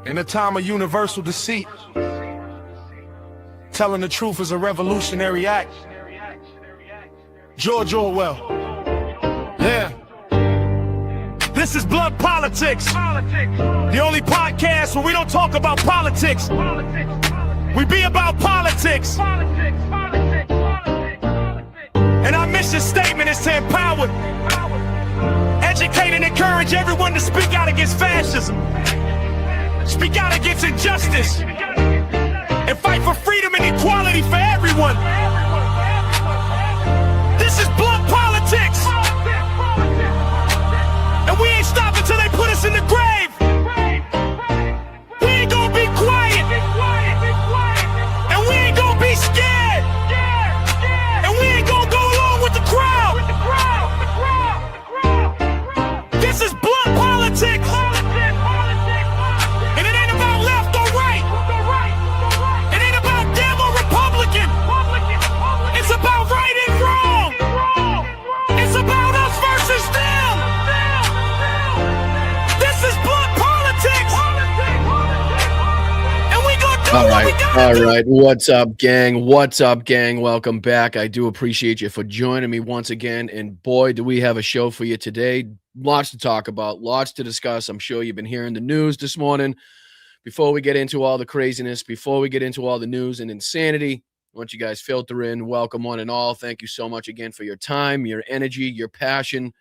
In a time of universal deceit, telling the truth is a revolutionary act. George Orwell. Yeah. This is Blood Politics. The only podcast where we don't talk about politics. We be about politics. And our mission statement is to empower, educate, and encourage everyone to speak out against fascism. Speak out against injustice and fight for freedom and equality for everyone. This is Blood Politics, and we ain't stopping till they put us in the grave. We ain't gonna be quiet, and we ain't gonna be scared, and we ain't gonna go along with the crowd. This is Blood Politics. All right. What's up, gang? Welcome back. I do appreciate you for joining me once again. And boy, do we have a show for you today. Lots to talk about, lots to discuss. I'm sure you've been hearing the news this morning. Before we get into all the craziness, before we get into all the news and insanity, I want you guys filter in. Welcome one and all. Thank you so much again for your time, your energy, your passion.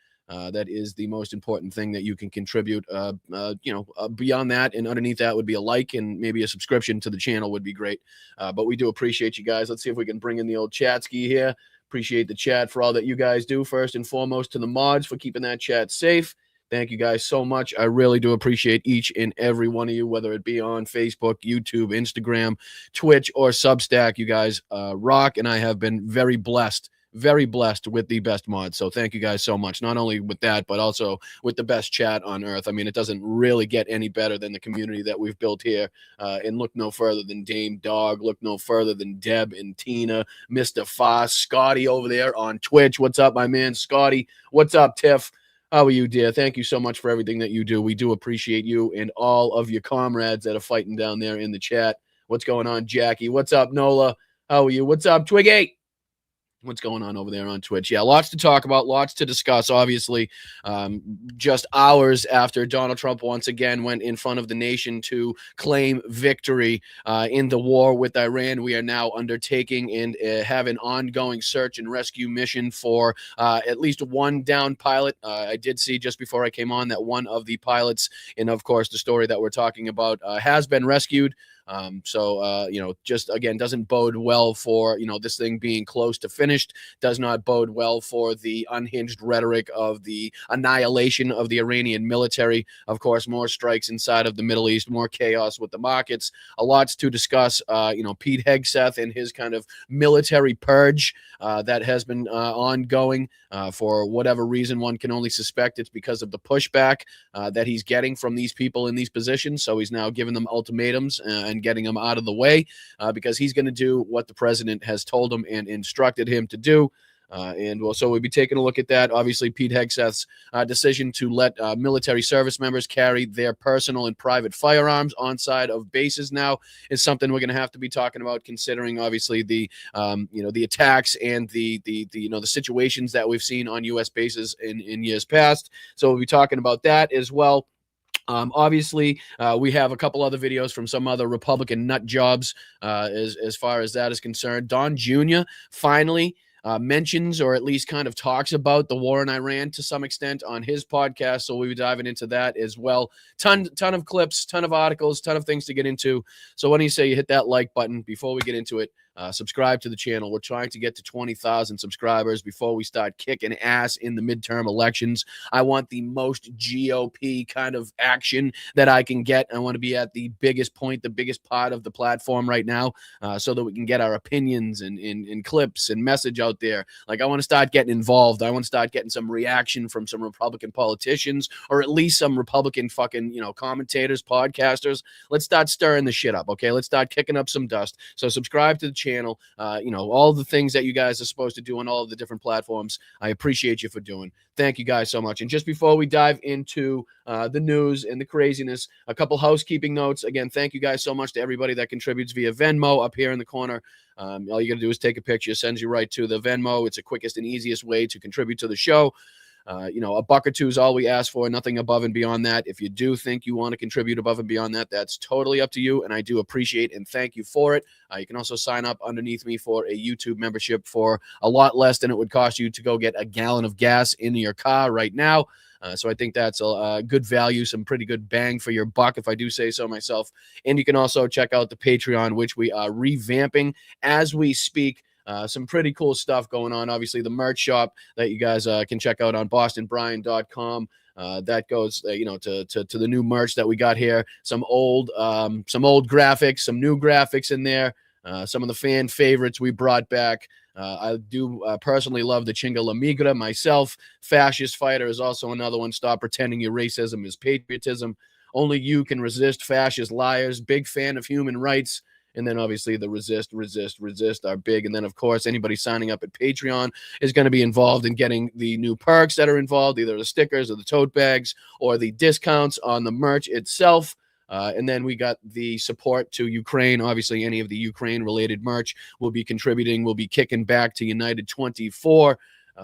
That is the most important thing that you can contribute. Beyond that and underneath that would be a like and maybe a subscription to the channel would be great. But we do appreciate you guys. Let's see if we can bring in the old chat ski here. Appreciate the chat for all that you guys do. First and foremost to the mods for keeping that chat safe. Thank you guys so much. I really do appreciate each and every one of you, whether it be on Facebook, YouTube, Instagram, Twitch, or Substack. You guys rock, and I have been very blessed with the best mods. So thank you guys so much. Not only with that, but also with the best chat on earth. I mean, it doesn't really get any better than the community that we've built here. And look no further than Dame Dog. Look no further than Deb and Tina, Mr. Foss, Scotty over there on Twitch. What's up, my man, Scotty? What's up, Tiff? How are you, dear? Thank you so much for everything that you do. We do appreciate you and all of your comrades that are fighting down there in the chat. What's going on, Jackie? What's up, Nola? How are you? What's up, Twiggy? What's going on over there on Twitch? Yeah, lots to talk about, lots to discuss. Obviously, just hours after Donald Trump once again went in front of the nation to claim victory in the war with Iran, we are now undertaking and have an ongoing search and rescue mission for at least one downed pilot. I did see just before I came on that one of the pilots, and of course the story that we're talking about, has been rescued. Just again, doesn't bode well for, this thing being close to finished, does not bode well for the unhinged rhetoric of the annihilation of the Iranian military. Of course, more strikes inside of the Middle East, more chaos with the markets, a lot to discuss. Pete Hegseth and his kind of military purge that has been ongoing for whatever reason. One can only suspect it's because of the pushback that he's getting from these people in these positions. So he's now giving them ultimatums and getting them out of the way because he's going to do what the president has told him and instructed him to do. So we'll be taking a look at that. Obviously, Pete Hegseth's decision to let military service members carry their personal and private firearms on side of bases now is something we're going to have to be talking about, considering obviously the attacks and the situations that we've seen on U.S. bases in years past. So we'll be talking about that as well. Obviously, we have a couple other videos from some other Republican nut jobs as far as that is concerned. Don Jr. finally mentions or at least kind of talks about the war in Iran to some extent on his podcast. So we'll be diving into that as well. Ton of clips, ton of articles, ton of things to get into. So why don't you say you hit that like button before we get into it? Subscribe to the channel. We're trying to get to 20,000 subscribers before we start kicking ass in the midterm elections. I want the most GOP kind of action that I can get. I want to be at the biggest point, the biggest part of the platform right now, so that we can get our opinions and clips and message out there. Like, I want to start getting involved. I want to start getting some reaction from some Republican politicians, or at least some Republican fucking, commentators, podcasters. Let's start stirring the shit up, okay? Let's start kicking up some dust. So subscribe to the channel, all the things that you guys are supposed to do on all of the different platforms. I appreciate you for doing. Thank you guys so much. And just before we dive into the news and the craziness, a couple housekeeping notes. Again, thank you guys so much to everybody that contributes via Venmo up here in the corner. All you got to do is take a picture, sends you right to the Venmo. It's the quickest and easiest way to contribute to the show. A buck or two is all we ask for, nothing above and beyond that. If you do think you want to contribute above and beyond that, that's totally up to you, and I do appreciate and thank you for it. You can also sign up underneath me for a YouTube membership for a lot less than it would cost you to go get a gallon of gas in your car right now. So I think that's a good value, some pretty good bang for your buck, if I do say so myself. And you can also check out the Patreon, which we are revamping as we speak. Some pretty cool stuff going on. Obviously, the merch shop that you guys can check out on bostonbrian.com. That goes, to the new merch that we got here. Some old graphics, some new graphics in there. Some of the fan favorites we brought back. I do personally love the Chinga La Migra myself. Fascist Fighter is also another one. Stop pretending your racism is patriotism. Only you can resist fascist liars. Big fan of human rights. And then obviously the resist are big. And then, of course, anybody signing up at Patreon is going to be involved in getting the new perks that are involved, either the stickers or the tote bags or the discounts on the merch itself. And then we got the support to Ukraine. Obviously, any of the Ukraine-related merch will be contributing. We'll be kicking back to United 24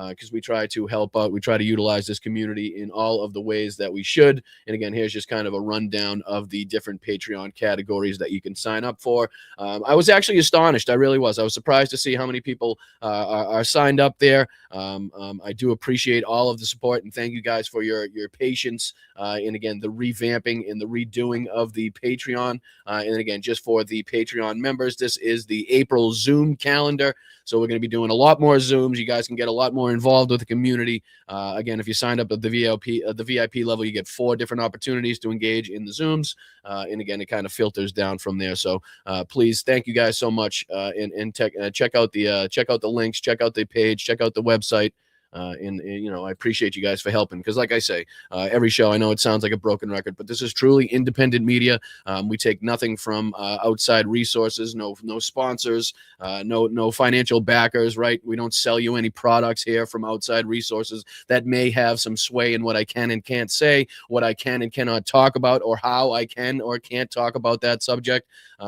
because we try to help out. We try to utilize this community in all of the ways that we should. And again, here's just kind of a rundown of the different Patreon categories that you can sign up for. I was actually astonished. I really was. I was surprised to see how many people are signed up there. I do appreciate all of the support, and thank you guys for your patience. And again, the revamping and the redoing of the Patreon. And again, just for the Patreon members, this is the April Zoom calendar. So we're going to be doing a lot more Zooms. You guys can get a lot more involved with the community. Again, if you signed up at the VIP level, you get 4 different opportunities to engage in the Zooms. And again, it kind of filters down from there. So please, thank you guys so much. And check out the links, check out the page, check out the website. I appreciate you guys for helping, because like I say, every show, I know it sounds like a broken record, but this is truly independent media. We take nothing from outside resources, no sponsors, no financial backers, right? We don't sell you any products here from outside resources that may have some sway in what I can and can't say, what I can and cannot talk about, or how I can or can't talk about that subject.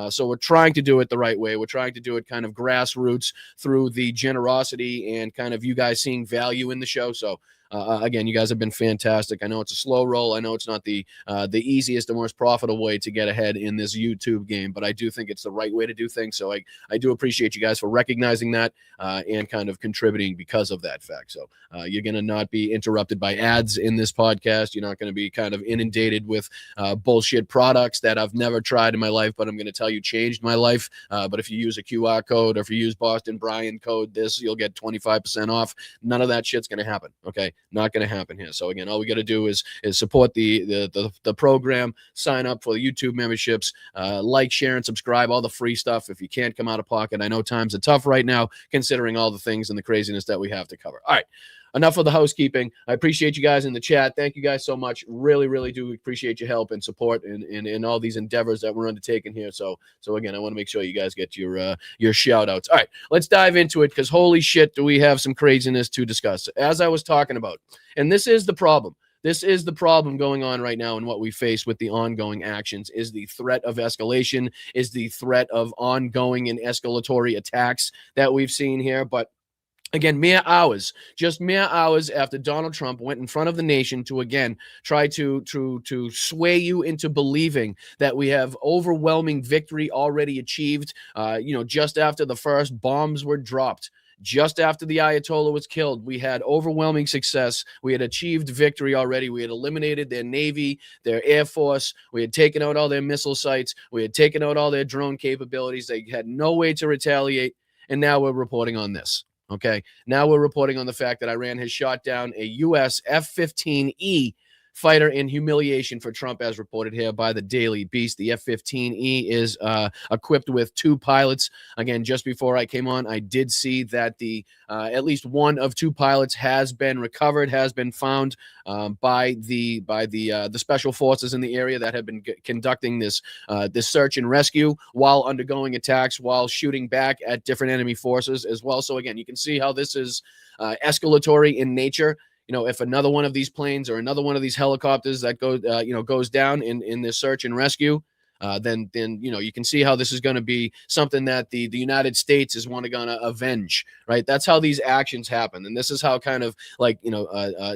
So we're trying to do it the right way. We're trying to do it kind of grassroots through the generosity and kind of you guys seeing value in the show. So again, you guys have been fantastic. I know it's a slow roll. I know it's not the easiest or most profitable way to get ahead in this YouTube game, but I do think it's the right way to do things. So I do appreciate you guys for recognizing that and kind of contributing because of that fact. So you're going to not be interrupted by ads in this podcast. You're not going to be kind of inundated with bullshit products that I've never tried in my life, but I'm going to tell you changed my life. But if you use a QR code, or if you use Boston Brian code you'll get 25% off. None of that shit's going to happen. Okay. Not going to happen here. So again, all we got to do is support the program, sign up for the YouTube memberships, like, share, and subscribe, all the free stuff. If you can't come out of pocket, I know times are tough right now, considering all the things and the craziness that we have to cover. All right. Enough of the housekeeping. I appreciate you guys in the chat. Thank you guys so much. Really, really do appreciate your help and support in all these endeavors that we're undertaking here. So again, I want to make sure you guys get your shout outs. All right, let's dive into it, because holy shit, do we have some craziness to discuss. As I was talking about, and this is the problem. This is the problem going on right now, and what we face with the ongoing actions is the threat of escalation, is the threat of ongoing and escalatory attacks that we've seen here. But again, just mere hours after Donald Trump went in front of the nation to again try to sway you into believing that we have overwhelming victory already achieved. Just after the first bombs were dropped, just after the Ayatollah was killed, we had overwhelming success. We had achieved victory already. We had eliminated their Navy, their Air Force. We had taken out all their missile sites. We had taken out all their drone capabilities. They had no way to retaliate. And now we're reporting on this. Okay, now we're reporting on the fact that Iran has shot down a U.S. F-15E fighter in humiliation for Trump, as reported here by the Daily Beast. The F-15E is equipped with 2 pilots. Again, just before I came on, I did see that the at least one of 2 pilots has been recovered, has been found by the special forces in the area that have been conducting this search and rescue while undergoing attacks, while shooting back at different enemy forces as well. So again, you can see how this is escalatory in nature. If another one of these planes or another one of these helicopters that goes down in this search and rescue, then you can see how this is going to be something that the United States is going to avenge, right? That's how these actions happen, and this is how kind of like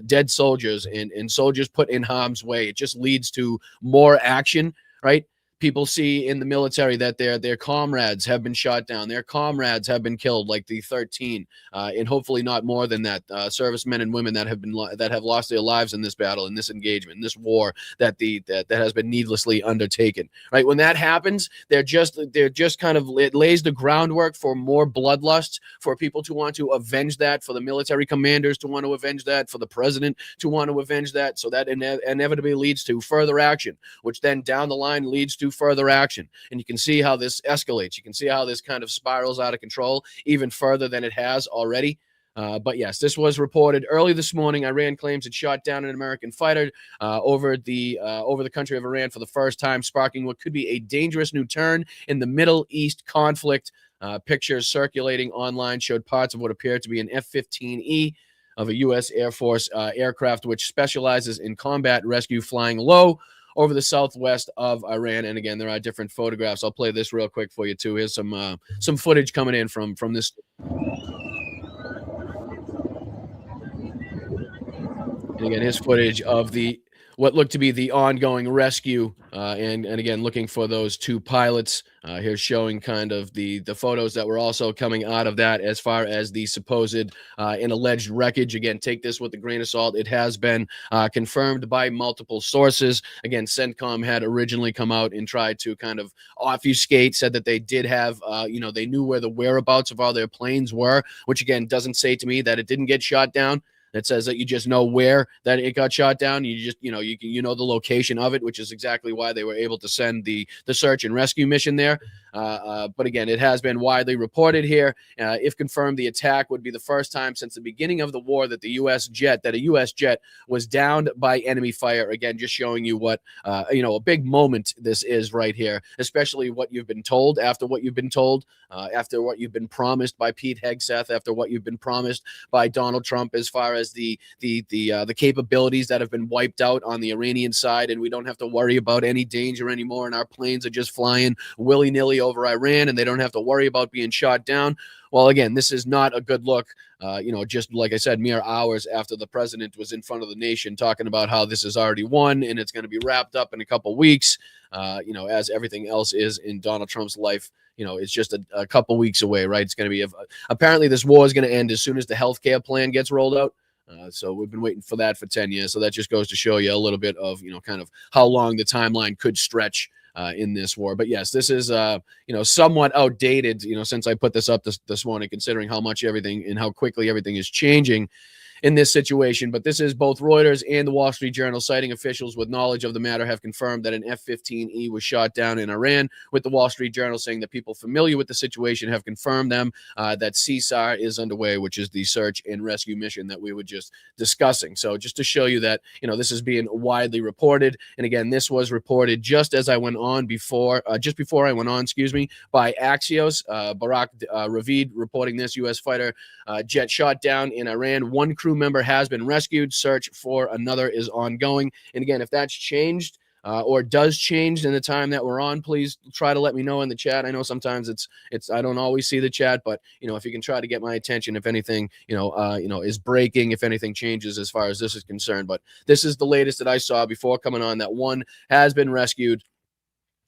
dead soldiers and soldiers put in harm's way. It just leads to more action, right? People see in the military that their comrades have been shot down, their comrades have been killed, like the 13, and hopefully not more than that. Servicemen and women that have lost their lives in this battle, in this engagement, in this war that has been needlessly undertaken. Right when that happens, they're just kind of, it lays the groundwork for more bloodlust, for people to want to avenge that, for the military commanders to want to avenge that, for the president to want to avenge that. So that inevitably leads to further action, which then down the line leads to further action. And you can see how this escalates. You can see how this kind of spirals out of control even further than it has already. But yes, this was reported early this morning. Iran claims it shot down an American fighter over the country of Iran for the first time, sparking what could be a dangerous new turn in the Middle East conflict. Pictures circulating online showed parts of what appeared to be an F-15E of a U.S. Air Force aircraft, which specializes in combat rescue, flying low over the southwest of Iran. And again, there are different photographs. I'll play this real quick for you too. Here's some footage coming in from this. And again, here's footage of what looked to be the ongoing rescue, and again, looking for those 2 pilots. Here's showing kind of the photos that were also coming out of that, as far as the supposed and alleged wreckage. Again, take this with a grain of salt. It has been confirmed by multiple sources. Again, CENTCOM had originally come out and tried to kind of obfuscate, said that they did have, they knew where the whereabouts of all their planes were, which again doesn't say to me that it didn't get shot down. It says that you just know where that it got shot down. You just, you know the location of it, which is exactly why they were able to send the search and rescue mission there. But again, it has been widely reported here. If confirmed, the attack would be the first time since the beginning of the war that a U.S. jet was downed by enemy fire. Again, just showing you what, a big moment this is right here, especially what you've been told, after what you've been told, after what you've been promised by Pete Hegseth, after what you've been promised by Donald Trump, as far as the capabilities that have been wiped out on the Iranian side, and we don't have to worry about any danger anymore, and our planes are just flying willy-nilly over Iran, and they don't have to worry about being shot down. Well, again, this is not a good look. Just like I said, mere hours after the president was in front of the nation talking about how this is already won and it's going to be wrapped up in a couple weeks, as everything else is in Donald Trump's life. It's just a couple weeks away, right? It's going to be, apparently this war is going to end as soon as the healthcare plan gets rolled out. So we've been waiting for that for 10 years. So that just goes to show you a little bit of, kind of how long the timeline could stretch in this war. But yes, this is, somewhat outdated, since I put this up this morning, considering how much everything and how quickly everything is changing in this situation. But this is both Reuters and the Wall Street Journal, citing officials with knowledge of the matter, have confirmed that an F-15E was shot down in Iran, with the Wall Street Journal saying that people familiar with the situation have confirmed that CSAR is underway, which is the search and rescue mission that we were just discussing. So just to show you that, this is being widely reported. And again, this was reported just as I went on just before I went on, by Axios. Barak Ravid reporting this: U.S. fighter jet shot down in Iran. One crew member has been rescued. Search for another is ongoing. And again, if that's changed or does change in the time that we're on, please try to let me know in the chat. I know sometimes it's I don't always see the chat, but if you can try to get my attention, if anything is breaking, if anything changes as far as this is concerned. But this is the latest that I saw before coming on, that one has been rescued.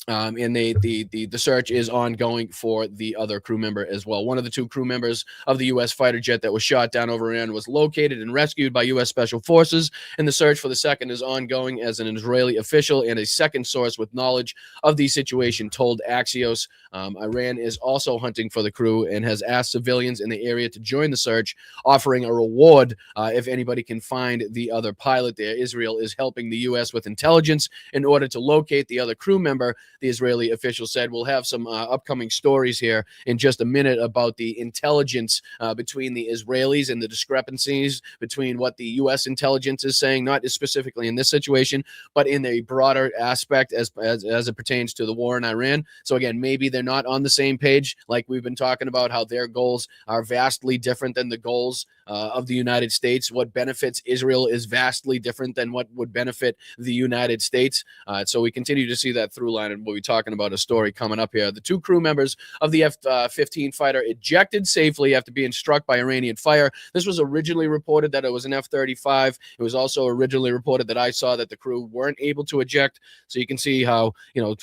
And the search is ongoing for the other crew member as well. One of the two crew members of the U.S. fighter jet that was shot down over Iran was located and rescued by U.S. Special Forces, and the search for the second is ongoing, as an Israeli official and a second source with knowledge of the situation told Axios. Iran is also hunting for the crew and has asked civilians in the area to join the search, offering a reward if anybody can find the other pilot there. Israel is helping the U.S. with intelligence in order to locate the other crew member, the Israeli official said. We'll have some upcoming stories here in just a minute about the intelligence between the Israelis and the discrepancies between what the U.S. intelligence is saying, not specifically in this situation, but in a broader aspect as it pertains to the war in Iran. So again, maybe they're not on the same page, like we've been talking about, how their goals are vastly different than the goals of the United States. What benefits Israel is vastly different than what would benefit the United States. So we continue to see that through line, and we'll be talking about a story coming up here. The two crew members of the F-15 fighter ejected safely after being struck by Iranian fire. This was originally reported that it was an F-35. It was also originally reported that I saw that the crew weren't able to eject. So you can see how,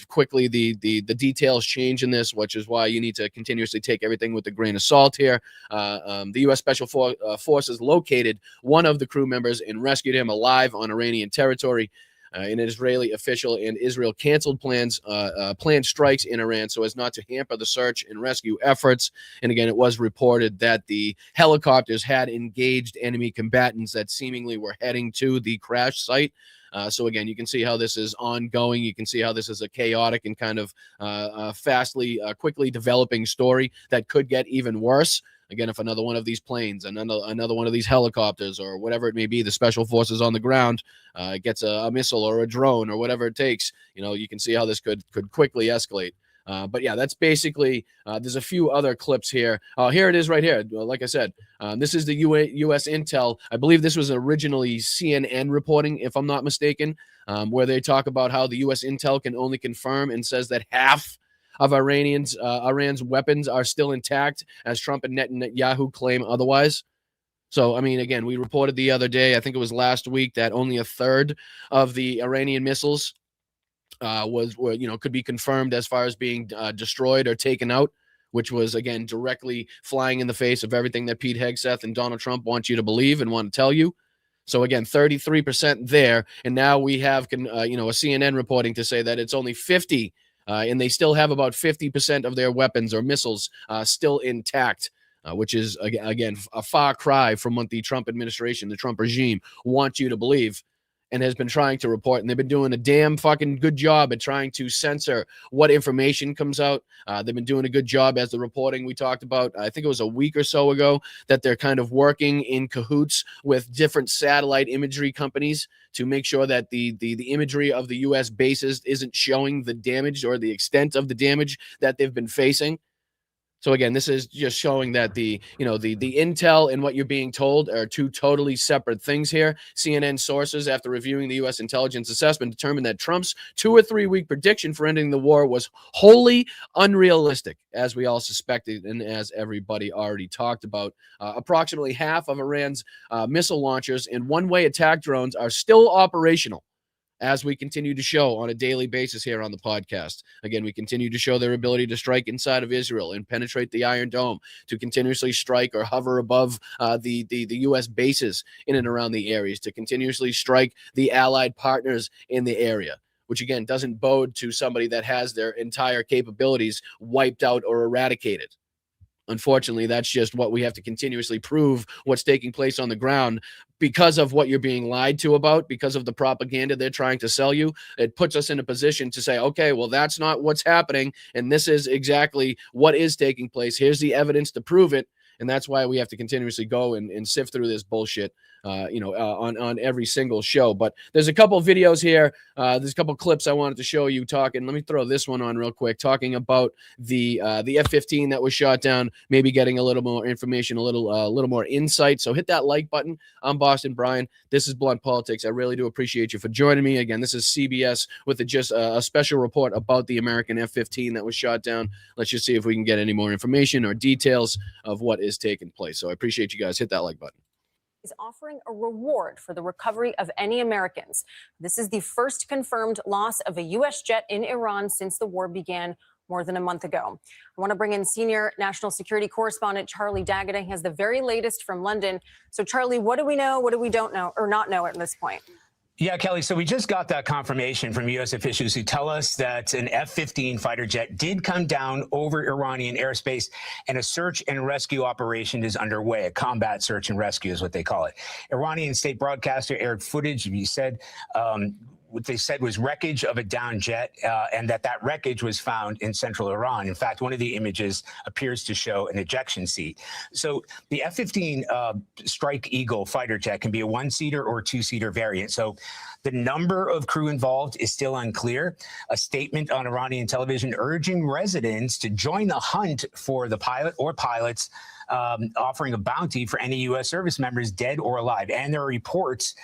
quickly the details change in this, which is why you need to continuously take everything with a grain of salt here. The U.S. Special Forces located one of the crew members and rescued him alive on Iranian territory. An Israeli official and Israel canceled planned strikes in Iran so as not to hamper the search and rescue efforts. And again, it was reported that the helicopters had engaged enemy combatants that seemingly were heading to the crash site. So again, you can see how this is ongoing. You can see how this is a chaotic and kind of quickly developing story that could get even worse. Again, if another one of these planes, another one of these helicopters, or whatever it may be, the special forces on the ground gets a missile or a drone or whatever it takes, you can see how this could quickly escalate. But yeah, that's basically, there's a few other clips here. Here it is right here. Like I said, this is the U.S. intel. I believe this was originally CNN reporting, if I'm not mistaken, where they talk about how the U.S. intel can only confirm and says that half of Iran's weapons are still intact, as Trump and Netanyahu claim otherwise. So, I mean, again, we reported the other day, I think it was last week, that only a third of the Iranian missiles could be confirmed as far as being destroyed or taken out, which was, again, directly flying in the face of everything that Pete Hegseth and Donald Trump want you to believe and want to tell you. So again, 33% there, and now we have a CNN reporting to say that it's only 50, and they still have about 50% of their weapons or missiles still intact. Which is, again, a far cry from what the Trump administration, the Trump regime, wants you to believe and has been trying to report. And they've been doing a damn fucking good job at trying to censor what information comes out. They've been doing a good job, as the reporting we talked about, I think it was a week or so ago, that they're kind of working in cahoots with different satellite imagery companies to make sure that the imagery of the U.S. bases isn't showing the damage or the extent of the damage that they've been facing. So again, this is just showing that the intel and what you're being told are two totally separate things here. CNN sources, after reviewing the U.S. intelligence assessment, determined that Trump's 2 or 3 week prediction for ending the war was wholly unrealistic, as we all suspected and as everybody already talked about. Approximately half of Iran's missile launchers and one-way attack drones are still operational, as we continue to show on a daily basis here on the podcast. Again, we continue to show their ability to strike inside of Israel and penetrate the Iron Dome, to continuously strike or hover above the U.S. bases in and around the areas, to continuously strike the allied partners in the area, which again doesn't bode to somebody that has their entire capabilities wiped out or eradicated. Unfortunately, that's just what we have to continuously prove, what's taking place on the ground, because of what you're being lied to about, because of the propaganda they're trying to sell you. It puts us in a position to say, okay, well, that's not what's happening, and this is exactly what is taking place. Here's the evidence to prove it. And that's why we have to continuously go and sift through this bullshit, on every single show. But there's a couple of videos here. There's a couple of clips I wanted to show you talking. Let me throw this one on real quick, talking about the F-15 that was shot down, maybe getting a little more information, a little more insight. So hit that like button. I'm Boston Brian. This is Blunt Politics. I really do appreciate you for joining me. Again, this is CBS with a special report about the American F-15 that was shot down. Let's just see if we can get any more information or details of what is taking place. So I appreciate you guys. Hit that like button. is offering a reward for the recovery of any Americans. This is the first confirmed loss of a U.S. jet in Iran since the war began more than a month ago. I want to bring in senior national security correspondent Charlie Daggett. He has the very latest from London. So, Charlie, what do we know? What do we don't know or not know at this point? Yeah, Kelly. So we just got that confirmation from U.S. officials who tell us that an F-15 fighter jet did come down over Iranian airspace, and a search and rescue operation is underway. A combat search and rescue is what they call it. Iranian state broadcaster aired footage. He said what they said was wreckage of a downed jet, and that wreckage was found in central Iran. In fact, one of the images appears to show an ejection seat. So the F-15 Strike Eagle fighter jet can be a one-seater or two-seater variant. So the number of crew involved is still unclear. A statement on Iranian television urging residents to join the hunt for the pilot or pilots, offering a bounty for any U.S. service members dead or alive. And there are reports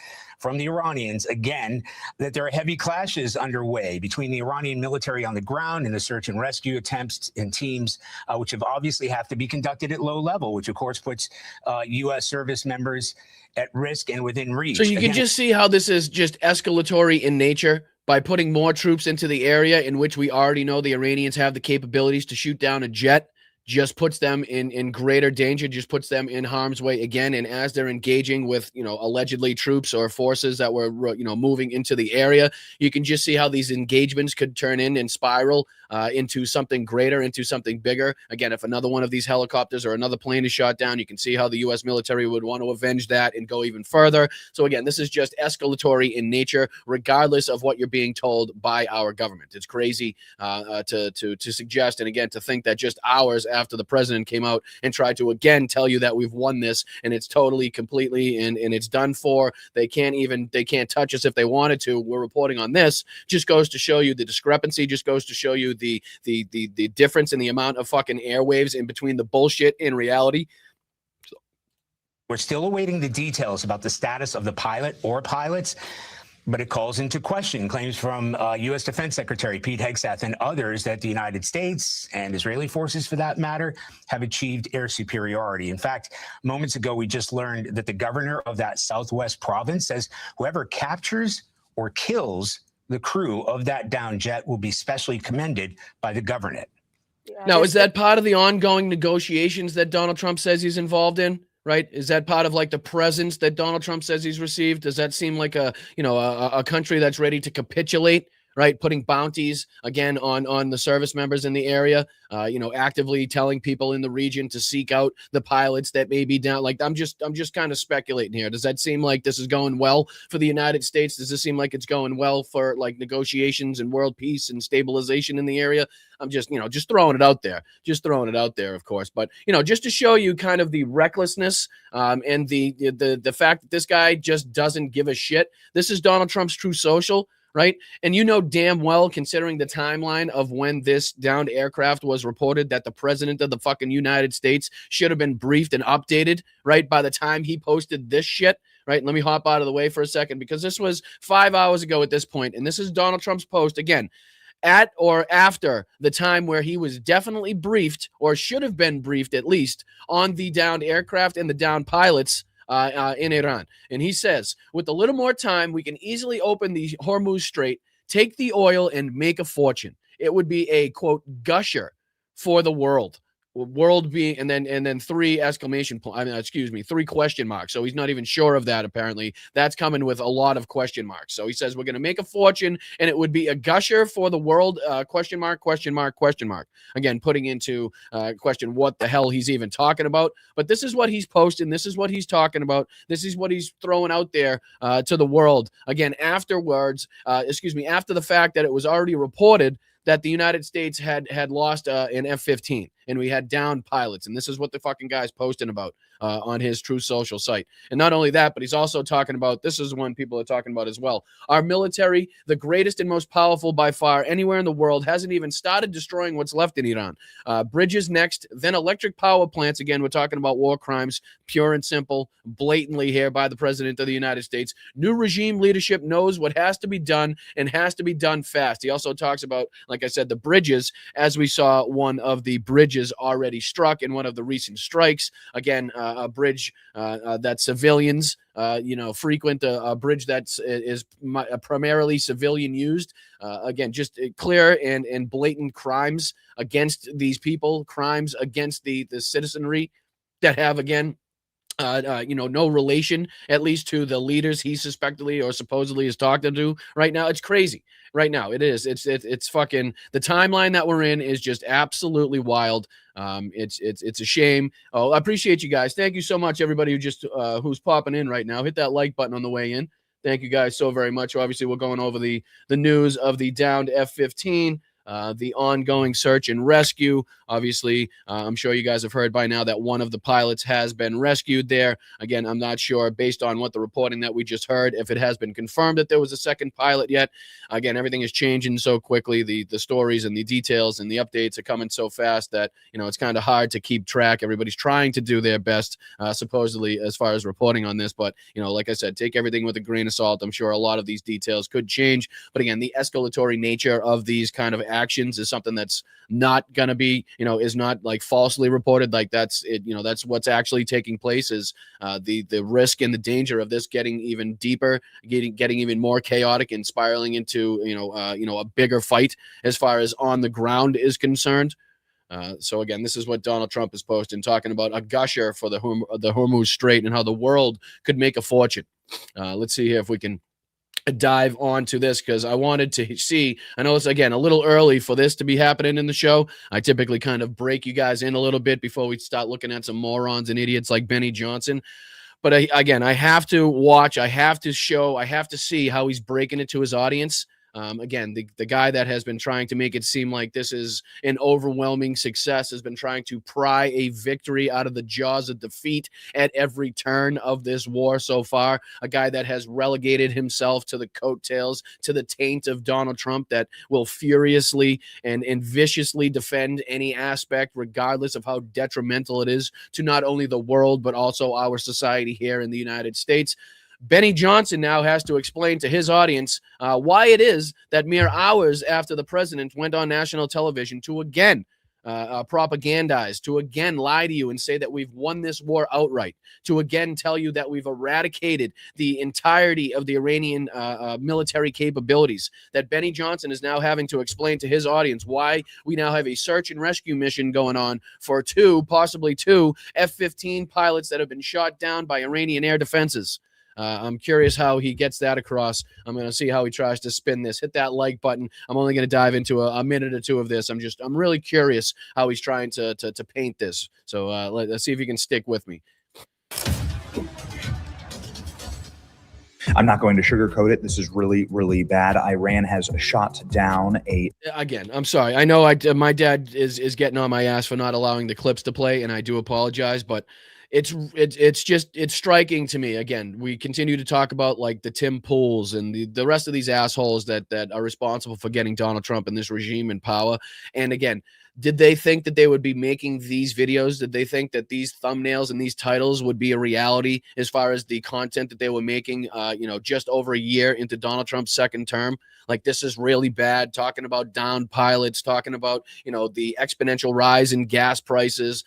from the Iranians, again, that there are heavy clashes underway between the Iranian military on the ground and the search and rescue attempts and teams, which have obviously have to be conducted at low level, which of course puts U.S. service members at risk and within reach. So you can just see how this is just escalatory in nature by putting more troops into the area in which we already know the Iranians have the capabilities to shoot down a jet. Just puts them in greater danger, just puts them in harm's way again. And as they're engaging with, allegedly troops or forces that were, moving into the area, you can just see how these engagements could turn in and spiral into something greater, into something bigger. Again, if another one of these helicopters or another plane is shot down, you can see how the U.S. military would want to avenge that and go even further. So again, this is just escalatory in nature, regardless of what you're being told by our government. It's crazy to suggest, and again, to think that just hours after the president came out and tried to again tell you that we've won this and it's totally, completely, and it's done for. They can't touch us if they wanted to. We're reporting on this. Just goes to show you the discrepancy. Just goes to show you the difference in the amount of fucking airwaves in between the bullshit and reality. We're still awaiting the details about the status of the pilot or pilots, but it calls into question claims from U.S. Defense Secretary Pete Hegseth and others that the United States and Israeli forces, for that matter, have achieved air superiority. In fact, moments ago, we just learned that the governor of that southwest province says whoever captures or kills the crew of that downed jet will be specially commended by the government. Now, is that part of the ongoing negotiations that Donald Trump says he's involved in? Right? Is that part of like the presence that Donald Trump says he's received? Does that seem like a country that's ready to capitulate? Right, putting bounties again on the service members in the area, actively telling people in the region to seek out the pilots that may be down. Like I'm just kind of speculating here. Does that seem like this is going well for the United States? Does this seem like it's going well for like negotiations and world peace and stabilization in the area? I'm just throwing it out there, of course. But just to show you kind of the recklessness and the fact that this guy just doesn't give a shit. This is Donald Trump's True Social. Right. And damn well, considering the timeline of when this downed aircraft was reported, that the president of the fucking United States should have been briefed and updated right by the time he posted this shit. Right. Let me hop out of the way for a second, because this was 5 hours ago at this point. And this is Donald Trump's post again at or after the time where he was definitely briefed, or should have been briefed at least, on the downed aircraft and the downed pilots in Iran. And he says, with a little more time, we can easily open the Hormuz Strait, take the oil, and make a fortune. It would be a, quote, gusher for the world. World being, and then three question marks. So he's not even sure of that, apparently. That's coming with a lot of question marks. So he says we're going to make a fortune, and it would be a gusher for the world, question mark. Again, putting into question what the hell he's even talking about. But this is what he's posting. This is what he's talking about. This is what he's throwing out there to the world. Again, after the fact that it was already reported that the United States had lost an F-15 and we had downed pilots. And this is what the fucking guy's posting about on his True Social site. And not only that, but he's also talking about, this is one people are talking about as well. Our military, the greatest and most powerful by far anywhere in the world, hasn't even started destroying what's left in Iran. Bridges next, then electric power plants. Again, we're talking about war crimes, pure and simple, blatantly here by the president of the United States. New regime leadership knows what has to be done and has to be done fast. He also talks about, like I said, the bridges, as we saw one of the bridges bridges already struck in one of the recent strikes. Again, a bridge that civilians, frequent, a bridge that is primarily civilian used. Again, just clear and blatant crimes against these people, crimes against the citizenry that have, again, no relation, at least to the leaders he suspectedly or supposedly is talking to right now. It's crazy right now. It is. It's fucking, the timeline that we're in is just absolutely wild. It's a shame. Oh, I appreciate you guys. Thank you so much, everybody who just who's popping in right now. Hit that like button on the way in. Thank you guys so very much. Obviously, we're going over the news of the downed F-15. The ongoing search and rescue. Obviously, I'm sure you guys have heard by now that one of the pilots has been rescued there. Again, I'm not sure, based on what the reporting that we just heard, if it has been confirmed that there was a second pilot yet. Again, everything is changing so quickly. The stories and the details and the updates are coming so fast that, it's kind of hard to keep track. Everybody's trying to do their best, supposedly, as far as reporting on this. But, like I said, take everything with a grain of salt. I'm sure a lot of these details could change. But again, the escalatory nature of these kind of actions is something that's not going to be, is not like falsely reported. Like that's it, that's what's actually taking place, is the risk and the danger of this getting even deeper, getting even more chaotic and spiraling into, a bigger fight as far as on the ground is concerned. So again, this is what Donald Trump is posting, talking about a gusher for the Hormuz Strait and how the world could make a fortune. Let's see here if we can dive onto this, because I wanted to see, I know it's, again, a little early for this to be happening in the show. I typically kind of break you guys in a little bit before we start looking at some morons and idiots like Benny Johnson. But I have to watch, I have to show, I have to see how he's breaking it to his audience. Again, the guy that has been trying to make it seem like this is an overwhelming success has been trying to pry a victory out of the jaws of defeat at every turn of this war so far. A guy that has relegated himself to the coattails, to the taint of Donald Trump, that will furiously and viciously defend any aspect, regardless of how detrimental it is to not only the world, but also our society here in the United States. Benny Johnson now has to explain to his audience why it is that mere hours after the president went on national television to again propagandize, to again lie to you and say that we've won this war outright, to again tell you that we've eradicated the entirety of the Iranian military capabilities, that Benny Johnson is now having to explain to his audience why we now have a search and rescue mission going on for possibly two F-15 pilots that have been shot down by Iranian air defenses. I'm curious how he gets that across. I'm going to see how he tries to spin this. Hit that like button. I'm only going to dive into a minute or two of this. I'm really curious how he's trying to paint this. So let's see if he can stick with me. I'm not going to sugarcoat it. This is really, really bad. Iran has shot down a... Again, I'm sorry. I know my dad is getting on my ass for not allowing the clips to play, and I do apologize, but it's striking to me. Again, we continue to talk about like the Tim Pools and the rest of these assholes that are responsible for getting Donald Trump and this regime in power. And again, did they think that they would be making these videos? Did they think that these thumbnails and these titles would be a reality as far as the content that they were making, just over a year into Donald Trump's second term? Like, this is really bad, talking about downed pilots, talking about, the exponential rise in gas prices,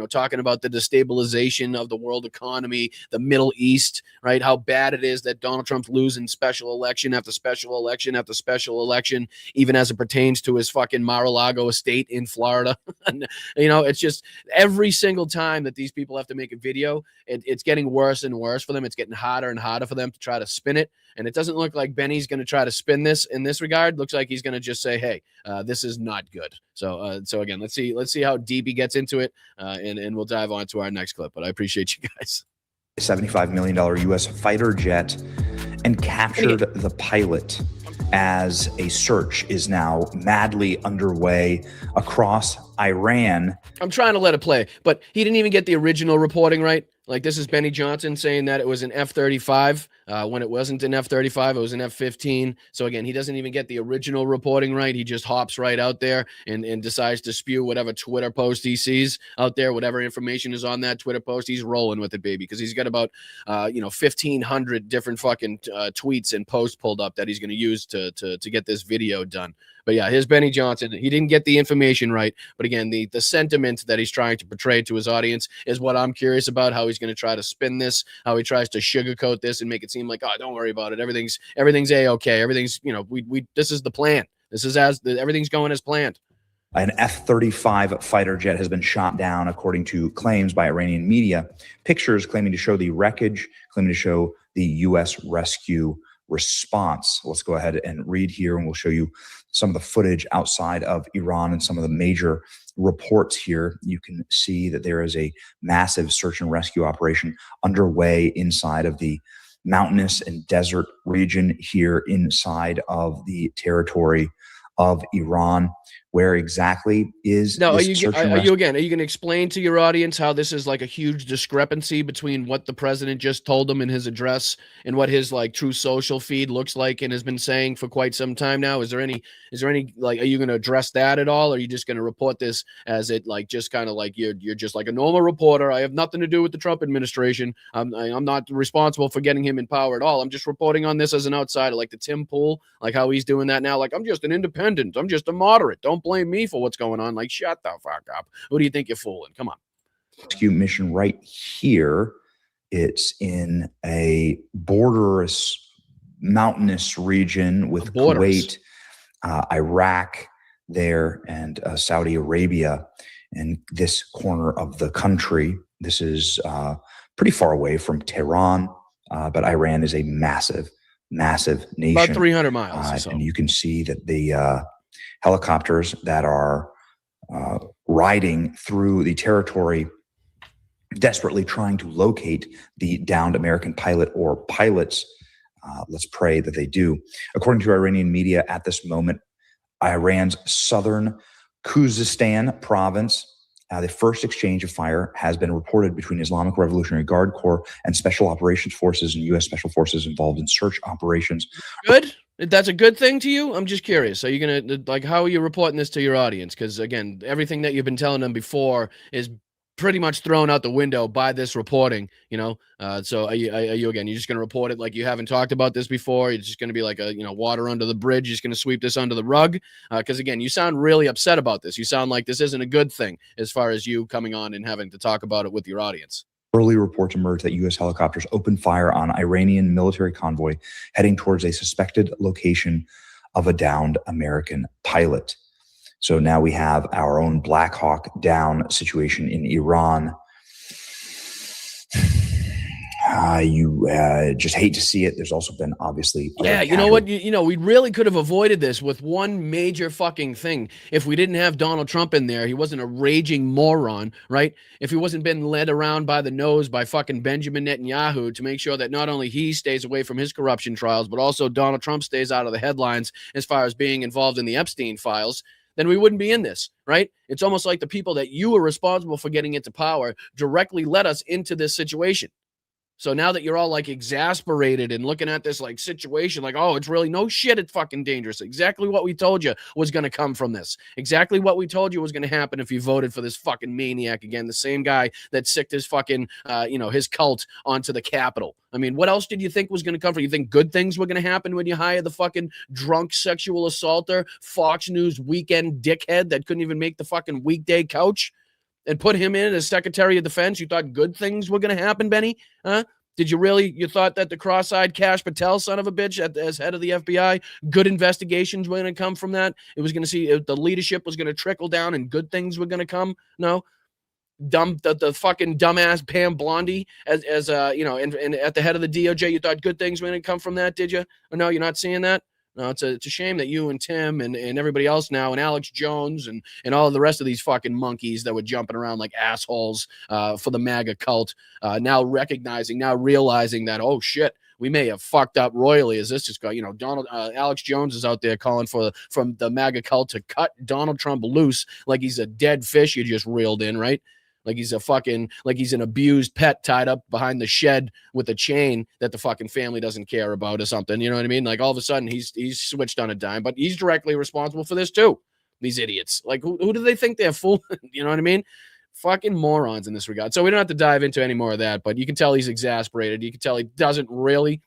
talking about the destabilization of the world economy, the Middle East, right? How bad it is that Donald Trump's losing special election after special election after special election, even as it pertains to his fucking Mar-a-Lago estate in Florida. It's just every single time that these people have to make a video, it's getting worse and worse for them. It's getting harder and harder for them to try to spin it. And it doesn't look like Benny's going to try to spin this in this regard. Looks like he's going to just say, hey, this is not good. So again, let's see how deep he gets into it, and we'll dive on to our next clip. But I appreciate you guys. $75 million U.S. fighter jet and captured the pilot as a search is now madly underway across Iran. I'm trying to let it play, but he didn't even get the original reporting right. Like, this is Benny Johnson saying that it was an F-35 when it wasn't an F-35, it was an F-15. So again, he doesn't even get the original reporting right. He just hops right out there and decides to spew whatever Twitter post he sees out there, whatever information is on that Twitter post. He's rolling with it, baby, because he's got about 1,500 different fucking tweets and posts pulled up that he's going to use to get this video done. But yeah, here's Benny Johnson. He didn't get the information right. But again, the sentiment that he's trying to portray to his audience is what I'm curious about, how he's going to try to spin this, how he tries to sugarcoat this and make it seem like, oh, don't worry about it. Everything's A-okay. Everything's, this is the plan. Everything's going as planned. An F-35 fighter jet has been shot down, according to claims by Iranian media. Pictures claiming to show the wreckage, claiming to show the U.S. rescue response. Let's go ahead and read here, and we'll show you some of the footage outside of Iran and some of the major reports here. You can see that there is a massive search and rescue operation underway inside of the mountainous and desert region here inside of the territory of Iran. Where exactly is now? Are this you going to explain to your audience how this is like a huge discrepancy between what the president just told them in his address and what his like true social feed looks like and has been saying for quite some time now? Is there any like, are you going to address that at all? Or are you just going to report this as it like just kind of like you're just like a normal reporter? I have nothing to do with the Trump administration. I'm not responsible for getting him in power at all. I'm just reporting on this as an outsider, like the Tim Pool, like how he's doing that now. Like, I'm just an independent. I'm just a moderate. Don't blame me for what's going on. Like, shut the fuck up. Who do you think you're fooling? Come on. Rescue mission right here. It's in a borderless mountainous region with Kuwait, Iraq there, and Saudi Arabia in this corner of the country. This is pretty far away from Tehran, but Iran is a massive nation. About 300 miles. And you can see that the helicopters that are riding through the territory, desperately trying to locate the downed American pilot or pilots. Let's pray that they do. According to Iranian media at this moment, Iran's southern Khuzestan province, the first exchange of fire has been reported between Islamic Revolutionary Guard Corps and Special Operations Forces and U.S. Special Forces involved in search operations. Good. That's a good thing to you? I'm just curious. Are you going to, like, how are you reporting this to your audience? Because, again, everything that you've been telling them before is pretty much thrown out the window by this reporting, So are you again, you're just going to report it like you haven't talked about this before? You're just going to be like water under the bridge. You're just going to sweep this under the rug? Because, again, you sound really upset about this. You sound like this isn't a good thing as far as you coming on and having to talk about it with your audience. Early reports emerged that U.S. helicopters opened fire on Iranian military convoy heading towards a suspected location of a downed American pilot. So now we have our own Black Hawk down situation in Iran. You just hate to see it. There's also been obviously. Yeah, you know what? We really could have avoided this with one major fucking thing. If we didn't have Donald Trump in there, he wasn't a raging moron, right? If he wasn't been led around by the nose by fucking Benjamin Netanyahu to make sure that not only he stays away from his corruption trials, but also Donald Trump stays out of the headlines as far as being involved in the Epstein files, then we wouldn't be in this, right? It's almost like the people that you were responsible for getting into power directly led us into this situation. So now that you're all like exasperated and looking at this like situation, like, oh, it's really no shit, it's fucking dangerous. Exactly what we told you was going to come from this. Exactly what we told you was going to happen if you voted for this fucking maniac again, the same guy that sicked his fucking, his cult onto the Capitol. I mean, what else did you think was going to come from? You think good things were going to happen when you hire the fucking drunk sexual assaulter, Fox News weekend dickhead that couldn't even make the fucking weekday couch? And put him in as Secretary of Defense? You thought good things were going to happen, Benny? Huh? Did you really? You thought that the cross-eyed Kash Patel son of a bitch as head of the FBI, good investigations were going to come from that? It was going to see the leadership was going to trickle down and good things were going to come? No. The fucking dumbass Pam Blondie and at the head of the DOJ, you thought good things were going to come from that, did you? Or no, you're not seeing that? No, it's a shame that you and Tim and everybody else now and Alex Jones and all of the rest of these fucking monkeys that were jumping around like assholes for the MAGA cult now realizing that, oh shit, we may have fucked up royally as this just got, Alex Jones is out there calling from the MAGA cult to cut Donald Trump loose like he's a dead fish you just reeled in, right? like he's an abused pet tied up behind the shed with a chain that the fucking family doesn't care about or something. You know what I mean? Like all of a sudden he's switched on a dime, but he's directly responsible for this too. These idiots. Like who do they think they're fooling? You know what I mean? Fucking morons in this regard. So we don't have to dive into any more of that, but you can tell he's exasperated. You can tell he doesn't really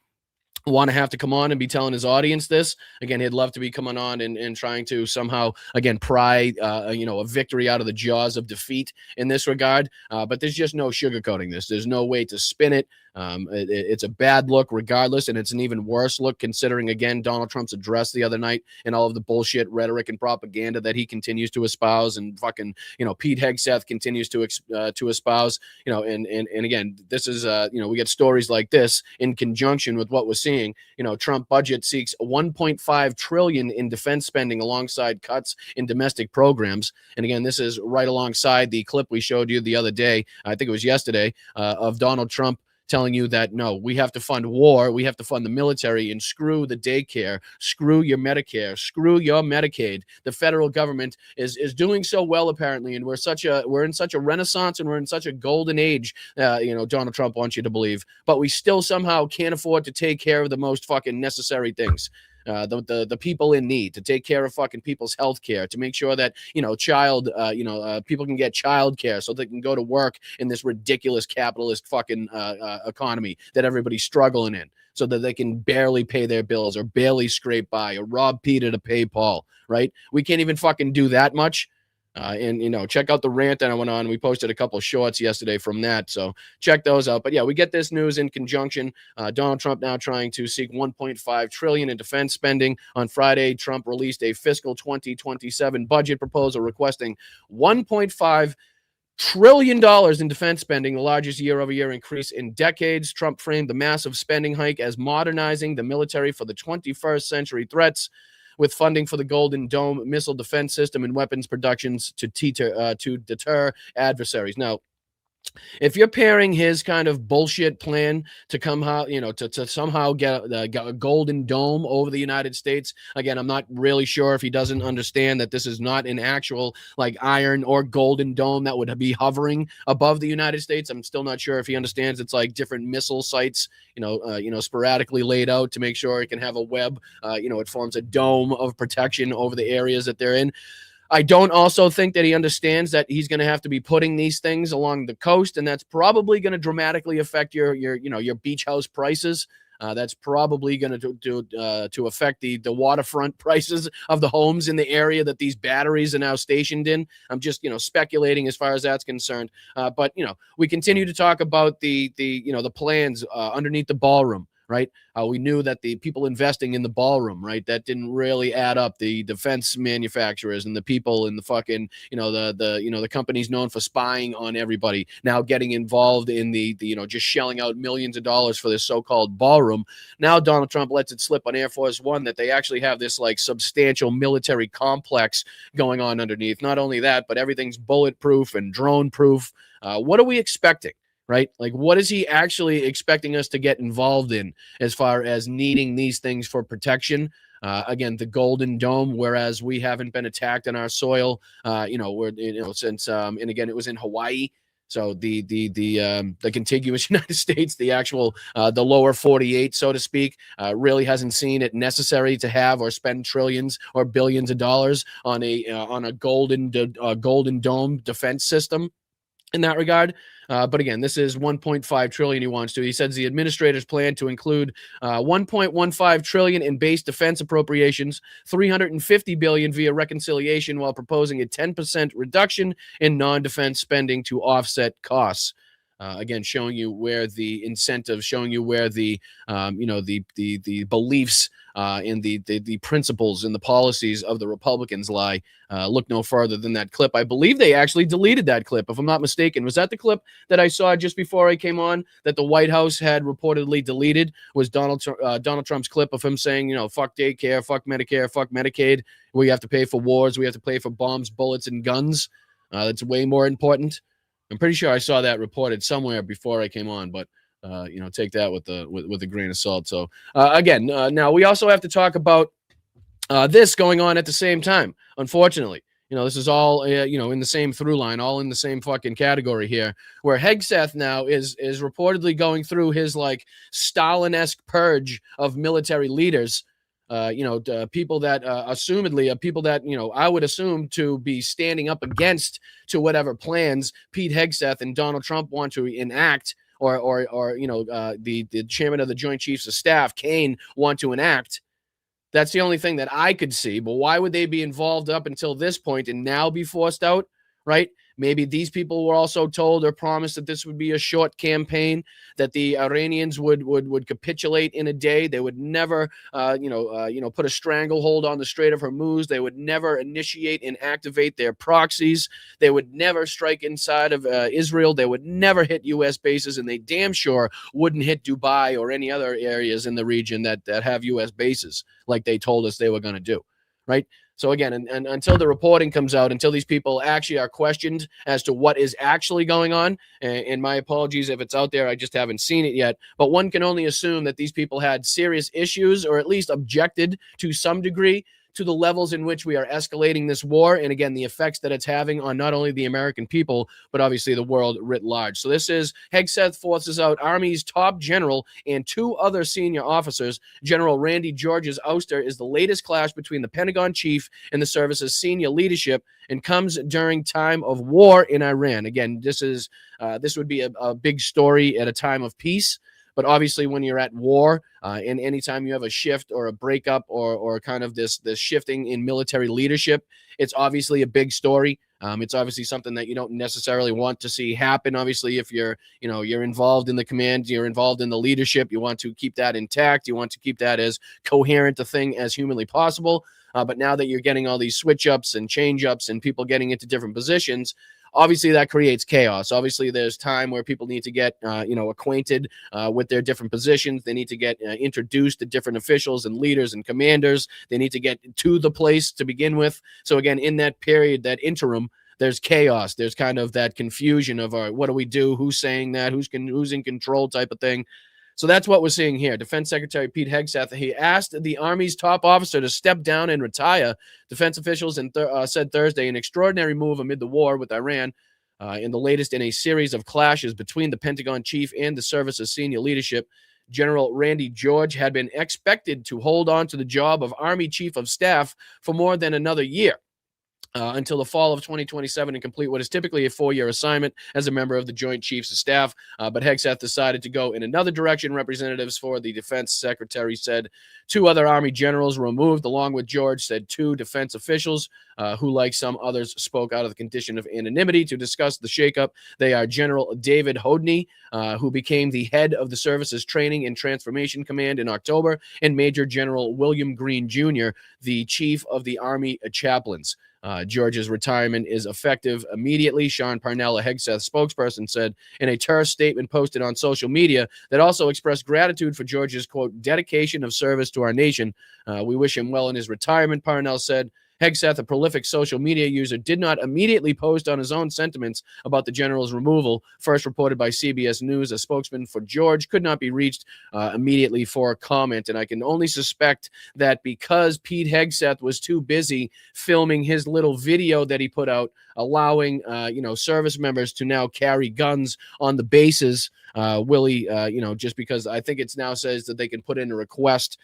want to have to come on and be telling his audience this. Again, he'd love to be coming on and trying to somehow, again, pry, a victory out of the jaws of defeat in this regard. But there's just no sugarcoating this. There's no way to spin it. It's a bad look regardless, and it's an even worse look considering, again, Donald Trump's address the other night and all of the bullshit rhetoric and propaganda that he continues to espouse, and fucking, Pete Hegseth continues to espouse, and again, this is, we get stories like this in conjunction with what we're seeing. Trump budget seeks $1.5 trillion in defense spending alongside cuts in domestic programs. And again, this is right alongside the clip we showed you the other day, I think it was yesterday, of Donald Trump telling you that, no, we have to fund war, we have to fund the military, and screw the daycare, screw your Medicare, screw your Medicaid. The federal government is doing so well, apparently, and we're in such a renaissance and we're in such a golden age, Donald Trump wants you to believe, but we still somehow can't afford to take care of the most fucking necessary things. The people in need, to take care of fucking people's health care, to make sure that, people can get child care so they can go to work in this ridiculous capitalist fucking economy that everybody's struggling in, so that they can barely pay their bills or barely scrape by or rob Peter to pay Paul, right? We can't even fucking do that much. Check out the rant that I went on. We posted a couple shorts yesterday from that, so check those out. But yeah, we get this news in conjunction. Donald Trump now trying to seek $1.5 trillion in defense spending. On Friday, Trump released a fiscal 2027 budget proposal requesting $1.5 trillion in defense spending, the largest year-over-year increase in decades. Trump framed the massive spending hike as modernizing the military for the 21st century threats, with funding for the Golden Dome missile defense system and weapons productions to deter adversaries. Now, if you're pairing his kind of bullshit plan to to somehow get a Golden Dome over the United States, again, I'm not really sure if he doesn't understand that this is not an actual like iron or golden dome that would be hovering above the United States. I'm still not sure if he understands it's like different missile sites, sporadically laid out to make sure it can have a web. It forms a dome of protection over the areas that they're in. I don't also think that he understands that he's going to have to be putting these things along the coast, and that's probably going to dramatically affect your beach house prices. That's probably going to affect the waterfront prices of the homes in the area that these batteries are now stationed in. I'm just speculating as far as that's concerned. But we continue to talk about the plans underneath the ballroom. Right? We knew that the people investing in the ballroom, right, that didn't really add up. The defense manufacturers and the people in the fucking, the companies known for spying on everybody now getting involved in the just shelling out millions of dollars for this so-called ballroom. Now Donald Trump lets it slip on Air Force One that they actually have this like substantial military complex going on underneath. Not only that, but everything's bulletproof and drone proof. What are we expecting? Right? Like, what is he actually expecting us to get involved in as far as needing these things for protection? Again, the Golden Dome, whereas we haven't been attacked on our soil, since, and again, it was in Hawaii. So the contiguous United States, the actual, the lower 48, so to speak, really hasn't seen it necessary to have or spend trillions or billions of dollars on a Golden Dome defense system in that regard. But again, this is $1.5 trillion he wants to. He says the administrator's plan to include $1.15 trillion in base defense appropriations, $350 billion via reconciliation, while proposing a 10% reduction in non-defense spending to offset costs. Again, showing you where the incentives, showing you where the the beliefs and the principles and the policies of the Republicans lie. Look no further than that clip. I believe they actually deleted that clip, if I'm not mistaken. Was that the clip that I saw just before I came on that the White House had reportedly deleted? Was Donald Trump's clip of him saying, fuck daycare, fuck Medicare, fuck Medicaid. We have to pay for wars. We have to pay for bombs, bullets, and guns. That's way more important. I'm pretty sure I saw that reported somewhere before I came on, but take that with a grain of salt. So now we also have to talk about this going on at the same time. Unfortunately, This is all, in the same through line, all in the same fucking category here, where Hegseth now is reportedly going through his like Stalin-esque purge of military leaders, people that assumedly are people that, I would assume to be standing up against to whatever plans Pete Hegseth and Donald Trump want to enact, or the chairman of the Joint Chiefs of Staff, Kane, want to enact. That's the only thing that I could see. But why would they be involved up until this point and now be forced out, right? Maybe these people were also told or promised that this would be a short campaign, that the Iranians would capitulate in a day. They would never, put a stranglehold on the Strait of Hormuz. They would never initiate and activate their proxies. They would never strike inside of Israel. They would never hit U.S. bases, and they damn sure wouldn't hit Dubai or any other areas in the region that have U.S. bases like they told us they were going to do, right? So again, and until the reporting comes out, until these people actually are questioned as to what is actually going on, and my apologies if it's out there, I just haven't seen it yet, but one can only assume that these people had serious issues, or at least objected to some degree to the levels in which we are escalating this war, and again, the effects that it's having on not only the American people, but obviously the world writ large. So this is Hegseth forces out Army's top general and 2 other senior officers. General Randy George's ouster is the latest clash between the Pentagon chief and the service's senior leadership, and comes during time of war in Iran. Again, this would be a big story at a time of peace. But obviously, when you're at war, and anytime you have a shift or a breakup or kind of this shifting in military leadership, it's obviously a big story. It's obviously something that you don't necessarily want to see happen. Obviously, if you're involved in the command, you're involved in the leadership, you want to keep that intact. You want to keep that as coherent a thing as humanly possible. But now that you're getting all these switch ups and change ups and people getting into different positions, obviously that creates chaos. Obviously, there's time where people need to get, acquainted with their different positions. They need to get introduced to different officials and leaders and commanders. They need to get to the place to begin with. So again, in that period, that interim, there's chaos. There's kind of that confusion of, what do we do? Who's saying that? Who's in control type of thing. So that's what we're seeing here. Defense Secretary Pete Hegseth, he asked the Army's top officer to step down and retire. Defense officials said Thursday, an extraordinary move amid the war with Iran, in the latest in a series of clashes between the Pentagon chief and the service's senior leadership. General Randy George had been expected to hold on to the job of Army Chief of Staff for more than another year. Until the fall of 2027 and complete what is typically a 4-year assignment as a member of the Joint Chiefs of Staff. But Hegseth decided to go in another direction. Representatives for the defense secretary said 2 other Army generals were removed, along with George, said 2 defense officials who, like some others, spoke out of the condition of anonymity to discuss the shakeup. They are General David Hodney, who became the head of the service's Training and Transformation Command in October, and Major General William Green Jr., the chief of the Army chaplains. George's retirement is effective immediately. Sean Parnell, a Hegseth spokesperson, said in a terse statement posted on social media that also expressed gratitude for George's, quote, dedication of service to our nation. We wish him well in his retirement, Parnell said. Hegseth, a prolific social media user, did not immediately post on his own sentiments about the general's removal. First reported by CBS News, a spokesman for George could not be reached immediately for a comment. And I can only suspect that because Pete Hegseth was too busy filming his little video that he put out, allowing service members to now carry guns on the bases, Willie, just because I think it's now says that they can put in a request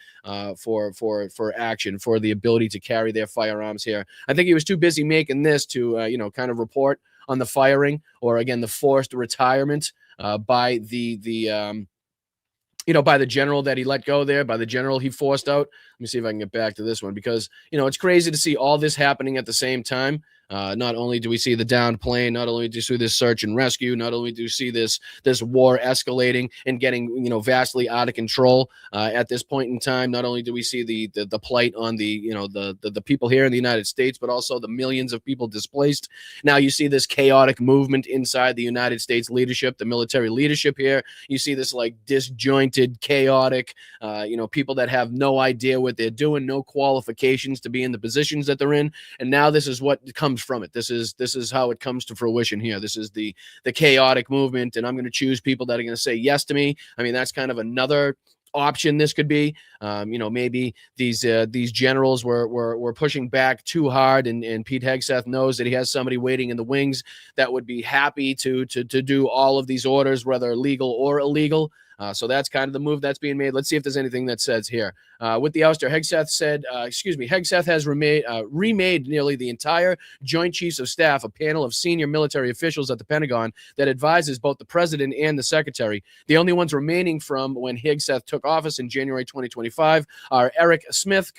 for action, for the ability to carry their firearms here. I think he was too busy making this to kind of report on the firing, or again the forced retirement by the by the general that he let go there, by the general he forced out. Let me see if I can get back to this one, because it's crazy to see all this happening at the same time. Not only do we see the downed plane, not only do we see this search and rescue, not only do we see this war escalating and getting vastly out of control at this point in time. Not only do we see the plight on the people here in the United States, but also the millions of people displaced. Now you see this chaotic movement inside the United States leadership, the military leadership here. You see this like disjointed, chaotic, people that have no idea what they're doing, no qualifications to be in the positions that they're in. And now this is what comes from it. This is how it comes to fruition here. This is the chaotic movement, and I'm going to choose people that are going to say yes to me. I mean, that's kind of another option this could be. Maybe these generals were pushing back too hard, and Pete Hegseth knows that he has somebody waiting in the wings that would be happy to do all of these orders, whether legal or illegal. So that's kind of the move that's being made. Let's see if there's anything that says here. With the ouster, Hegseth has remade nearly the entire Joint Chiefs of Staff, a panel of senior military officials at the Pentagon that advises both the president and the secretary. The only ones remaining from when Hegseth took office in January 2025 are Eric Smith,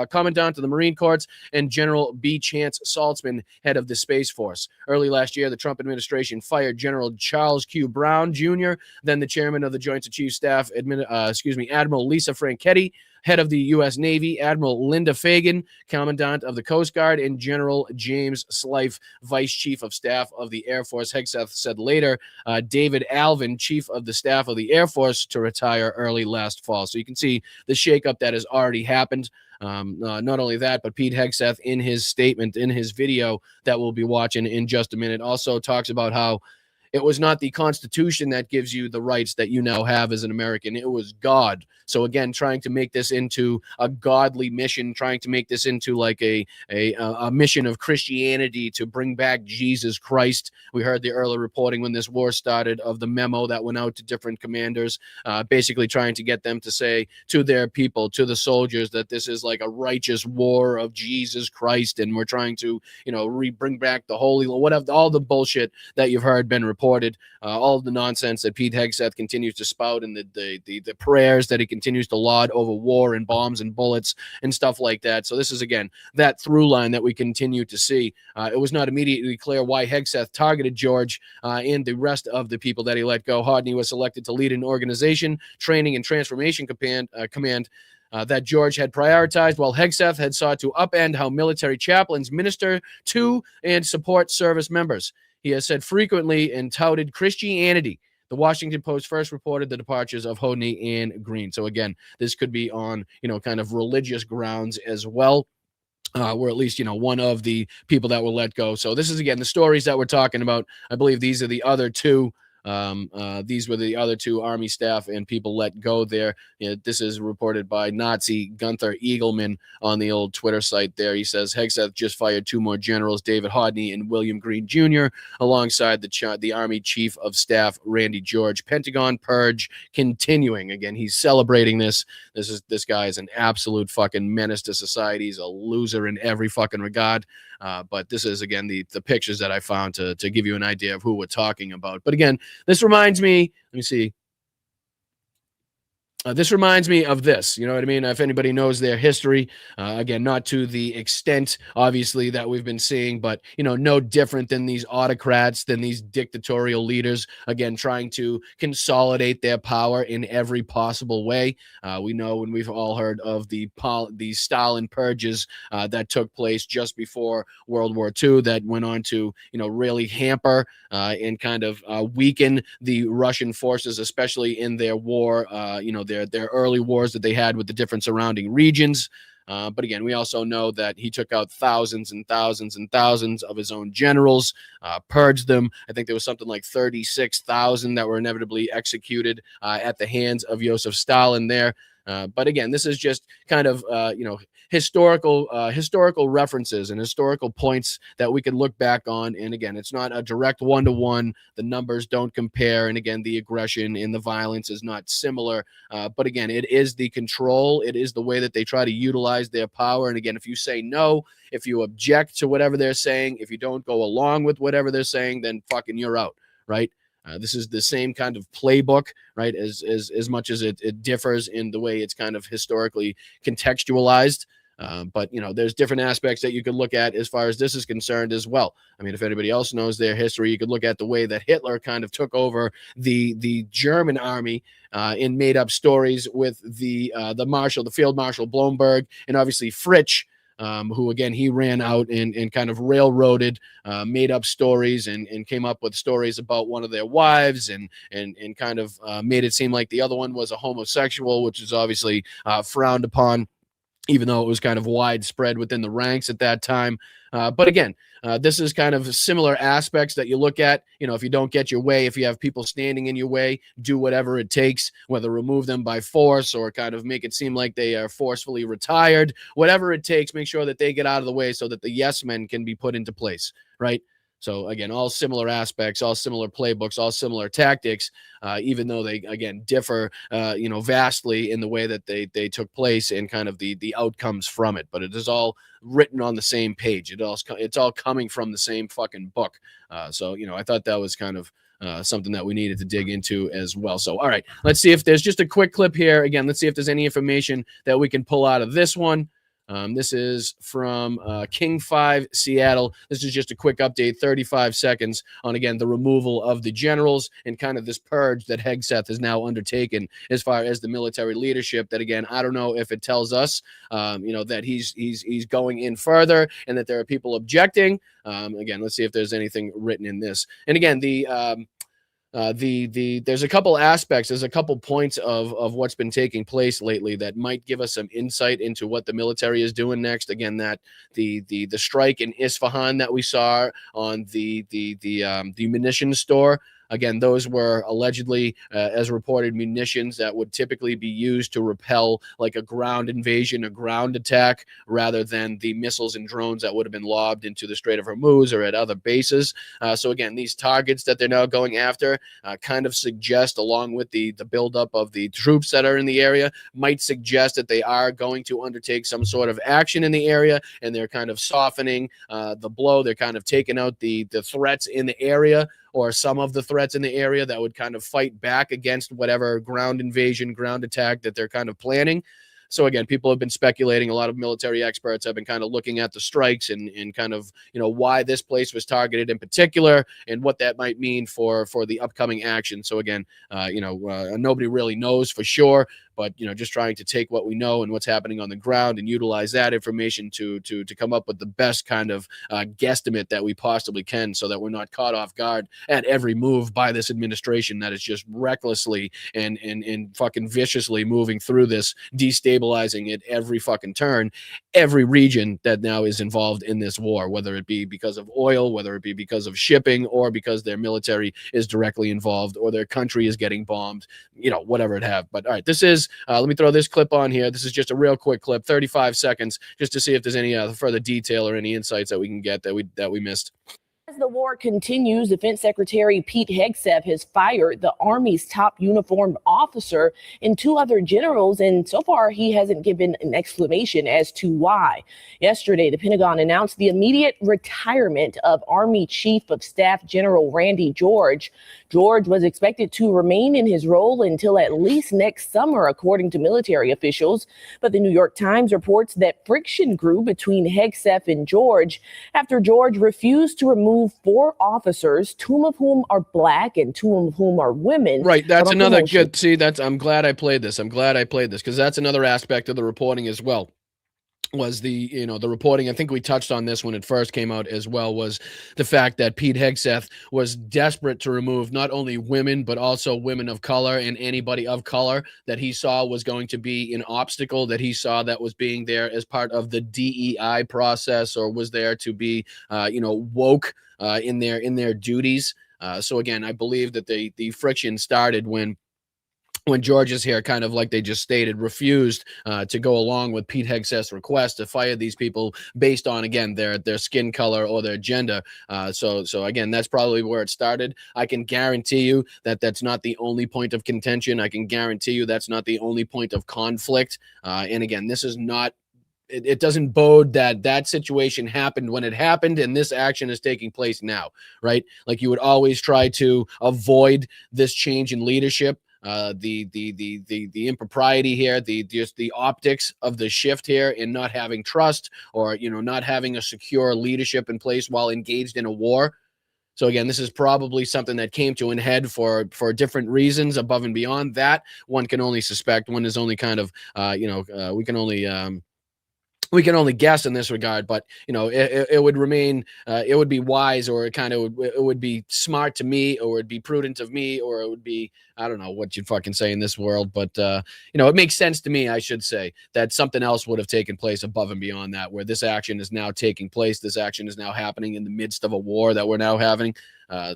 Commandant of the Marine Corps, and General B. Chance Saltzman, head of the Space Force. Early last year, the Trump administration fired General Charles Q. Brown Jr., then the chairman of the Joint Chiefs Staff, Admiral Lisa Franchetti, head of the U.S. Navy, Admiral Linda Fagan, Commandant of the Coast Guard, and General James Slife, Vice Chief of Staff of the Air Force. Hegseth said later, David Alvin, Chief of the Staff of the Air Force, to retire early last fall. So you can see the shakeup that has already happened. Not only that, but Pete Hegseth, in his statement, in his video that we'll be watching in just a minute, also talks about how it was not the Constitution that gives you the rights that you now have as an American. It was God. So again, trying to make this into a godly mission, trying to make this into like a mission of Christianity to bring back Jesus Christ. We heard the early reporting when this war started of the memo that went out to different commanders, basically trying to get them to say to their people, to the soldiers, that this is like a righteous war of Jesus Christ, and we're trying to, bring back the holy, whatever, all the bullshit that you've heard been reported, all of the nonsense that Pete Hegseth continues to spout, and the prayers that he continues to laud over war and bombs and bullets and stuff like that. So this is, again, that through line that we continue to see. It was not immediately clear why Hegseth targeted George and the rest of the people that he let go. Hodney was selected to lead an organization, training and transformation command that George had prioritized, while Hegseth had sought to upend how military chaplains minister to and support service members. He has said frequently and touted Christianity. The Washington Post first reported the departures of Hodney and Green. So again, this could be on, kind of religious grounds as well. Were at least, one of the people that were let go. So this is, again, the stories that we're talking about. I believe these are the other two. These were the other two Army staff and people let go there. This is reported by Nazi Gunther Eagleman on the old Twitter site there. He says Hegseth just fired two more generals, David Hodney and William Green Jr., alongside the Army Chief of Staff, Randy George. Pentagon purge continuing. Again, he's celebrating this. This guy is an absolute fucking menace to society. He's a loser in every fucking regard. But this is, again, the pictures that I found to give you an idea of who we're talking about. But again, this reminds me, let me see. This reminds me of this, you know what I mean? If anybody knows their history, again, not to the extent, obviously, that we've been seeing, but, no different than these autocrats, than these dictatorial leaders, again, trying to consolidate their power in every possible way. We know, and we've all heard of the Stalin purges that took place just before World War II that went on to, really hamper and kind of weaken the Russian forces, especially in their war, their early wars that they had with the different surrounding regions. But again, we also know that he took out thousands and thousands and thousands of his own generals, purged them. I think there was something like 36,000 that were inevitably executed at the hands of Joseph Stalin there. But again, this is just kind of, historical references and historical points that we can look back on. And again, it's not a direct one-to-one. The numbers don't compare. And again, the aggression and the violence is not similar. But again, it is the control. It is the way that they try to utilize their power. And again, if you say no, if you object to whatever they're saying, if you don't go along with whatever they're saying, then fucking you're out, right? This is the same kind of playbook, right? As much as it differs in the way it's kind of historically contextualized. But, there's different aspects that you could look at as far as this is concerned as well. I mean, if anybody else knows their history, you could look at the way that Hitler kind of took over the German army and made up stories with the Field Marshal Blomberg, and obviously Fritsch, who, again, he ran out and kind of railroaded, made up stories and came up with stories about one of their wives and kind of made it seem like the other one was a homosexual, which is obviously frowned upon. even though it was kind of widespread within the ranks at that time. But again, this is kind of similar aspects that you look at. You know, if you don't get your way, if you have people standing in your way, do whatever it takes, whether remove them by force or kind of make it seem like they are forcefully retired, whatever it takes, make sure that they get out of the way so that the yes men can be put into place, right? So again, all similar aspects, all similar playbooks, all similar tactics, even though they again differ, vastly in the way that they took place and kind of the outcomes from it. But it is all written on the same page. It's all coming from the same fucking book. So I thought that was kind of something that we needed to dig into as well. So all right, let's see if there's just a quick clip here. Again, let's see if there's any information that we can pull out of this one. This is from King 5 Seattle. This is just a quick update, 35 seconds on, again, the removal of the generals and kind of this purge that Hegseth has now undertaken as far as the military leadership. That, again, I don't know if it tells us, that he's going in further and that there are people objecting. Again, let's see if there's anything written in this. And again, there's a couple aspects, there's a couple points of what's been taking place lately that might give us some insight into what the military is doing next. Again, that the strike in Isfahan that we saw on the munitions store. Again, those were allegedly, as reported, munitions that would typically be used to repel like a ground invasion, a ground attack, rather than the missiles and drones that would have been lobbed into the Strait of Hormuz or at other bases. So again, these targets that they're now going after kind of suggest, along with the buildup of the troops that are in the area, might suggest that they are going to undertake some sort of action in the area, and they're kind of softening the blow. They're kind of taking out the threats in the area, or some of the threats in the area that would kind of fight back against whatever ground invasion, ground attack that they're kind of planning. So again, people have been speculating. A lot of military experts have been kind of looking at the strikes and kind of, why this place was targeted in particular and what that might mean for the upcoming action. So again, nobody really knows for sure, but just trying to take what we know and what's happening on the ground and utilize that information to come up with the best kind of guesstimate that we possibly can, so that we're not caught off guard at every move by this administration that is just recklessly and fucking viciously moving through this, destabilizing at every fucking turn every region that now is involved in this war, whether it be because of oil, whether it be because of shipping, or because their military is directly involved, or their country is getting bombed, whatever it have. But all right, this is let me throw this clip on here. This is just a real quick clip, 35 seconds, just to see if there's any further detail or any insights that we can get that we missed. As the war continues, Defense Secretary Pete Hegseth has fired the Army's top uniformed officer and 2 other generals, and so far he hasn't given an explanation as to why. Yesterday, the Pentagon announced the immediate retirement of Army Chief of Staff General Randy George. George was expected to remain in his role until at least next summer, according to military officials. But the New York Times reports that friction grew between Hegseth and George after George refused to remove 4 officers, 2 of whom are black and 2 of whom are women. Right. That's another good. See, I'm glad I played this. Because that's another aspect of the reporting as well. Was the reporting, I think we touched on this when it first came out as well, was the fact that Pete Hegseth was desperate to remove not only women, but also women of color and anybody of color that he saw was going to be an obstacle, that he saw that was being there as part of the DEI process, or was there to be, woke in their duties. So again, I believe that the friction started when George is here, kind of like they just stated, refused to go along with Pete Hegseth's request to fire these people based on, again, their skin color or their gender. So again, that's probably where it started. I can guarantee you that that's not the only point of contention. I can guarantee you that's not the only point of conflict. And again, this is not, it doesn't bode that situation happened when it happened, and this action is taking place now, right? Like, you would always try to avoid this change in leadership. The impropriety here, just the optics of the shift here in not having trust, or not having a secure leadership in place while engaged in a war. So again, this is probably something that came to an head for different reasons above and beyond that. One can only suspect. One is only kind of we can only we can only guess in this regard, but it would remain, it would be wise, or it would be smart to me, or it would be prudent of me, or it would be, I don't know what you'd fucking say in this world, but it makes sense to me, I should say, that something else would have taken place above and beyond that, where this action is now taking place. This action is now happening in the midst of a war that we're now having.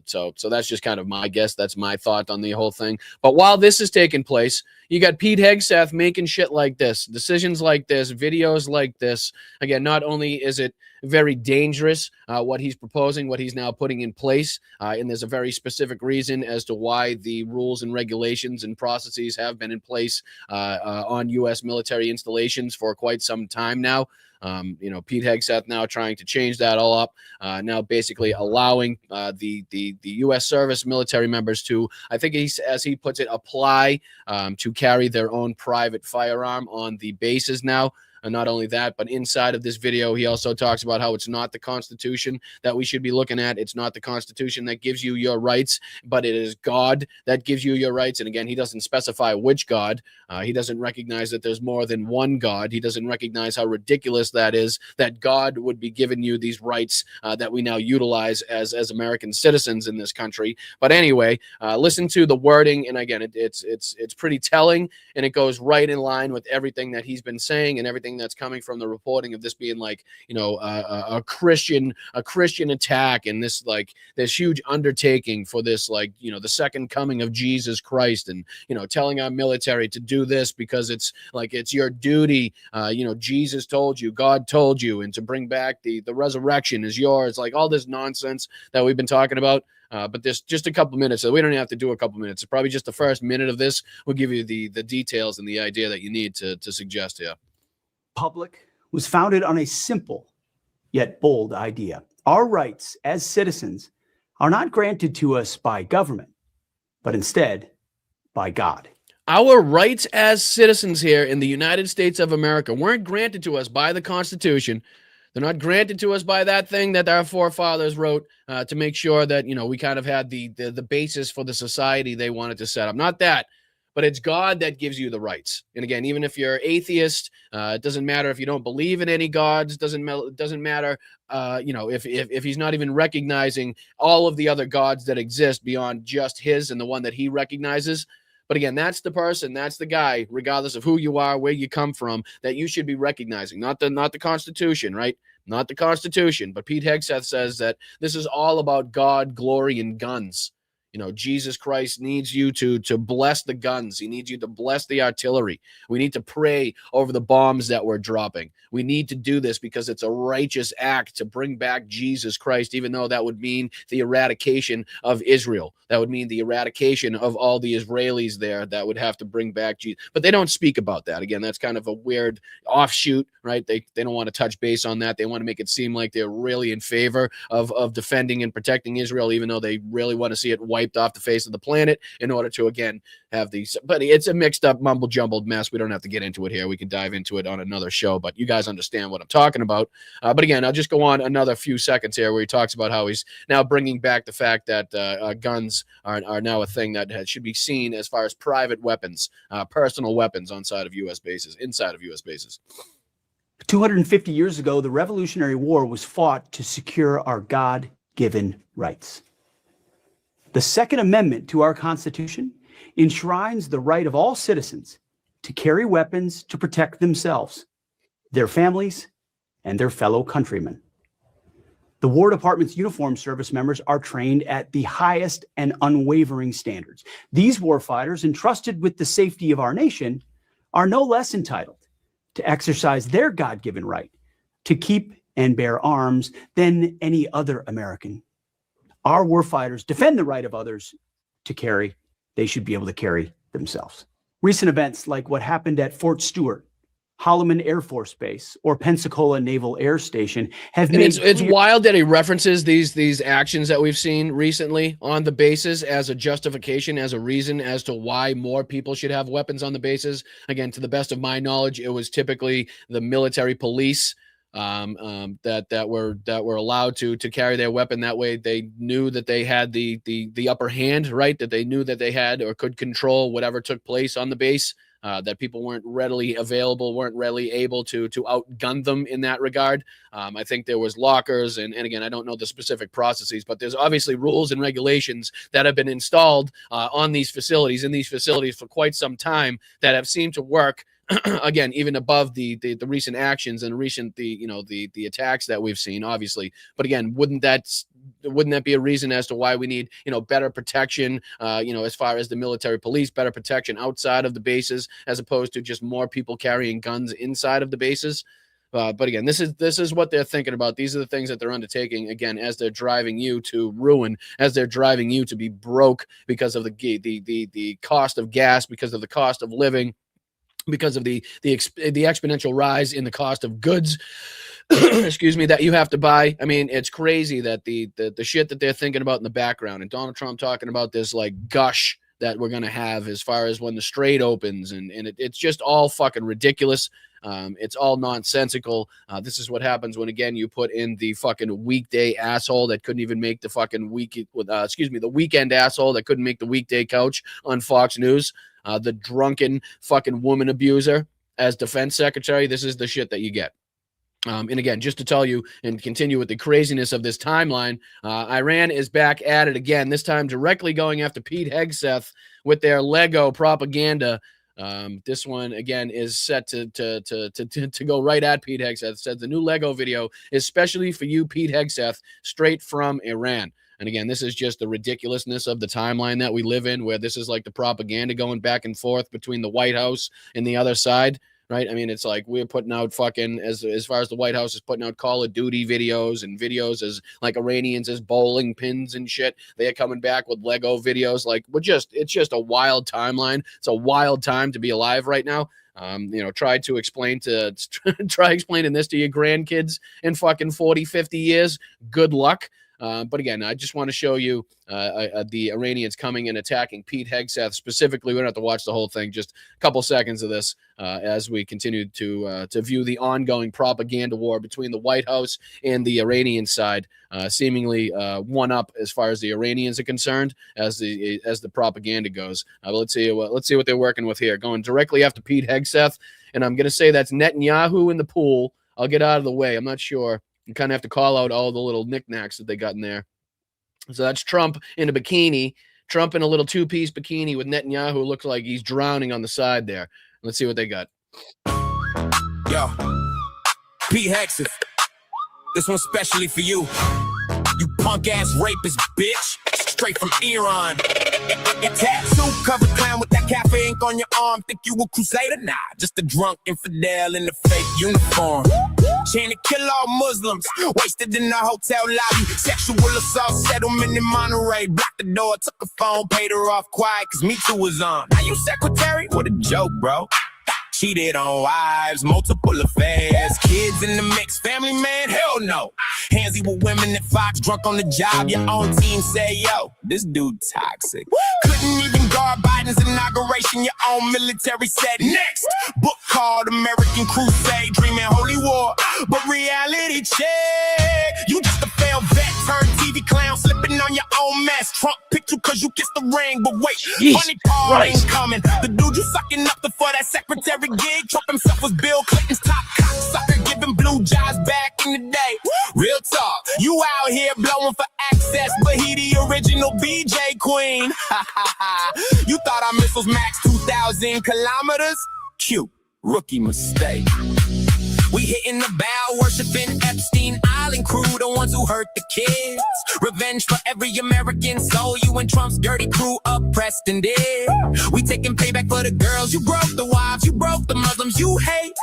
So that's just kind of my guess. That's my thought on the whole thing. But while this is taking place, you got Pete Hegseth making shit like this, decisions like this, videos like this. Again, not only is it very dangerous, what he's proposing, what he's now putting in place, and there's a very specific reason as to why the rules and regulations and processes have been in place on U.S. military installations for quite some time now. Pete Hegseth now trying to change that all up, now basically allowing the U.S. service military members to, I think as he puts it, apply to carry their own private firearm on the bases now. And not only that, but inside of this video, he also talks about how it's not the Constitution that we should be looking at. It's not the Constitution that gives you your rights, but it is God that gives you your rights. And again, he doesn't specify which God. He doesn't recognize that there's more than one God. He doesn't recognize how ridiculous that is, that God would be giving you these rights that we now utilize as American citizens in this country. But anyway, listen to the wording. And again, it's pretty telling, and it goes right in line with everything that he's been saying and everything that's coming from the reporting of this being like, a Christian attack, and this huge undertaking for this, the second coming of Jesus Christ, and telling our military to do this because it's your duty. Jesus told you, God told you, and to bring back the resurrection is yours. Like all this nonsense that we've been talking about. But there's just a couple minutes, so we don't even have to do a couple minutes. It's probably just the first minute of this will give you the details and the idea that you need to suggest here. Republic was founded on a simple yet bold idea. Our rights as citizens are not granted to us by government, but instead by God. Our rights as citizens here in the United States of America weren't granted to us by the Constitution. They're not granted to us by that thing that our forefathers wrote to make sure that, we kind of had the basis for the society they wanted to set up. Not that. But it's God that gives you the rights. And again, even if you're atheist, it doesn't matter if you don't believe in any gods. Doesn't matter, if he's not even recognizing all of the other gods that exist beyond just his and the one that he recognizes. But again, that's the person, that's the guy, regardless of who you are, where you come from, that you should be recognizing. Not the Constitution, right? Not the Constitution. But Pete Hegseth says that this is all about God, glory, and guns. Jesus Christ needs you to bless the guns. He needs you to bless the artillery. We need to pray over the bombs that we're dropping. We need to do this because it's a righteous act to bring back Jesus Christ, even though that would mean the eradication of Israel. That would mean the eradication of all the Israelis there that would have to bring back Jesus. But they don't speak about that. Again, that's kind of a weird offshoot, right? They don't want to touch base on that. They want to make it seem like they're really in favor of defending and protecting Israel, even though they really want to see it wiped off the face of the planet in order to, again, have these. But it's a mixed up, mumble jumbled mess. We don't have to get into it here. We can dive into it on another show, but you guys understand what I'm talking about. But again, I'll just go on another few seconds here where he talks about how he's now bringing back the fact that guns are now a thing that should be seen as far as private weapons, personal weapons inside of U.S. bases. 250 years ago, the Revolutionary War was fought to secure our God-given rights. The Second Amendment to our Constitution enshrines the right of all citizens to carry weapons to protect themselves, their families, and their fellow countrymen. The War Department's uniformed service members are trained at the highest and unwavering standards. These warfighters, entrusted with the safety of our nation, are no less entitled to exercise their God-given right to keep and bear arms than any other American. Our warfighters defend the right of others to carry. They should be able to carry themselves. Recent events like what happened at Fort Stewart, Holloman Air Force Base, or Pensacola Naval Air Station have made it's wild that he references these actions that we've seen recently on the bases as a justification, as a reason as to why more people should have weapons on the bases. Again, to the best of my knowledge, it was typically the military police that were allowed to carry their weapon. That way they knew that they had the upper hand, right? That they knew that they had or could control whatever took place on the base. that people weren't readily available, weren't readily able to outgun them in that regard. I think there was lockers, and again, I don't know the specific processes, but there's obviously rules and regulations that have been installed on these facilities, in these facilities for quite some time, that have seemed to work. Again, even above the recent actions and the attacks that we've seen, obviously. But again, wouldn't that be a reason as to why we need better protection? As far as the military police, better protection outside of the bases, as opposed to just more people carrying guns inside of the bases. But again, this is what they're thinking about. These are the things that they're undertaking, again, as they're driving you to ruin, as they're driving you to be broke because of the cost of gas, because of the cost of living, because of the exponential rise in the cost of goods, excuse me, that you have to buy. I mean, it's crazy that the shit that they're thinking about in the background, and Donald Trump talking about this like gush that we're going to have as far as when the Strait opens, and it's just all fucking ridiculous. It's all nonsensical. This is what happens when, again, you put in the fucking weekday asshole that couldn't even make the fucking the weekend asshole that couldn't make the weekday couch on Fox News. The drunken fucking woman abuser as defense secretary. This is the shit that you get. And again, just to tell you and continue with the craziness of this timeline, Iran is back at it again, this time directly going after Pete Hegseth with their Lego propaganda. This one, again, is set to go right at Pete Hegseth. It says the new Lego video is specially for you, Pete Hegseth, straight from Iran. And again, this is just the ridiculousness of the timeline that we live in, where this is like the propaganda going back and forth between the White House and the other side, right? I mean, it's like we're putting out fucking, as far as the White House is putting out Call of Duty videos and videos as like Iranians as bowling pins and shit. They're coming back with Lego videos. Like it's just a wild timeline. It's a wild time to be alive right now. Try explaining this to your grandkids in fucking 40, 50 years. Good luck. But again, I just want to show you the Iranians coming and attacking Pete Hegseth specifically. We don't have to watch the whole thing, just a couple seconds of this as we continue to view the ongoing propaganda war between the White House and the Iranian side, seemingly one up as far as the Iranians are concerned as the propaganda goes. Let's see what they're working with here. Going directly after Pete Hegseth, and I'm going to say that's Netanyahu in the pool. I'll get out of the way. I'm not sure. You kind of have to call out all the little knickknacks that they got in there. So that's Trump in a bikini, Trump in a little two-piece bikini with Netanyahu, who looks like he's drowning on the side there. Let's see what they got. Yo, Pete Hegseth, this one's specially for you. You punk-ass rapist, bitch. Straight from Iran. Your tattoo covered clown with that cafe ink on your arm. Think you a crusader? Nah, just a drunk infidel in a fake uniform. Chain to kill all Muslims. Wasted in the hotel lobby. Sexual assault settlement in Monterey. Blocked the door, took a phone, paid her off quiet, cause Me Too was on. Now you secretary? What a joke, bro. Cheated on wives, multiple affairs, kids in the mix, family man, hell no. Handsy with women at Fox, drunk on the job, your own team say, yo, this dude toxic. Couldn't even guard Biden's inauguration, your own military said next. Book called American Crusade, dreaming holy war, but reality check. You just a failed vet, turned TV clown, slipping on your own mess. Trump picked you cause you kissed the ring, but wait, funny part ain't coming. The dude you sucking up for that secretary gig, Trump himself was Bill Clinton's top cocksucker, giving blue jobs back in the day. Real talk, you out here blowing for access, but he the original BJ queen. You thought our missiles max 2,000 kilometers? Cute, rookie mistake. We hitting the bow, worshiping Epstein Island crew, the ones who hurt the kids. Revenge for every American soul you and Trump's dirty crew oppressed and did. We taking payback for the girls you broke, the wives you broke, the Muslims you hate.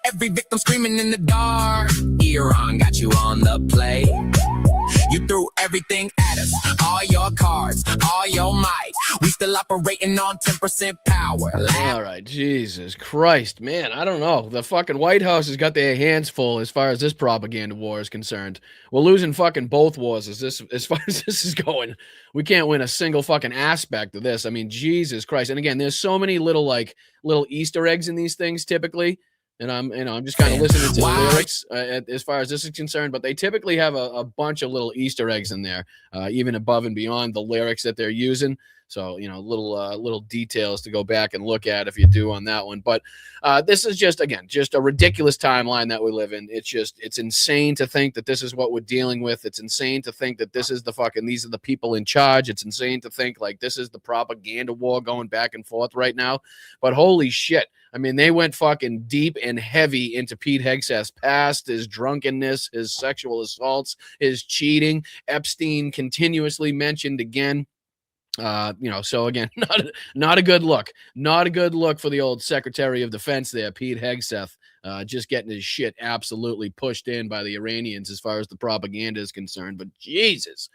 Every victim screaming in the dark. Iran got you on the play. You threw everything at us, all your cards, all your might. We still operating on 10% power. All right, Jesus Christ, man, I don't know. The fucking White House has got their hands full as far as this propaganda war is concerned. We're losing fucking both wars as far as this is going. We can't win a single fucking aspect of this. I mean, Jesus Christ. And again, there's so many little Easter eggs in these things typically. And I'm just kind of listening to the lyrics as far as this is concerned, but they typically have a bunch of little Easter eggs in there, even above and beyond the lyrics that they're using. So, little details to go back and look at if you do on that one. But this is just a ridiculous timeline that we live in. It's insane to think that this is what we're dealing with. It's insane to think that these are the people in charge. It's insane to think like this is the propaganda war going back and forth right now. But holy shit. I mean, they went fucking deep and heavy into Pete Hegseth's past, his drunkenness, his sexual assaults, his cheating. Epstein continuously mentioned again. So again, not a good look. Not a good look for the old Secretary of Defense there, Pete Hegseth. Just getting his shit absolutely pushed in by the Iranians as far as the propaganda is concerned. But Jesus.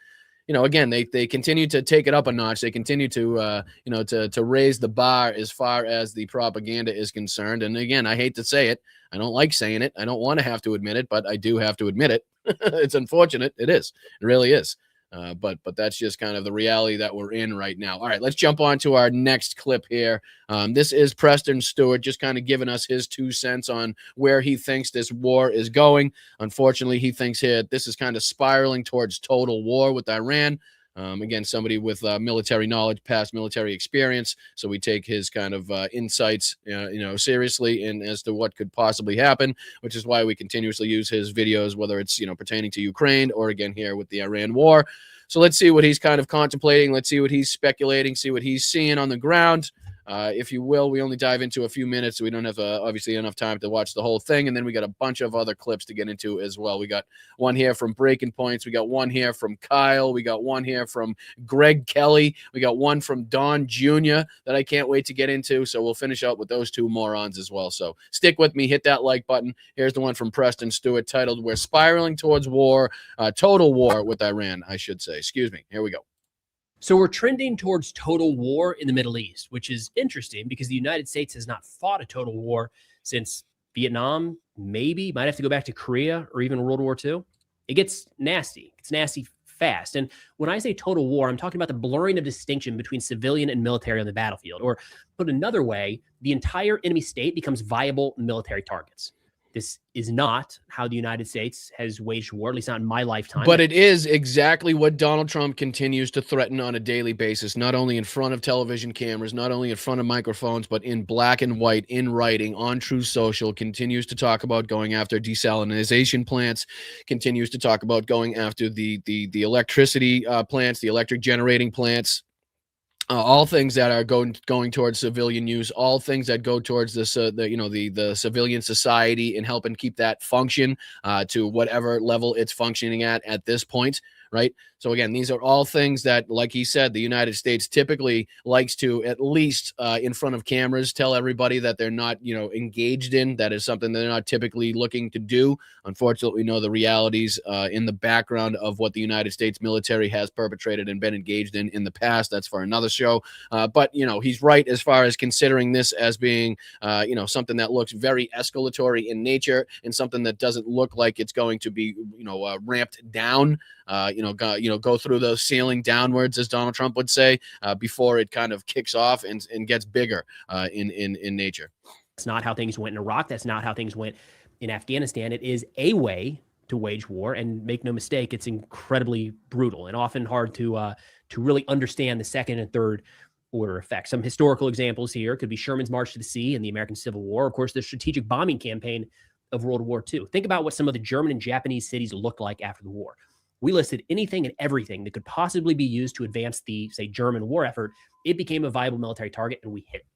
Again, they continue to take it up a notch. They continue to, to raise the bar as far as the propaganda is concerned. And again, I hate to say it. I don't like saying it. I don't want to have to admit it, but I do have to admit it. It's unfortunate. It is. It really is. But that's just kind of the reality that we're in right now. All right, let's jump on to our next clip here. This is Preston Stewart just kind of giving us his 2 cents on where he thinks this war is going. Unfortunately, he thinks here this is kind of spiraling towards total war with Iran. Again, somebody with military knowledge, past military experience. So we take his kind of insights, seriously and as to what could possibly happen, which is why we continuously use his videos, whether it's, pertaining to Ukraine or again here with the Iran war. So let's see what he's kind of contemplating. Let's see what he's speculating, see what he's seeing on the ground. If you will, we only dive into a few minutes, so we don't have obviously enough time to watch the whole thing. And then we got a bunch of other clips to get into as well. We got one here from Breaking Points. We got one here from Kyle. We got one here from Greg Kelly. We got one from Don Jr. that I can't wait to get into. So we'll finish up with those two morons as well. So stick with me. Hit that like button. Here's the one from Preston Stewart titled, "We're Spiraling Towards War, Total War with Iran," I should say. Excuse me. Here we go. So we're trending towards total war in the Middle East, which is interesting because the United States has not fought a total war since Vietnam, maybe, might have to go back to Korea or even World War II. It gets nasty. It's nasty fast. And when I say total war, I'm talking about the blurring of distinction between civilian and military on the battlefield. Or put another way, the entire enemy state becomes viable military targets. This is not how the United States has waged war, at least not in my lifetime. But it is exactly what Donald Trump continues to threaten on a daily basis, not only in front of television cameras, not only in front of microphones, but in black and white, in writing, on True Social, continues to talk about going after desalination plants, continues to talk about going after the electricity plants, the electric generating plants. All things that are going towards civilian use, all things that go towards this, the civilian society and helping keep that function to whatever level it's functioning at this point, right? So again, these are all things that, like he said, the United States typically likes to, at least in front of cameras, tell everybody that they're not, engaged in. That is something they're not typically looking to do. Unfortunately, we know the realities in the background of what the United States military has perpetrated and been engaged in the past. That's for another show. But he's right as far as considering this as being, something that looks very escalatory in nature and something that doesn't look like it's going to be, ramped down. Go through the ceiling downwards, as Donald Trump would say, before it kind of kicks off and gets bigger in nature. That's not how things went in Iraq. That's not how things went in Afghanistan. It is a way to wage war, and make no mistake, it's incredibly brutal and often hard to really understand the second and third order effects. Some historical examples here could be Sherman's March to the Sea and the American Civil War. Of course, the strategic bombing campaign of World War II. Think about what some of the German and Japanese cities looked like after the war. We listed anything and everything that could possibly be used to advance the, say, German war effort. It became a viable military target, and we hit it.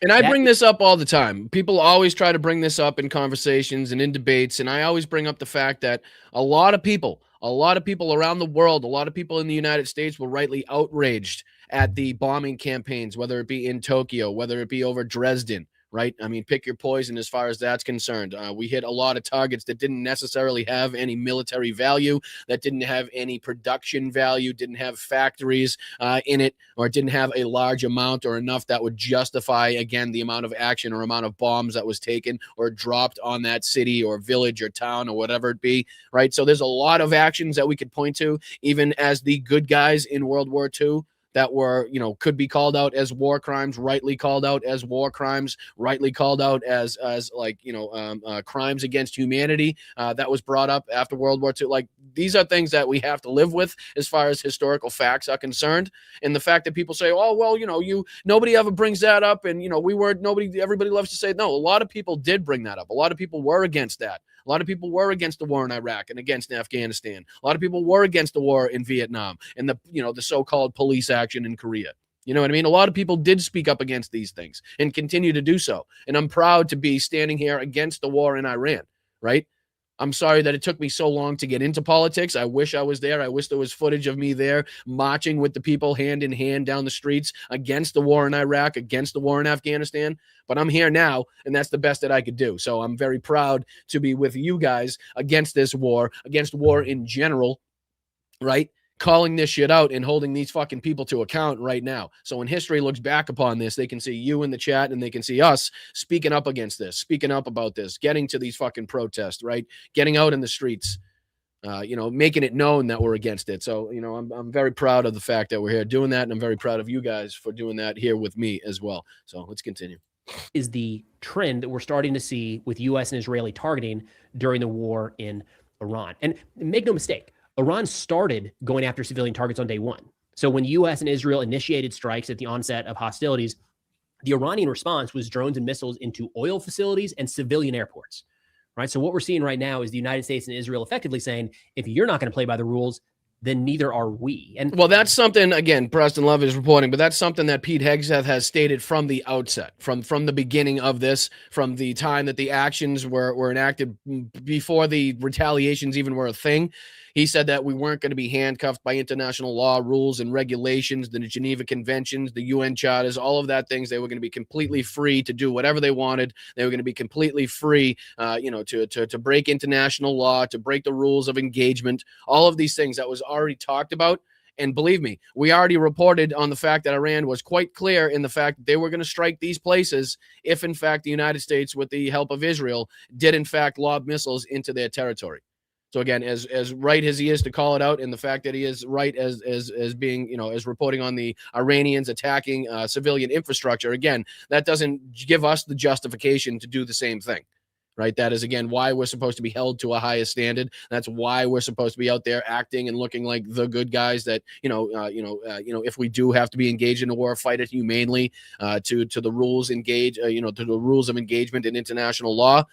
And I bring this up all the time. People always try to bring this up in conversations and in debates, and I always bring up the fact that a lot of people around the world, a lot of people in the United States were rightly outraged at the bombing campaigns, whether it be in Tokyo, whether it be over Dresden, right? I mean, pick your poison as far as that's concerned. We hit a lot of targets that didn't necessarily have any military value, that didn't have any production value, didn't have factories in it, or didn't have a large amount or enough that would justify, again, the amount of action or amount of bombs that was taken or dropped on that city or village or town or whatever it be, right? So there's a lot of actions that we could point to, even as the good guys in World War II. that were, could be called out as war crimes, rightly called out as war crimes, rightly called out as crimes against humanity. That was brought up after World War II. Like, these are things that we have to live with as far as historical facts are concerned. And the fact that people say, oh, well, nobody ever brings that up. And, everybody loves to say, no, a lot of people did bring that up. A lot of people were against that. A lot of people were against the war in Iraq and against Afghanistan. A lot of people were against the war in Vietnam and the so-called police action in Korea. You know what I mean? A lot of people did speak up against these things and continue to do so. And I'm proud to be standing here against the war in Iran, right? I'm sorry that it took me so long to get into politics. I wish I was there. I wish there was footage of me there marching with the people hand in hand down the streets against the war in Iraq, against the war in Afghanistan. But I'm here now, and that's the best that I could do. So I'm very proud to be with you guys against this war, against war in general, right? Calling this shit out and holding these fucking people to account right now. So when history looks back upon this, they can see you in the chat and they can see us speaking up against this, speaking up about this, getting to these fucking protests, right? Getting out in the streets, making it known that we're against it. So, I'm very proud of the fact that we're here doing that. And I'm very proud of you guys for doing that here with me as well. So let's continue. Is the trend that we're starting to see with U.S. and Israeli targeting during the war in Iran. And make no mistake, Iran started going after civilian targets on day one. So when U.S. and Israel initiated strikes at the onset of hostilities, the Iranian response was drones and missiles into oil facilities and civilian airports, right? So what we're seeing right now is the United States and Israel effectively saying, if you're not going to play by the rules, then neither are we. And well, that's something, again, Preston Love is reporting, but that's something that Pete Hegseth has stated from the outset, from the beginning of this, from the time that the actions were enacted, before the retaliations even were a thing. He said that we weren't going to be handcuffed by international law, rules, and regulations, the Geneva Conventions, the UN charters, all of that things. They were going to be completely free to do whatever they wanted. They were going to be completely free, to break international law, to break the rules of engagement, all of these things that was already talked about. And believe me, we already reported on the fact that Iran was quite clear in the fact that they were going to strike these places if, in fact, the United States, with the help of Israel, did, in fact, lob missiles into their territory. So again, as right as he is to call it out, and the fact that he is right as being, as reporting on the Iranians attacking civilian infrastructure, again, that doesn't give us the justification to do the same thing, right? That is, again, why we're supposed to be held to a higher standard. That's why we're supposed to be out there acting and looking like the good guys that, if we do have to be engaged in a war, fight it humanely to the rules to the rules of engagement in international law.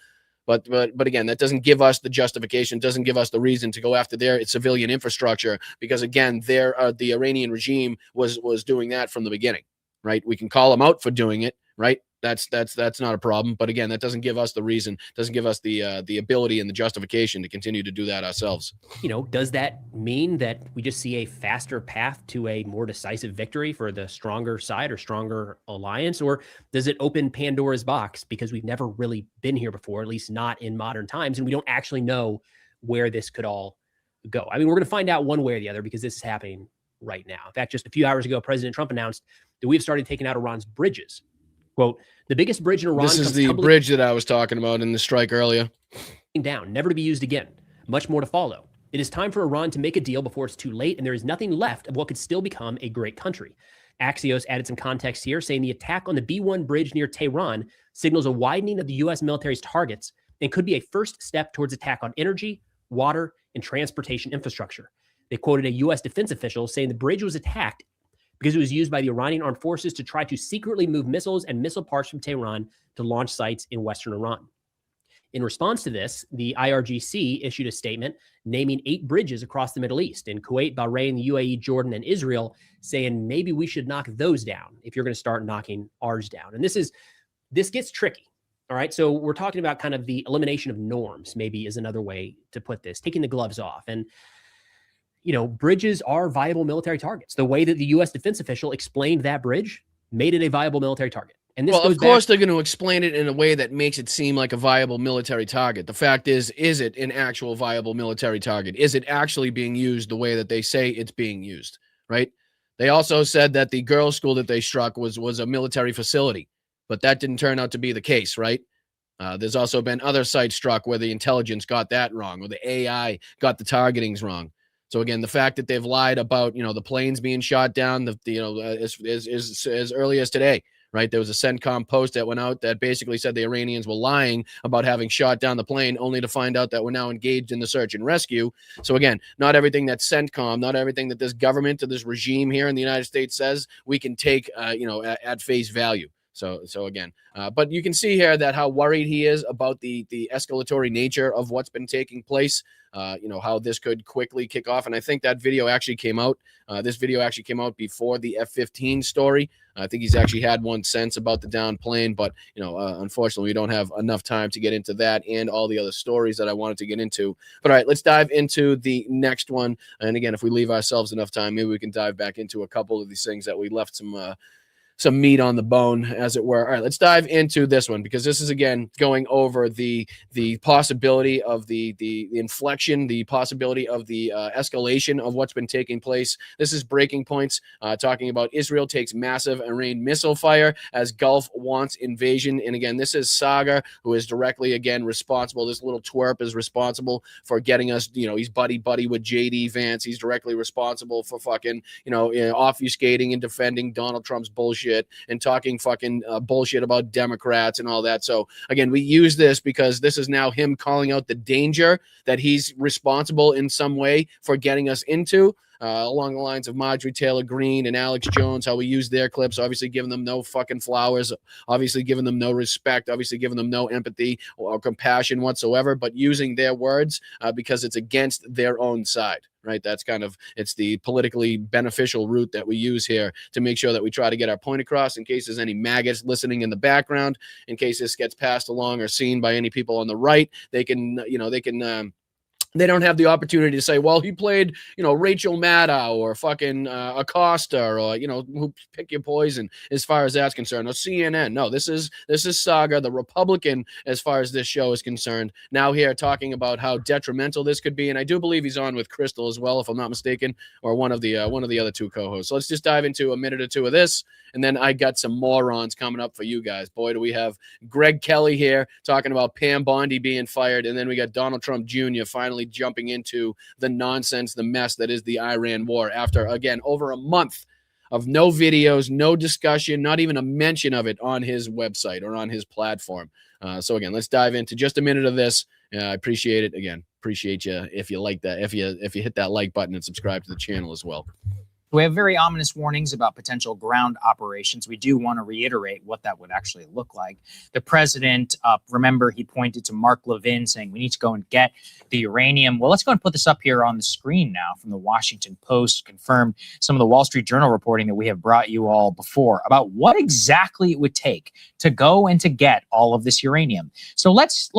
But again, that doesn't give us the justification, doesn't give us the reason to go after their civilian infrastructure, because again, the Iranian regime was doing that from the beginning, right? We can call them out for doing it, right? That's not a problem. But again, that doesn't give us the reason, doesn't give us the ability and the justification to continue to do that ourselves. Does that mean that we just see a faster path to a more decisive victory for the stronger side or stronger alliance? Or does it open Pandora's box because we've never really been here before, at least not in modern times, and we don't actually know where this could all go? I mean, we're going to find out one way or the other because this is happening right now. In fact, just a few hours ago, President Trump announced that we've started taking out Iran's bridges. Quote, the biggest bridge in Iran. This is the bridge that I was talking about in the strike earlier. Down, never to be used again. Much more to follow. It is time for Iran to make a deal before it's too late, and there is nothing left of what could still become a great country. Axios added some context here, saying the attack on the B-1 bridge near Tehran signals a widening of the U.S. military's targets and could be a first step towards attack on energy, water, and transportation infrastructure. They quoted a U.S. defense official saying the bridge was attacked because it was used by the Iranian armed forces to try to secretly move missiles and missile parts from Tehran to launch sites in western Iran. In response to this, the IRGC issued a statement naming 8 bridges across the Middle East in Kuwait, Bahrain, the UAE, Jordan, and Israel, saying maybe we should knock those down if you're going to start knocking ours down. And this gets tricky. All right. So we're talking about kind of the elimination of norms, maybe is another way to put this, taking the gloves off. And bridges are viable military targets. The way that the U.S. defense official explained that bridge made it a viable military target. And this of course, they're going to explain it in a way that makes it seem like a viable military target. The fact is it an actual viable military target? Is it actually being used the way that they say it's being used, right? They also said that the girls' school that they struck was a military facility, but that didn't turn out to be the case, right? There's also been other sites struck where the intelligence got that wrong, or the AI got the targetings wrong. So again, the fact that they've lied about, the planes being shot down, as early as today, right? There was a CENTCOM post that went out that basically said the Iranians were lying about having shot down the plane, only to find out that we're now engaged in the search and rescue. So again, not everything that CENTCOM, not everything that this government or this regime here in the United States says we can take, at face value. So again, but you can see here that how worried he is about the escalatory nature of what's been taking place. How this could quickly kick off. And I think that video actually came out. This video actually came out before the F-15 story. I think he's actually had one since about the downed plane, but unfortunately, we don't have enough time to get into that and all the other stories that I wanted to get into. But all right, let's dive into the next one. And again, if we leave ourselves enough time, maybe we can dive back into a couple of these things that we left some meat on the bone, as it were. All right, let's dive into this one, because this is, again, going over the possibility of the inflection, the possibility of the escalation of what's been taking place. This is Breaking Points, talking about Israel takes massive Iran missile fire as Gulf wants invasion. And again, this is Sagar, who is directly, again, responsible. This little twerp is responsible for getting us, he's buddy with JD Vance. He's directly responsible for fucking, obfuscating and defending Donald Trump's bullshit and talking fucking bullshit about Democrats and all that. So again, we use this because this is now him calling out the danger that he's responsible in some way for getting us into, along the lines of Marjorie Taylor Greene and Alex Jones, how we use their clips, obviously giving them no fucking flowers, obviously giving them no respect, obviously giving them no empathy or compassion whatsoever, but using their words because it's against their own side. Right. That's it's the politically beneficial route that we use here to make sure that we try to get our point across, in case there's any maggots listening in the background, in case this gets passed along or seen by any people on the right. They don't have the opportunity to say, well, he played, Rachel Maddow or fucking Acosta or, who pick your poison as far as that's concerned, or CNN. No, this is Saga, the Republican, as far as this show is concerned. Now here talking about how detrimental this could be. And I do believe he's on with Crystal as well, if I'm not mistaken, or one of the other two co-hosts. So let's just dive into a minute or two of this. And then I got some morons coming up for you guys. Boy, do we have Greg Kelly here talking about Pam Bondi being fired. And then we got Donald Trump Jr. finally jumping into the nonsense, the mess that is the Iran war after, again, over a month of no videos, no discussion, not even a mention of it on his website or on his platform. So again, let's dive into just a minute of this. I appreciate it. Again, appreciate you if you like that, if you hit that like button and subscribe to the channel as well. We have very ominous warnings about potential ground operations. We do want to reiterate what that would actually look like. The president, remember, he pointed to Mark Levin saying we need to go and get the uranium. Well, let's go and put this up here on the screen now from the Washington Post, confirmed some of the Wall Street Journal reporting that we have brought you all before about what exactly it would take to go and to get all of this uranium. So let's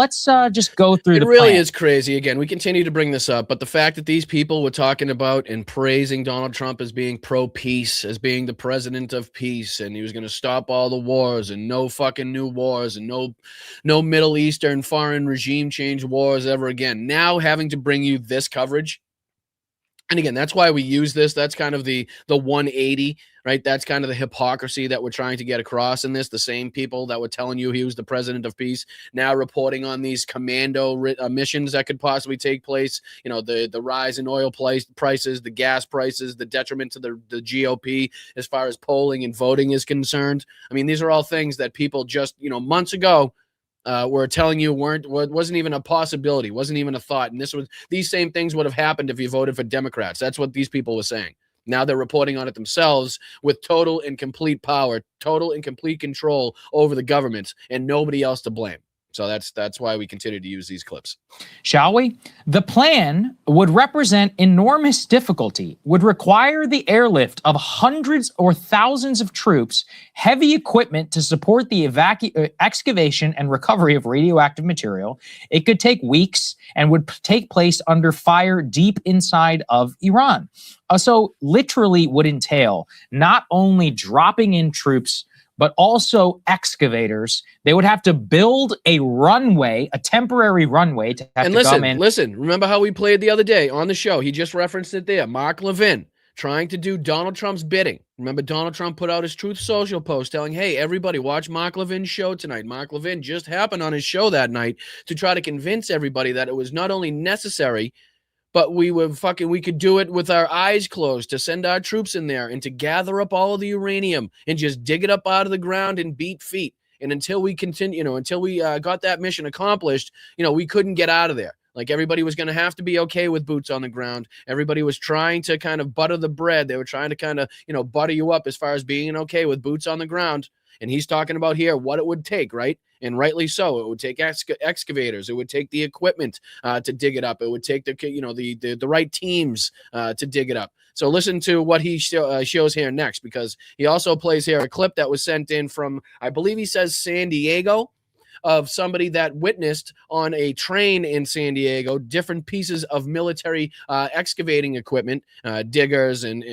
just go through the plan. It really is crazy. Again, we continue to bring this up, but the fact that these people were talking about and praising Donald Trump as being pro-peace, as being the president of peace, and he was going to stop all the wars and no fucking new wars and no Middle Eastern foreign regime change wars ever again. Now having to bring you this coverage. And again, that's why we use this. That's kind of the 180, right? That's kind of the hypocrisy that we're trying to get across in this. The same people that were telling you he was the president of peace now reporting on these commando missions that could possibly take place. The rise in oil prices, the gas prices, the detriment to the GOP as far as polling and voting is concerned. I mean, these are all things that people just, months ago, were telling you wasn't even a possibility, wasn't even a thought. And these same things would have happened if you voted for Democrats. That's what these people were saying. Now they're reporting on it themselves with total and complete power, total and complete control over the government, and nobody else to blame. So that's why we continue to use these clips. Shall we? The plan would represent enormous difficulty, would require the airlift of hundreds or thousands of troops, heavy equipment to support the excavation and recovery of radioactive material. It could take weeks and would take place under fire deep inside of Iran. So literally would entail not only dropping in troops, but also excavators. They would have to build a runway, a temporary runway to have to come in. Listen, remember how we played the other day on the show? He just referenced it there. Mark Levin trying to do Donald Trump's bidding. Remember, Donald Trump put out his Truth Social post telling, hey, everybody, watch Mark Levin's show tonight. Mark Levin just happened on his show that night to try to convince everybody that it was not only necessary, but we could do it with our eyes closed, to send our troops in there and to gather up all of the uranium and just dig it up out of the ground and beat feet. And until we continue, until we got that mission accomplished, we couldn't get out of there. Like, everybody was going to have to be okay with boots on the ground. Everybody was trying to kind of butter the bread. They were trying to kind of, butter you up as far as being okay with boots on the ground. And he's talking about here what it would take, right? And rightly so. It would take excavators. It would take the equipment to dig it up. It would take the right teams to dig it up. So listen to what he shows here next, because he also plays here a clip that was sent in from, I believe he says, San Diego, of somebody that witnessed on a train in San Diego different pieces of military excavating equipment, diggers and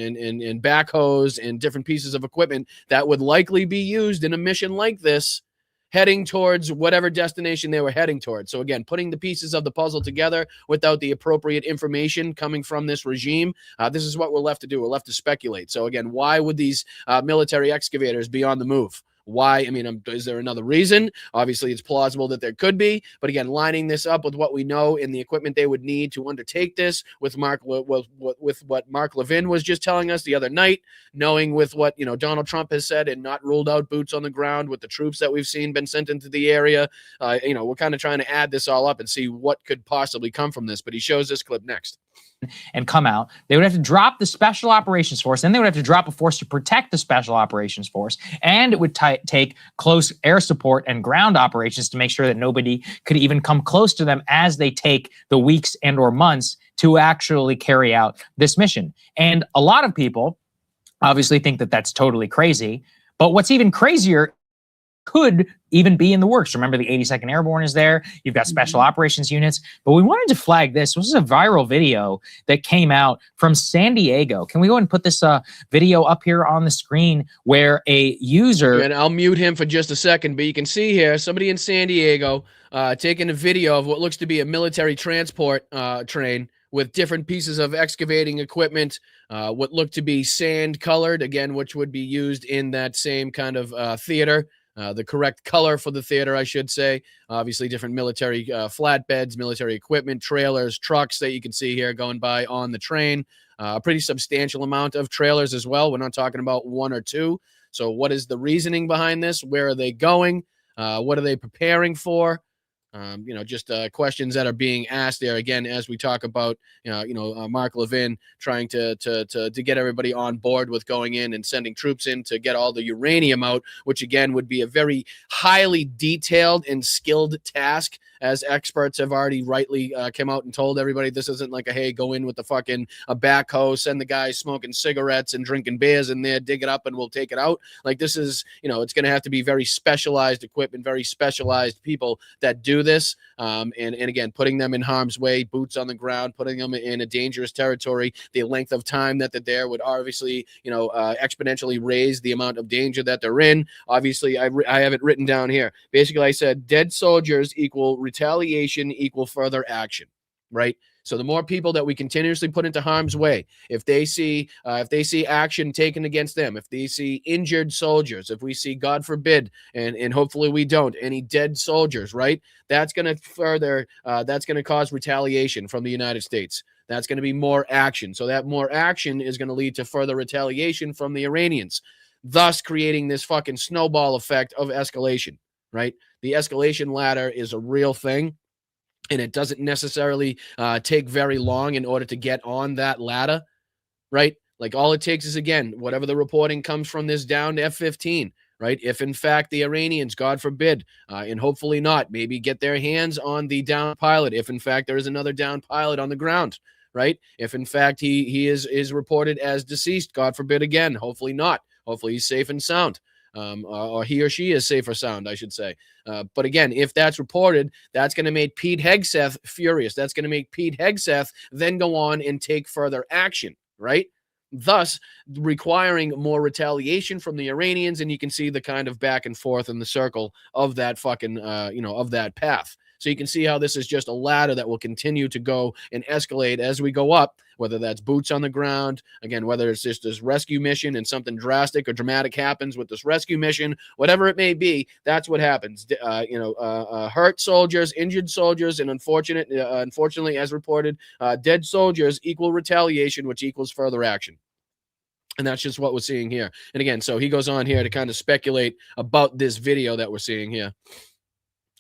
backhoes and different pieces of equipment that would likely be used in a mission like this, heading towards whatever destination they were heading towards. So again, putting the pieces of the puzzle together without the appropriate information coming from this regime, this is what we're left to do. We're left to speculate. So again, why would these military excavators be on the move? Why? I mean, is there another reason? Obviously, it's plausible that there could be. But again, lining this up with what we know in the equipment they would need to undertake this, with what Mark Levin was just telling us the other night, knowing with what Donald Trump has said and not ruled out boots on the ground with the troops that we've seen been sent into the area. We're kind of trying to add this all up and see what could possibly come from this. But he shows this clip next. And come out. They would have to drop the Special Operations Force, and they would have to drop a force to protect the Special Operations Force, and it would take close air support and ground operations to make sure that nobody could even come close to them as they take the weeks and or months to actually carry out this mission. And a lot of people obviously think that that's totally crazy, but what's even crazier could even be in the works. Remember, the 82nd Airborne is there. You've got special operations units. But we wanted to flag this. This is a viral video that came out from San Diego. Can we go ahead and put this video up here on the screen where a user... And I'll mute him for just a second, but you can see here somebody in San Diego taking a video of what looks to be a military transport train with different pieces of excavating equipment, what looked to be sand colored, again, which would be used in that same kind of theater. The correct color for the theater, I should say. Obviously, different military flatbeds, military equipment, trailers, trucks that you can see here going by on the train. A pretty substantial amount of trailers as well. We're not talking about one or two. So what is the reasoning behind this? Where are they going? What are they preparing for? Just questions that are being asked there again as we talk about Mark Levin trying to get everybody on board with going in and sending troops in to get all the uranium out, which again would be a very highly detailed and skilled task, as experts have already rightly come out and told everybody. This isn't like a, hey, go in with the fucking a backhoe, send the guys smoking cigarettes and drinking beers in there, dig it up and we'll take it out. Like, this is, it's going to have to be very specialized equipment, very specialized people that do this. And again, putting them in harm's way, boots on the ground, putting them in a dangerous territory, the length of time that they're there would obviously, exponentially raise the amount of danger that they're in. Obviously, I have it written down here. Basically, I said dead soldiers equal retaliation equal further action, right? So the more people that we continuously put into harm's way, if they see action taken against them, if they see injured soldiers, if we see, God forbid, and hopefully we don't, any dead soldiers, right? That's going to cause retaliation from the United States. That's going to be more action. So that more action is going to lead to further retaliation from the Iranians, thus creating this fucking snowball effect of escalation, right? The escalation ladder is a real thing. And it doesn't necessarily take very long in order to get on that ladder, right? Like, all it takes is, again, whatever the reporting comes from this down to F-15, right? If, in fact, the Iranians, God forbid, and hopefully not, maybe get their hands on the down pilot, if, in fact, there is another down pilot on the ground, right? If, in fact, he is reported as deceased, God forbid again, hopefully not. Hopefully he's safe and sound. Or he or she is safe or sound, I should say. But again, if that's reported, that's going to make Pete Hegseth furious. That's going to make Pete Hegseth then go on and take further action, right? Thus requiring more retaliation from the Iranians. And you can see the kind of back and forth in the circle of that fucking, of that path. So you can see how this is just a ladder that will continue to go and escalate as we go up. whether that's boots on the ground, again, whether it's just this rescue mission and something drastic or dramatic happens with this rescue mission, whatever it may be, that's what happens. Hurt soldiers, injured soldiers, and unfortunately, as reported, dead soldiers equal retaliation, which equals further action. And that's just what we're seeing here. And again, so he goes on here to kind of speculate about this video that we're seeing here.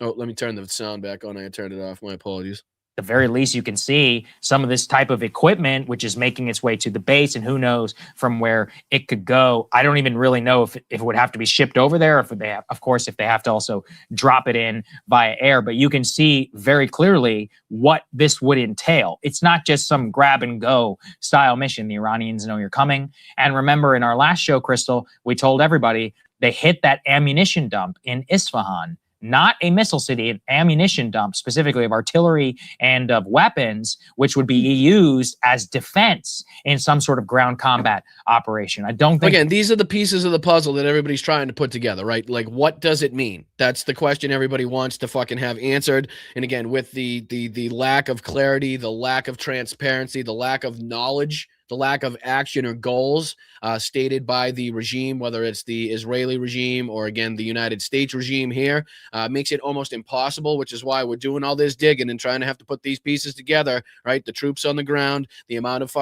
Oh, let me turn the sound back on. I turned it off. My apologies. At the very least, you can see some of this type of equipment, which is making its way to the base, and who knows from where it could go. I don't even really know if it would have to be shipped over there, if they have, of course, if they have to also drop it in via air. But you can see very clearly what this would entail. It's not just some grab and go style mission. The Iranians know you're coming. And remember, in our last show, Crystal, we told everybody they hit that ammunition dump in Isfahan. Not a missile city, an ammunition dump, specifically of artillery and of weapons, which would be used as defense in some sort of ground combat operation. I don't think... Again, these are the pieces of the puzzle that everybody's trying to put together, right? Like, what does it mean? That's the question everybody wants to fucking have answered. And again, with the lack of clarity, the lack of transparency, the lack of knowledge, the lack of action or goals stated by the regime, whether it's the Israeli regime or, again, the United States regime here, makes it almost impossible, which is why we're doing all this digging and trying to have to put these pieces together, right? The troops on the ground, the amount of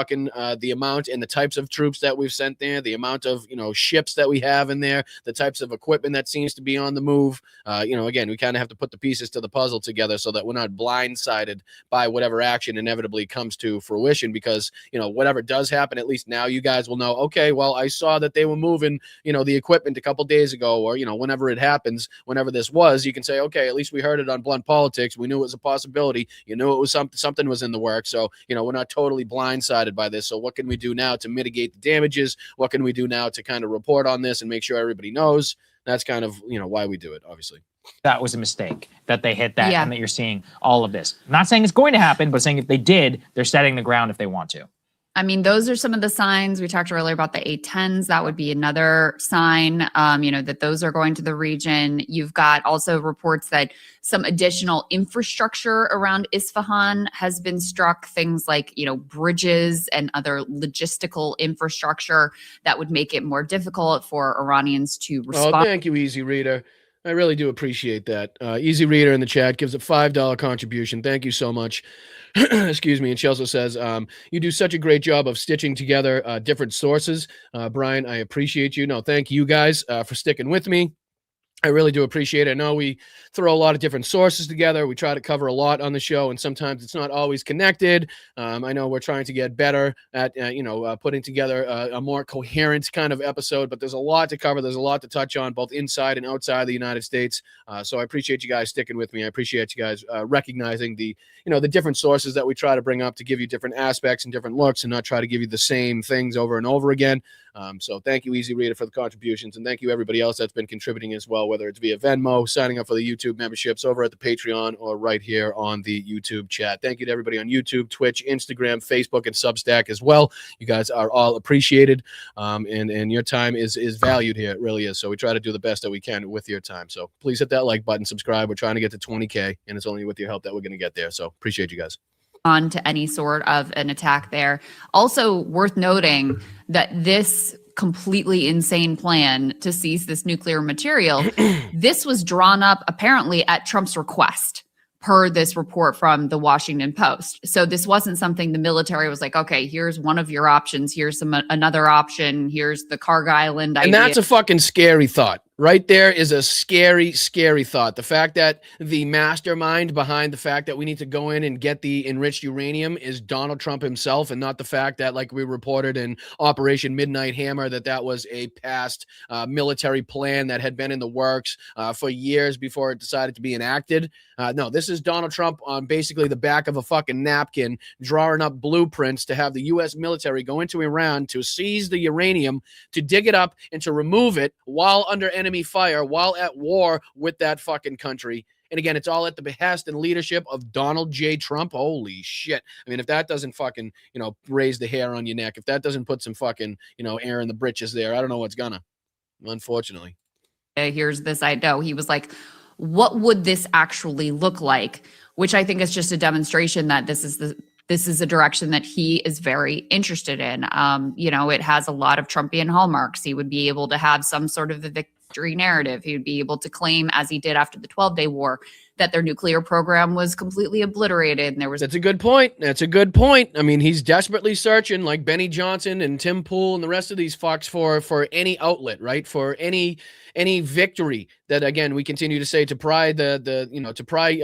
the amount and the types of troops that we've sent there, the amount of, ships that we have in there, the types of equipment that seems to be on the move. Again, we kind of have to put the pieces to the puzzle together so that we're not blindsided by whatever action inevitably comes to fruition, because, whatever does happen, at least now you guys will know, okay, well, I saw that they were moving, the equipment a couple days ago, or, whenever it happens, whenever this was, you can say, okay, at least we heard it on Blunt Politics. We knew it was a possibility. You knew it was something was in the works. So, we're not totally blindsided by this. So what can we do now to mitigate the damages? What can we do now to kind of report on this and make sure everybody knows? That's kind of, why we do it, obviously. That was a mistake that they hit that, and that you're seeing all of this. I'm not saying it's going to happen, but saying if they did, they're setting the ground if they want to. I mean, those are some of the signs. We talked earlier about the A-10s. That would be another sign, that those are going to the region. You've got also reports that some additional infrastructure around Isfahan has been struck, things like, bridges and other logistical infrastructure that would make it more difficult for Iranians to respond. Oh, thank you, Easy Reader. I really do appreciate that. Easy Reader in the chat gives a $5 contribution. Thank you so much. Excuse me. And she also says, you do such a great job of stitching together different sources. Brian, I appreciate you. No, thank you guys for sticking with me. I really do appreciate it. I know we throw a lot of different sources together. We try to cover a lot on the show, and sometimes it's not always connected. I know we're trying to get better at, putting together a more coherent kind of episode, but there's a lot to cover. There's a lot to touch on, both inside and outside the United States. So I appreciate you guys sticking with me. I appreciate you guys recognizing the different sources that we try to bring up to give you different aspects and different looks and not try to give you the same things over and over again. So thank you, Easy Reader, for the contributions, and thank you everybody else that's been contributing as well, whether it's via Venmo, signing up for the YouTube memberships over at the Patreon, or right here on the YouTube chat. Thank you to everybody on YouTube, Twitch, Instagram, Facebook, and Substack as well. You guys are all appreciated, and your time is valued here. It really is. So we try to do the best that we can with your time. So please hit that like button, subscribe. We're trying to get to 20K, and it's only with your help that we're going to get there. So appreciate you guys. On to any sort of an attack there. Also worth noting that this completely insane plan to seize this nuclear material, this was drawn up apparently at Trump's request, per this report from the Washington Post. So this wasn't something the military was like, okay, here's one of your options. Here's another option. Here's the Carg Island idea. And that's a fucking scary thought. Right there is a scary, scary thought. The fact that the mastermind behind the fact that we need to go in and get the enriched uranium is Donald Trump himself, and not the fact that, like we reported in Operation Midnight Hammer, that was a past military plan that had been in the works for years before it decided to be enacted. No, this is Donald Trump on basically the back of a fucking napkin, drawing up blueprints to have the U.S. military go into Iran to seize the uranium, to dig it up, and to remove it while under enemy fire, while at war with that fucking country. And again, it's all at the behest and leadership of Donald J. Trump. Holy shit. I mean, if that doesn't fucking, raise the hair on your neck, if that doesn't put some fucking, air in the britches there, I don't know what's gonna, unfortunately. Here's this, I know. He was like, what would this actually look like? Which I think is just a demonstration that this is this is a direction that he is very interested in. It has a lot of Trumpian hallmarks. He would be able to have some sort of a victory narrative. He would be able to claim, as he did after the 12-day war, that their nuclear program was completely obliterated. And That's a good point. That's a good point. I mean, he's desperately searching, like Benny Johnson and Tim Pool and the rest of these fucks, for any outlet, right? For any victory that, again, we continue to say to pry victory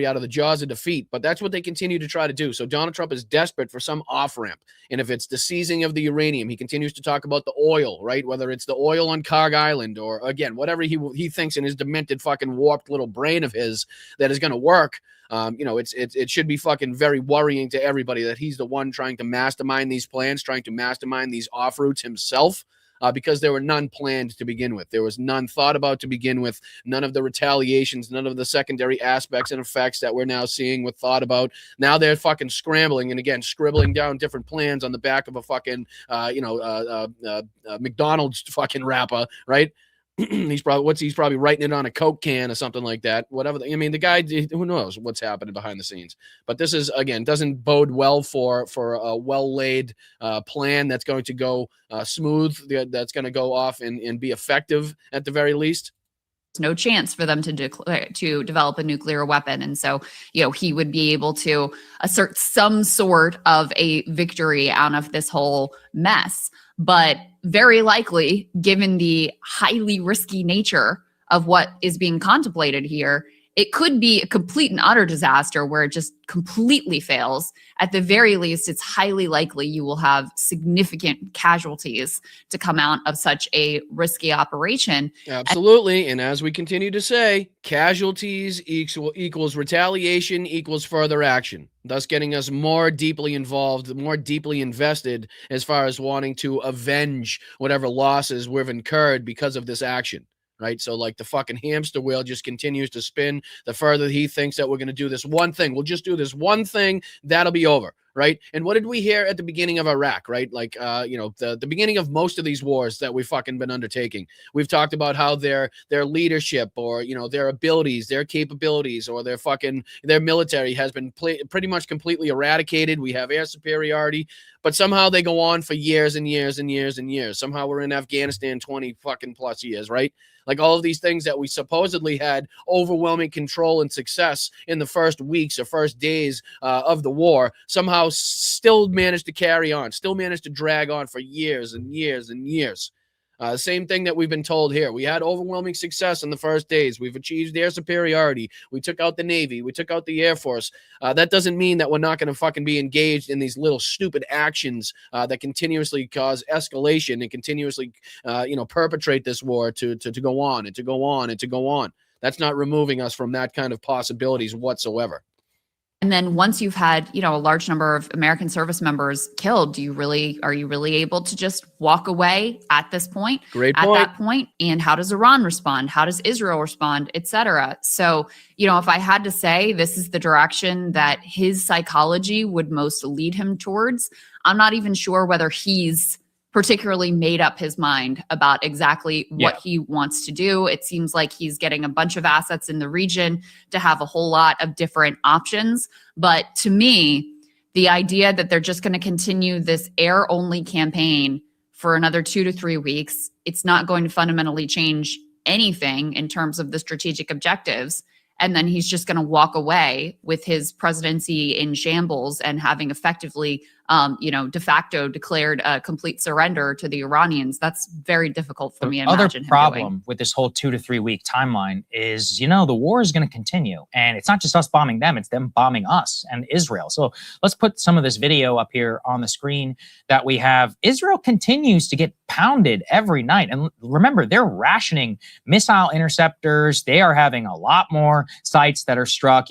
out of the jaws of defeat. But that's what they continue to try to do. So Donald Trump is desperate for some off-ramp. And if it's the seizing of the uranium, he continues to talk about the oil, right? Whether it's the oil on Carg Island or, again, whatever he thinks in his demented fucking warped little brain of his that is going to work. It should be fucking very worrying to everybody that he's the one trying to mastermind these plans, trying to mastermind these off routes himself. Because there were none planned to begin with. There was none thought about to begin with. None of the retaliations, none of the secondary aspects and effects that we're now seeing were thought about. Now they're fucking scrambling and, again, scribbling down different plans on the back of a fucking, McDonald's fucking wrapper, right? He's probably writing it on a Coke can or something like that. Whatever. The guy, who knows what's happening behind the scenes. But this is, again, doesn't bode well for a well-laid plan that's going to go smooth, that's going to go off and be effective at the very least. No chance for them to develop a nuclear weapon. And so, he would be able to assert some sort of a victory out of this whole mess. But very likely, given the highly risky nature of what is being contemplated here, it could be a complete and utter disaster where it just completely fails. At the very least, it's highly likely you will have significant casualties to come out of such a risky operation. Absolutely. And as we continue to say, casualties equals retaliation equals further action, thus getting us more deeply involved, more deeply invested as far as wanting to avenge whatever losses we've incurred because of this action. Right. So like the fucking hamster wheel just continues to spin. The further he thinks that we're going to do this one thing, we'll just do this one thing. That'll be over. Right. And what did we hear at the beginning of Iraq? Right. Like, the beginning of most of these wars that we've fucking been undertaking. We've talked about how their leadership or, their abilities, their capabilities or their military has been pretty much completely eradicated. We have air superiority, but somehow they go on for years and years and years and years. Somehow we're in Afghanistan 20 fucking plus years. Right. Like all of these things that we supposedly had overwhelming control and success in the first weeks or first days of the war, somehow still managed to carry on, still managed to drag on for years and years and years. Same thing that we've been told here. We had overwhelming success in the first days. We've achieved air superiority. We took out the Navy. We took out the Air Force. That doesn't mean that we're not going to fucking be engaged in these little stupid actions that continuously cause escalation and continuously, perpetrate this war to go on and to go on and to go on. That's not removing us from that kind of possibilities whatsoever. And then once you've had, a large number of American service members killed, are you really able to just walk away at this point? Great point. At that point? And how does Iran respond? How does Israel respond, et cetera? So, if I had to say this is the direction that his psychology would most lead him towards, I'm not even sure whether he's particularly made up his mind about exactly what he wants to do. It seems like he's getting a bunch of assets in the region to have a whole lot of different options. But to me, the idea that they're just going to continue this air-only campaign for another 2 to 3 weeks, it's not going to fundamentally change anything in terms of the strategic objectives. And then he's just going to walk away with his presidency in shambles and having effectively, de facto declared a complete surrender to the Iranians. That's very difficult for me to imagine him doing. The other problem with this whole 2 to 3 week timeline is, the war is going to continue. And it's not just us bombing them, it's them bombing us and Israel. So let's put some of this video up here on the screen that we have. Israel continues to get pounded every night. And remember, they're rationing missile interceptors. They are having a lot more sites that are struck.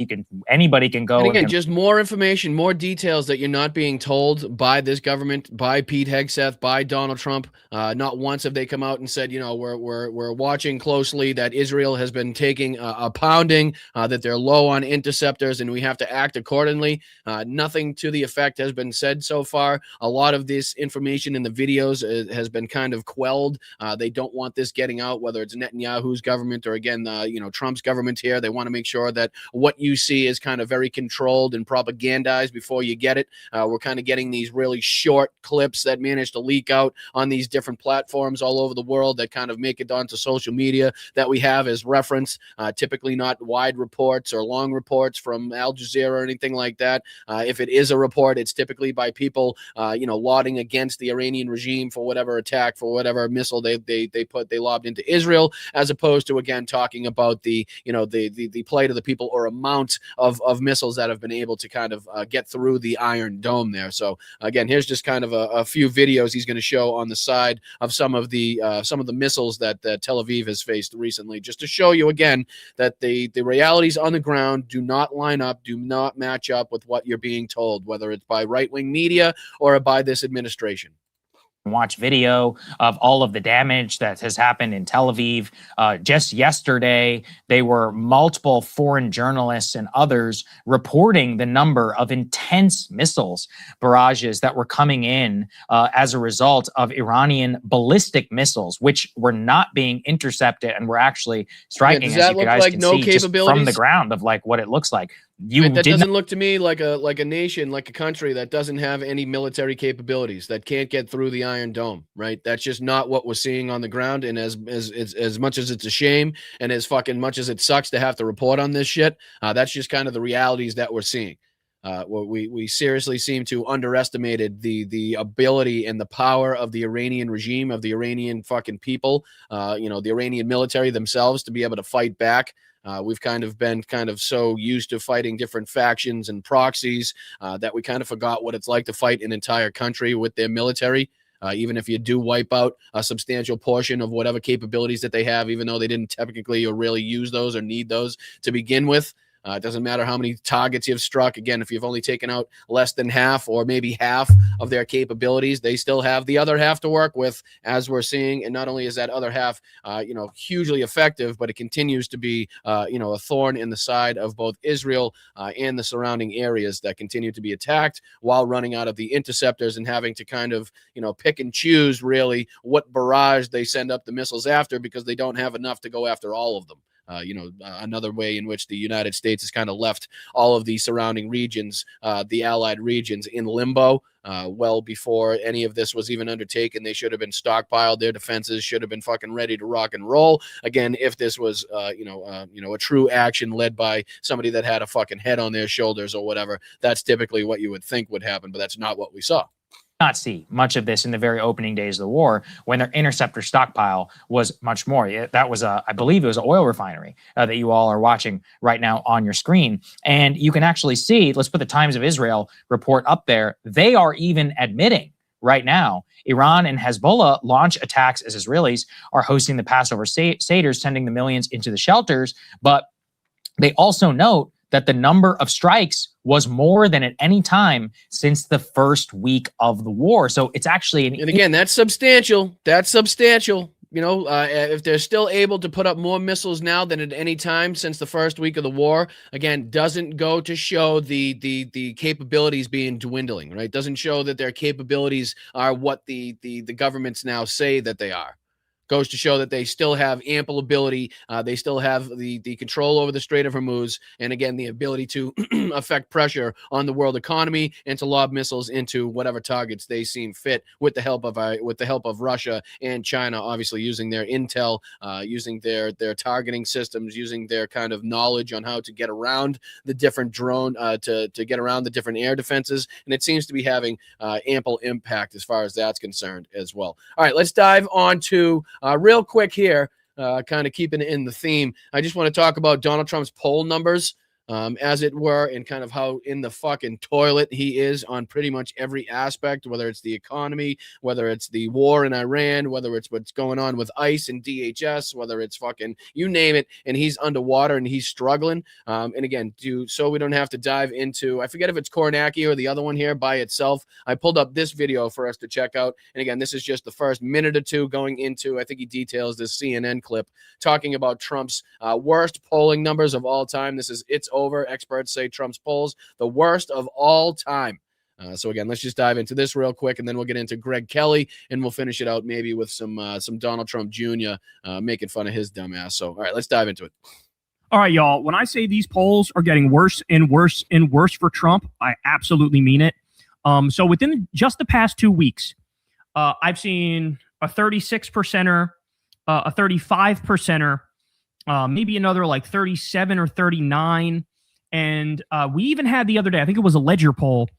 Anybody can go. And again, just more information, more details that you're not being told told by this government, by Pete Hegseth, by Donald Trump. Not once have they come out and said, we're watching closely that Israel has been taking a pounding, that they're low on interceptors and we have to act accordingly. Nothing to the effect has been said so far. A lot of this information in the videos has been kind of quelled. They don't want this getting out, whether it's Netanyahu's government or again, Trump's government here. They want to make sure that what you see is kind of very controlled and propagandized before you get it. We're kind of getting these really short clips that manage to leak out on these different platforms all over the world that kind of make it onto social media that we have as reference. Typically not wide reports or long reports from Al Jazeera or anything like that. If it is a report, it's typically by people, lauding against the Iranian regime for whatever attack, for whatever missile they lobbed into Israel, as opposed to, again, talking about the plight of the people or amount of missiles that have been able to kind of get through the Iron Dome there. So again, here's just kind of a few videos he's going to show on the side of some of the missiles that Tel Aviv has faced recently, just to show you again that the realities on the ground do not line up, do not match up with what you're being told, whether it's by right-wing media or by this administration. Watch video of all of the damage that has happened in Tel Aviv. Just yesterday, there were multiple foreign journalists and others reporting the number of intense missiles barrages that were coming in as a result of Iranian ballistic missiles, which were not being intercepted and were actually striking, as you guys can see, just from the ground of like what it looks like. That doesn't look to me like a nation, like a country that doesn't have any military capabilities, that can't get through the Iron Dome, right? That's just not what we're seeing on the ground. And as much as it's a shame and as fucking much as it sucks to have to report on this shit, that's just kind of the realities that we're seeing. We seriously seem to underestimated the ability and the power of the Iranian regime, of the Iranian fucking people, the Iranian military themselves to be able to fight back. We've kind of been so used to fighting different factions and proxies that we kind of forgot what it's like to fight an entire country with their military. Even if you do wipe out a substantial portion of whatever capabilities that they have, even though they didn't technically or really use those or need those to begin with. It doesn't matter how many targets you've struck. Again, if you've only taken out less than half or maybe half of their capabilities, they still have the other half to work with, as we're seeing. And not only is that other half, hugely effective, but it continues to be, a thorn in the side of both Israel and the surrounding areas that continue to be attacked while running out of the interceptors and having to kind of, pick and choose really what barrage they send up the missiles after, because they don't have enough to go after all of them. Another way in which the United States has kind of left all of the surrounding regions, the allied regions, in limbo. Well before any of this was even undertaken, they should have been stockpiled. Their defenses should have been fucking ready to rock and roll. Again, if this was, a true action led by somebody that had a fucking head on their shoulders or whatever, that's typically what you would think would happen, but that's not what we saw. Not see much of this in the very opening days of the war, when their interceptor stockpile was much more. That was I believe it was an oil refinery that you all are watching right now on your screen. And you can actually see, let's put the Times of Israel report up there. They are even admitting right now, Iran and Hezbollah launch attacks as Israelis are hosting the Passover Seders, sending the millions into the shelters. But they also note that the number of strikes was more than at any time since the first week of the war. So it's actually... And again, that's substantial. That's substantial. If they're still able to put up more missiles now than at any time since the first week of the war, again, doesn't go to show the capabilities being dwindling, right? Doesn't show that their capabilities are what the governments now say that they are. Goes to show that they still have ample ability. They still have the control over the Strait of Hormuz, and again, the ability to affect pressure on the world economy and to lob missiles into whatever targets they seem fit, with the help of Russia and China, obviously using their intel, using their targeting systems, using their kind of knowledge on how to get around the different drone, to get around the different air defenses, and it seems to be having ample impact as far as that's concerned as well. All right, let's dive on to real quick here, kind of keeping it in the theme. I just want to talk about Donald Trump's poll numbers. as it were, and kind of how in the fucking toilet he is on pretty much every aspect, whether it's the economy, whether it's the war in Iran, whether it's what's going on with ICE and DHS, whether it's fucking, you name it, and he's underwater and he's struggling. And again, so we don't have to dive into, I forget if it's Kornacki or the other one here by itself. I pulled up this video for us to check out. And again, this is just the first minute or two going into, I think he details this CNN clip talking about Trump's worst polling numbers of all time. This is It's Over. Experts say Trump's polls the worst of all time. So again, let's just dive into this real quick, and then we'll get into Greg Kelly, and we'll finish it out maybe with some Donald Trump Jr. Making fun of his dumb ass. So all right, let's dive into it. All right, y'all. When I say these polls are getting worse and worse and worse for Trump, I absolutely mean it. So within just the past 2 weeks, I've seen a 36%er, a 35%er, maybe another like 37 or 39. And we even had the other day, I think it was a Ledger poll,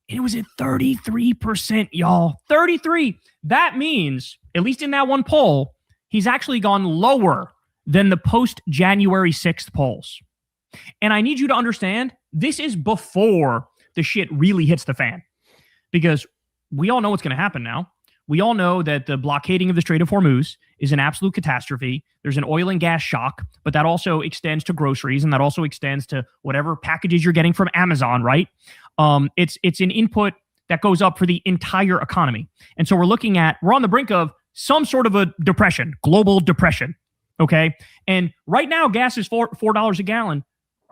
and it was at 33%, y'all. 33. That means, at least in that one poll, he's actually gone lower than the post-January 6th polls. And I need you to understand, this is before the shit really hits the fan. Because we all know what's going to happen now. We all know that the blockading of the Strait of Hormuz is an absolute catastrophe. There's an oil and gas shock, but that also extends to groceries, and that also extends to whatever packages you're getting from Amazon, right? It's an input that goes up for the entire economy. And so we're on the brink of some sort of a depression, global depression, okay? And right now, gas is $4 a gallon.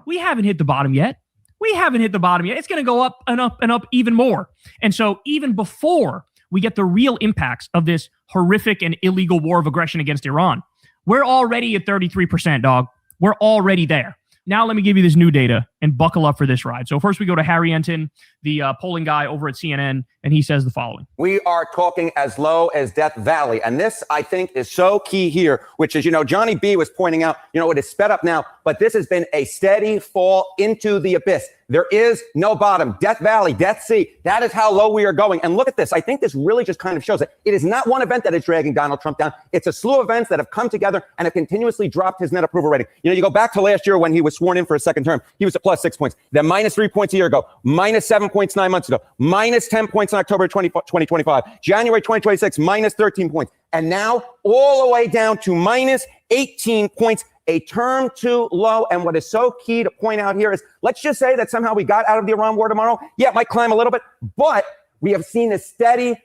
We haven't hit the bottom yet. It's going to go up and up and up even more. And so even before we get the real impacts of this horrific and illegal war of aggression against Iran, we're already at 33%, dog. We're already there. Now let me give you this new data and buckle up for this ride. So first we go to Harry Enton, the polling guy over at CNN, and he says the following. We are talking as low as Death Valley. And this, I think, is so key here, which is, Johnny B was pointing out, it is sped up now, but this has been a steady fall into the abyss. There is no bottom. Death Valley, Death Sea. That is how low we are going. And look at this. I think this really just kind of shows that it is not one event that is dragging Donald Trump down. It's a slew of events that have come together and have continuously dropped his net approval rating. You go back to last year when he was sworn in for a second term. He was at plus 6 points. Then minus 3 points a year ago. Minus 7 points 9 months ago. Minus 10 points in October 2025. January 2026, minus 13 points. And now all the way down to minus 18 points. A term too low. And what is so key to point out here is, let's just say that somehow we got out of the Iran war tomorrow. Yeah, it might climb a little bit, but we have seen a steady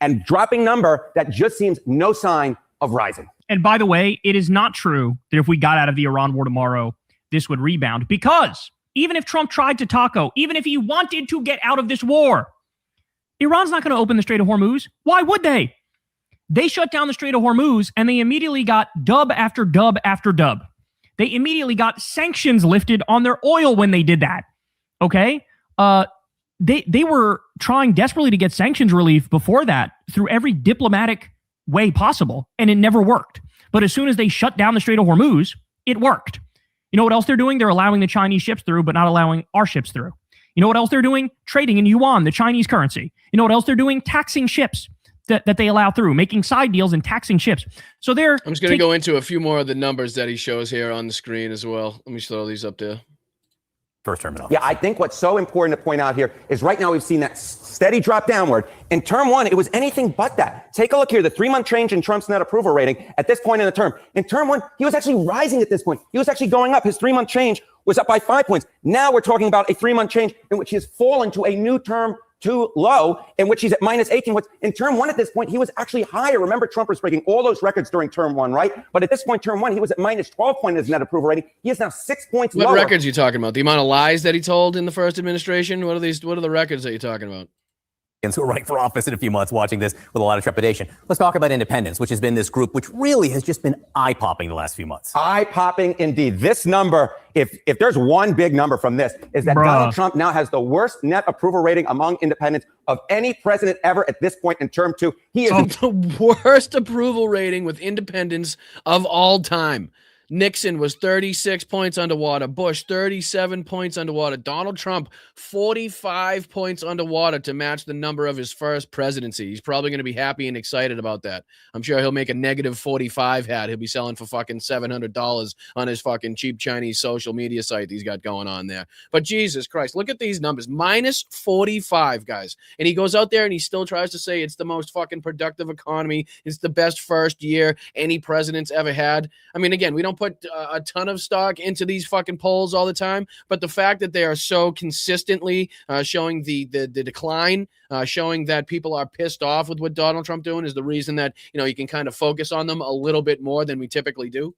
and dropping number that just seems no sign of rising. And by the way, it is not true that if we got out of the Iran war tomorrow, this would rebound, because even if Trump tried to taco, even if he wanted to get out of this war, Iran's not going to open the Strait of Hormuz. Why would they? They shut down the Strait of Hormuz, and they immediately got dub after dub after dub. They immediately got sanctions lifted on their oil when they did that. Okay? They were trying desperately to get sanctions relief before that through every diplomatic way possible, and it never worked. But as soon as they shut down the Strait of Hormuz, it worked. You know what else they're doing? They're allowing the Chinese ships through, but not allowing our ships through. You know what else they're doing? Trading in yuan, the Chinese currency. You know what else they're doing? Taxing ships that they allow through, making side deals and taxing ships. So I'm just going to go into a few more of the numbers that he shows here on the screen as well. Let me throw these up there. First term. Yeah, I think what's so important to point out here is right now we've seen that steady drop downward. In term one, it was anything but that. Take a look here, the 3-month change in Trump's net approval rating at this point in the term. In term one, he was actually rising at this point. He was actually going up. His 3-month change was up by 5 points. Now we're talking about a 3-month change in which he has fallen to a new term too low, in which he's at minus 18 points. In term one at this point, he was actually higher. Remember, Trump was breaking all those records during term one, right? But at this point, term one, he was at minus 12 points in his net approval rating. He is now 6 points lower. What records are you talking about? The amount of lies that he told in the first administration? What are the records that you're talking about? Who are running for office in a few months, watching this with a lot of trepidation. Let's talk about independents, which has been this group which really has just been eye-popping the last few months. Eye-popping indeed. This number, if there's one big number from this, is that Donald Trump now has the worst net approval rating among independents of any president ever at this point in term two. He is the worst approval rating with independents of all time. Nixon was 36 points underwater. Bush, 37 points underwater. Donald Trump, 45 points underwater to match the number of his first presidency. He's probably going to be happy and excited about that. I'm sure he'll make a negative 45 hat. He'll be selling for fucking $700 on his fucking cheap Chinese social media site he's got going on there. But Jesus Christ, look at these numbers. Minus 45, guys. And he goes out there and he still tries to say it's the most fucking productive economy. It's the best first year any president's ever had. I mean, again, we don't put a ton of stock into these fucking polls all the time, but the fact that they are so consistently showing the decline, showing that people are pissed off with what Donald Trump doing is the reason that, you know, you can kind of focus on them a little bit more than we typically do.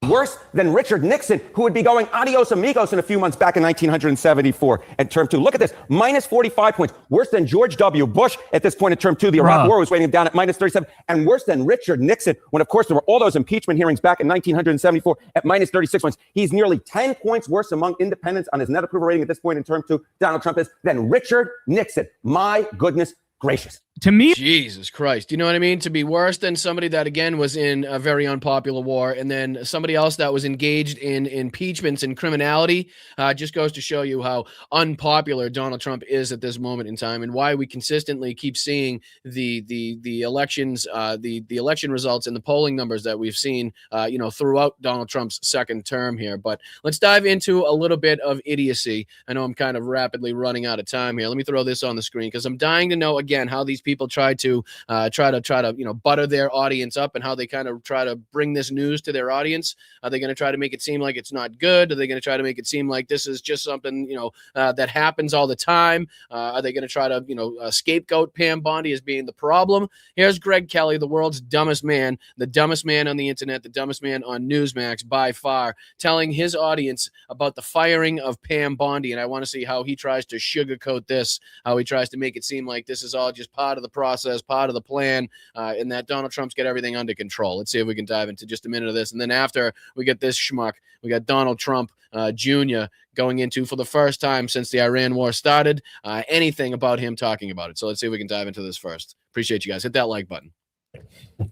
Worse than Richard Nixon, who would be going adios amigos in a few months back in 1974 at term 2. Look at this, minus 45 points. Worse than George W. Bush at this point in term 2. The Iraq War was weighing him down at minus 37. And worse than Richard Nixon, when, of course, there were all those impeachment hearings back in 1974 at minus 36 points. He's nearly 10 points worse among independents on his net approval rating at this point in term 2, Donald Trump is, than Richard Nixon. My goodness gracious. To me, Jesus Christ, you know what I mean? To be worse than somebody that, again, was in a very unpopular war, and then somebody else that was engaged in impeachments and criminality, just goes to show you how unpopular Donald Trump is at this moment in time, and why we consistently keep seeing the elections, the election results and the polling numbers that we've seen, you know, throughout Donald Trump's second term here. But let's dive into a little bit of idiocy. I know I'm kind of rapidly running out of time here. Let me throw this on the screen because I'm dying to know again how these people try to you know, butter their audience up, and how they kind of try to bring this news to their audience. Are they going to try to make it seem like it's not good? Are they going to try to make it seem like this is just something, you know, that happens all the time? Are they going to try to, you know, scapegoat Pam Bondi as being the problem? Here's Greg Kelly, the world's dumbest man, the dumbest man on the internet, the dumbest man on Newsmax by far, telling his audience about the firing of Pam Bondi. And I want to see how he tries to sugarcoat this, how he tries to make it seem like this is all just part of the process, part of the plan, and that Donald Trump's got everything under control. Let's see if we can dive into just a minute of this. And then after we get this schmuck, we got Donald Trump Jr. going into, for the first time since the Iran war started, anything about him talking about it. So let's see if we can dive into this first. Appreciate you guys. Hit that like button.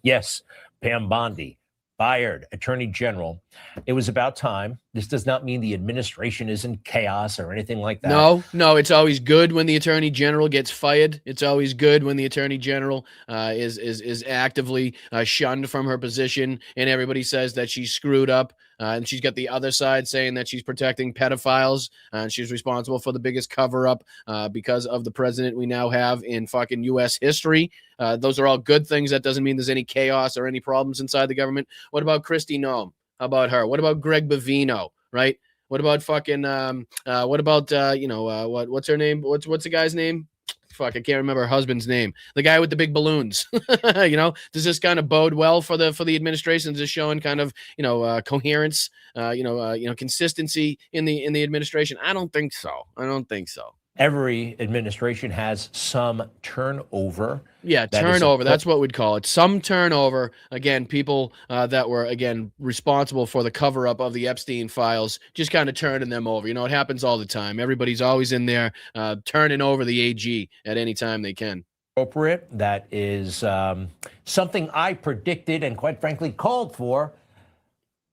Yes, Pam Bondi fired, Attorney General. It was about time. This does not mean the administration is in chaos or anything like that. No, it's always good when the Attorney General gets fired. It's always good when the Attorney General is actively shunned from her position, and everybody says that she's screwed up. And she's got the other side saying that she's protecting pedophiles, and she's responsible for the biggest cover-up because of the president we now have in fucking U.S. history. Those are all good things. That doesn't mean there's any chaos or any problems inside the government. What about Kristi Noem? How about her? What about Greg Bovino, right? What about fucking, what about, what's her name? What's the guy's name? Fuck, I can't remember her husband's name. The guy with the big balloons. You know, does this kind of bode well for the administration? Is this showing kind of, you know, coherence, consistency in the administration? I don't think so. Every administration has some turnover. Yeah, turnover. That's what we'd call it. Some turnover. Again, people that were, again, responsible for the cover-up of the Epstein files, just kind of turning them over. You know, it happens all the time. Everybody's always in there turning over the AG at any time they can. Appropriate. That is something I predicted and, quite frankly, called for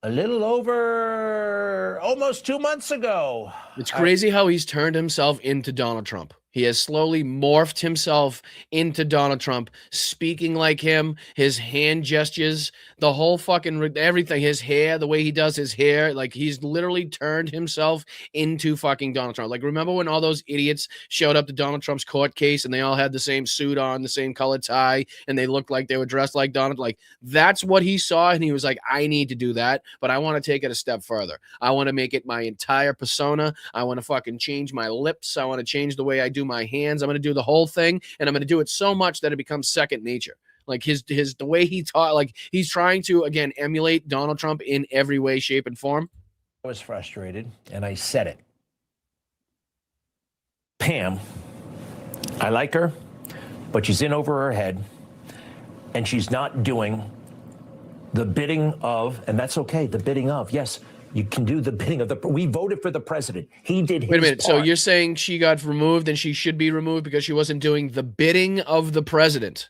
a little over almost 2 months ago. It's crazy how he's turned himself into Donald Trump. He has slowly morphed himself into Donald Trump, speaking like him, his hand gestures, the whole fucking everything, his hair, the way he does his hair, like he's literally turned himself into fucking Donald Trump. Like, remember when all those idiots showed up to Donald Trump's court case and they all had the same suit on, the same color tie, and they looked like they were dressed like Donald? Like, that's what he saw, and he was like, I need to do that, but I want to take it a step further. I want to make it my entire persona. I want to fucking change my lips. I want to change the way I do my hands. I'm going to do the whole thing, and I'm going to do it so much that it becomes second nature. Like the way he taught, like he's trying to, again, emulate Donald Trump in every way, shape, and form. I was frustrated, and I said it. Pam, I like her, but she's in over her head, and she's not doing the bidding of, and that's okay, the bidding of, yes, you can do the bidding of we voted for the president. He did his Wait a minute. part. So you're saying she got removed and she should be removed because she wasn't doing the bidding of the president?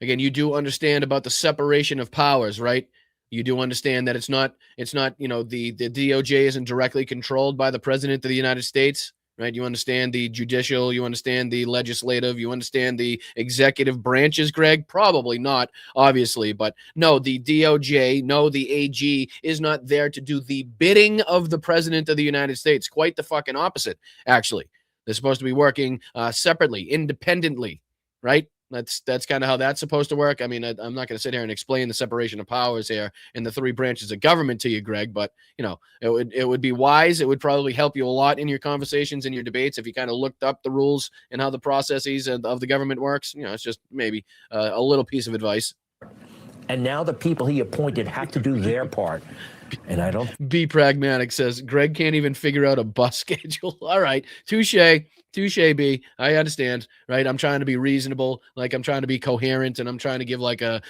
Again, you do understand about the separation of powers, right? You do understand that it's not, the DOJ isn't directly controlled by the president of the United States, right? You understand the judicial, you understand the legislative, you understand the executive branches, Greg? Probably not, obviously, but no, the DOJ, no, the AG is not there to do the bidding of the president of the United States. Quite the fucking opposite, actually. They're supposed to be working separately, independently, right? That's kind of how that's supposed to work. I mean, I'm not going to sit here and explain the separation of powers here in the three branches of government to you, Greg, but it would be wise. It would probably help you a lot in your conversations and your debates if you kind of looked up the rules and how the processes of the government works. It's just maybe a little piece of advice. And now the people he appointed have to do their part. And I don't. Be pragmatic says Greg can't even figure out a bus schedule. All right. Touche, B. I understand, right? I'm trying to be reasonable. Like, I'm trying to be coherent, and I'm trying to give like an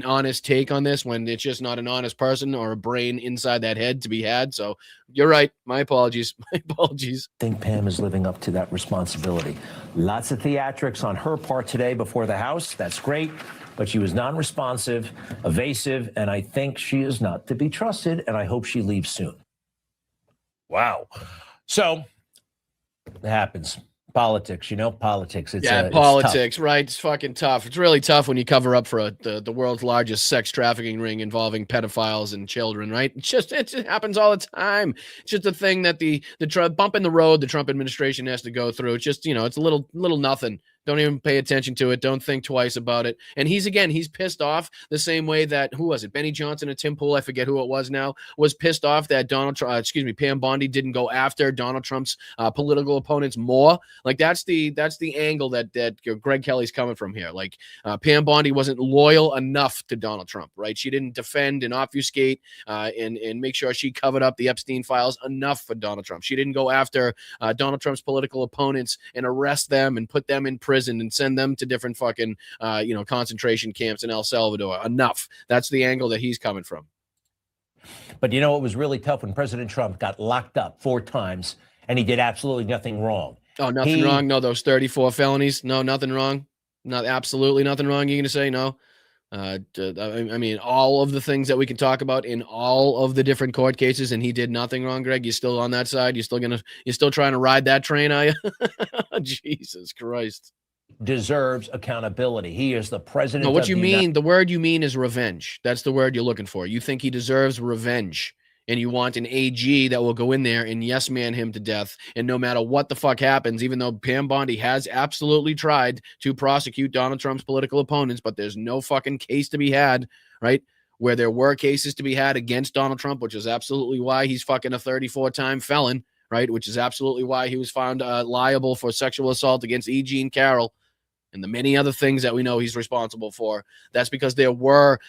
honest take on this when it's just not an honest person or a brain inside that head to be had. So you're right. My apologies. My apologies. I think Pam is living up to that responsibility. Lots of theatrics on her part today before the House. That's great. But she was non-responsive, evasive, and I think she is not to be trusted, and I hope she leaves soon. Wow. So it happens. Politics, politics. It's politics, it's right? It's fucking tough. It's really tough when you cover up for the world's largest sex trafficking ring involving pedophiles and children, right? It happens all the time. It's just a thing that the bump in the road the Trump administration has to go through. It's just, it's a little nothing. Don't even pay attention to it. Don't think twice about it. And he's pissed off the same way that, who was it? Benny Johnson or Tim Pool, I forget who it was now, was pissed off that Pam Bondi didn't go after Donald Trump's political opponents more. Like, that's the angle that Greg Kelly's coming from here. Like, Pam Bondi wasn't loyal enough to Donald Trump, right? She didn't defend and obfuscate and make sure she covered up the Epstein files enough for Donald Trump. She didn't go after Donald Trump's political opponents and arrest them and put them in prison and send them to different fucking concentration camps in El Salvador. Enough. That's the angle that he's coming from. But it was really tough when President Trump got locked up 4 times and he did absolutely nothing wrong. Oh, nothing wrong? No, those 34 felonies? No, nothing wrong? Not absolutely nothing wrong, you're going to say? No? I mean, all of the things that we can talk about in all of the different court cases, and he did nothing wrong, Greg? You still on that side? You're still trying to ride that train, are you? Jesus Christ. Deserves accountability. He is the president. No, what you mean? The word you mean is revenge. That's the word you're looking for. You think he deserves revenge, and you want an AG that will go in there and yes man him to death. And no matter what the fuck happens, even though Pam Bondi has absolutely tried to prosecute Donald Trump's political opponents, but there's no fucking case to be had, right? Where there were cases to be had against Donald Trump, which is absolutely why he's fucking a 34-time felon, right? Which is absolutely why he was found liable for sexual assault against E. Jean Carroll and the many other things that we know he's responsible for. That's because there were,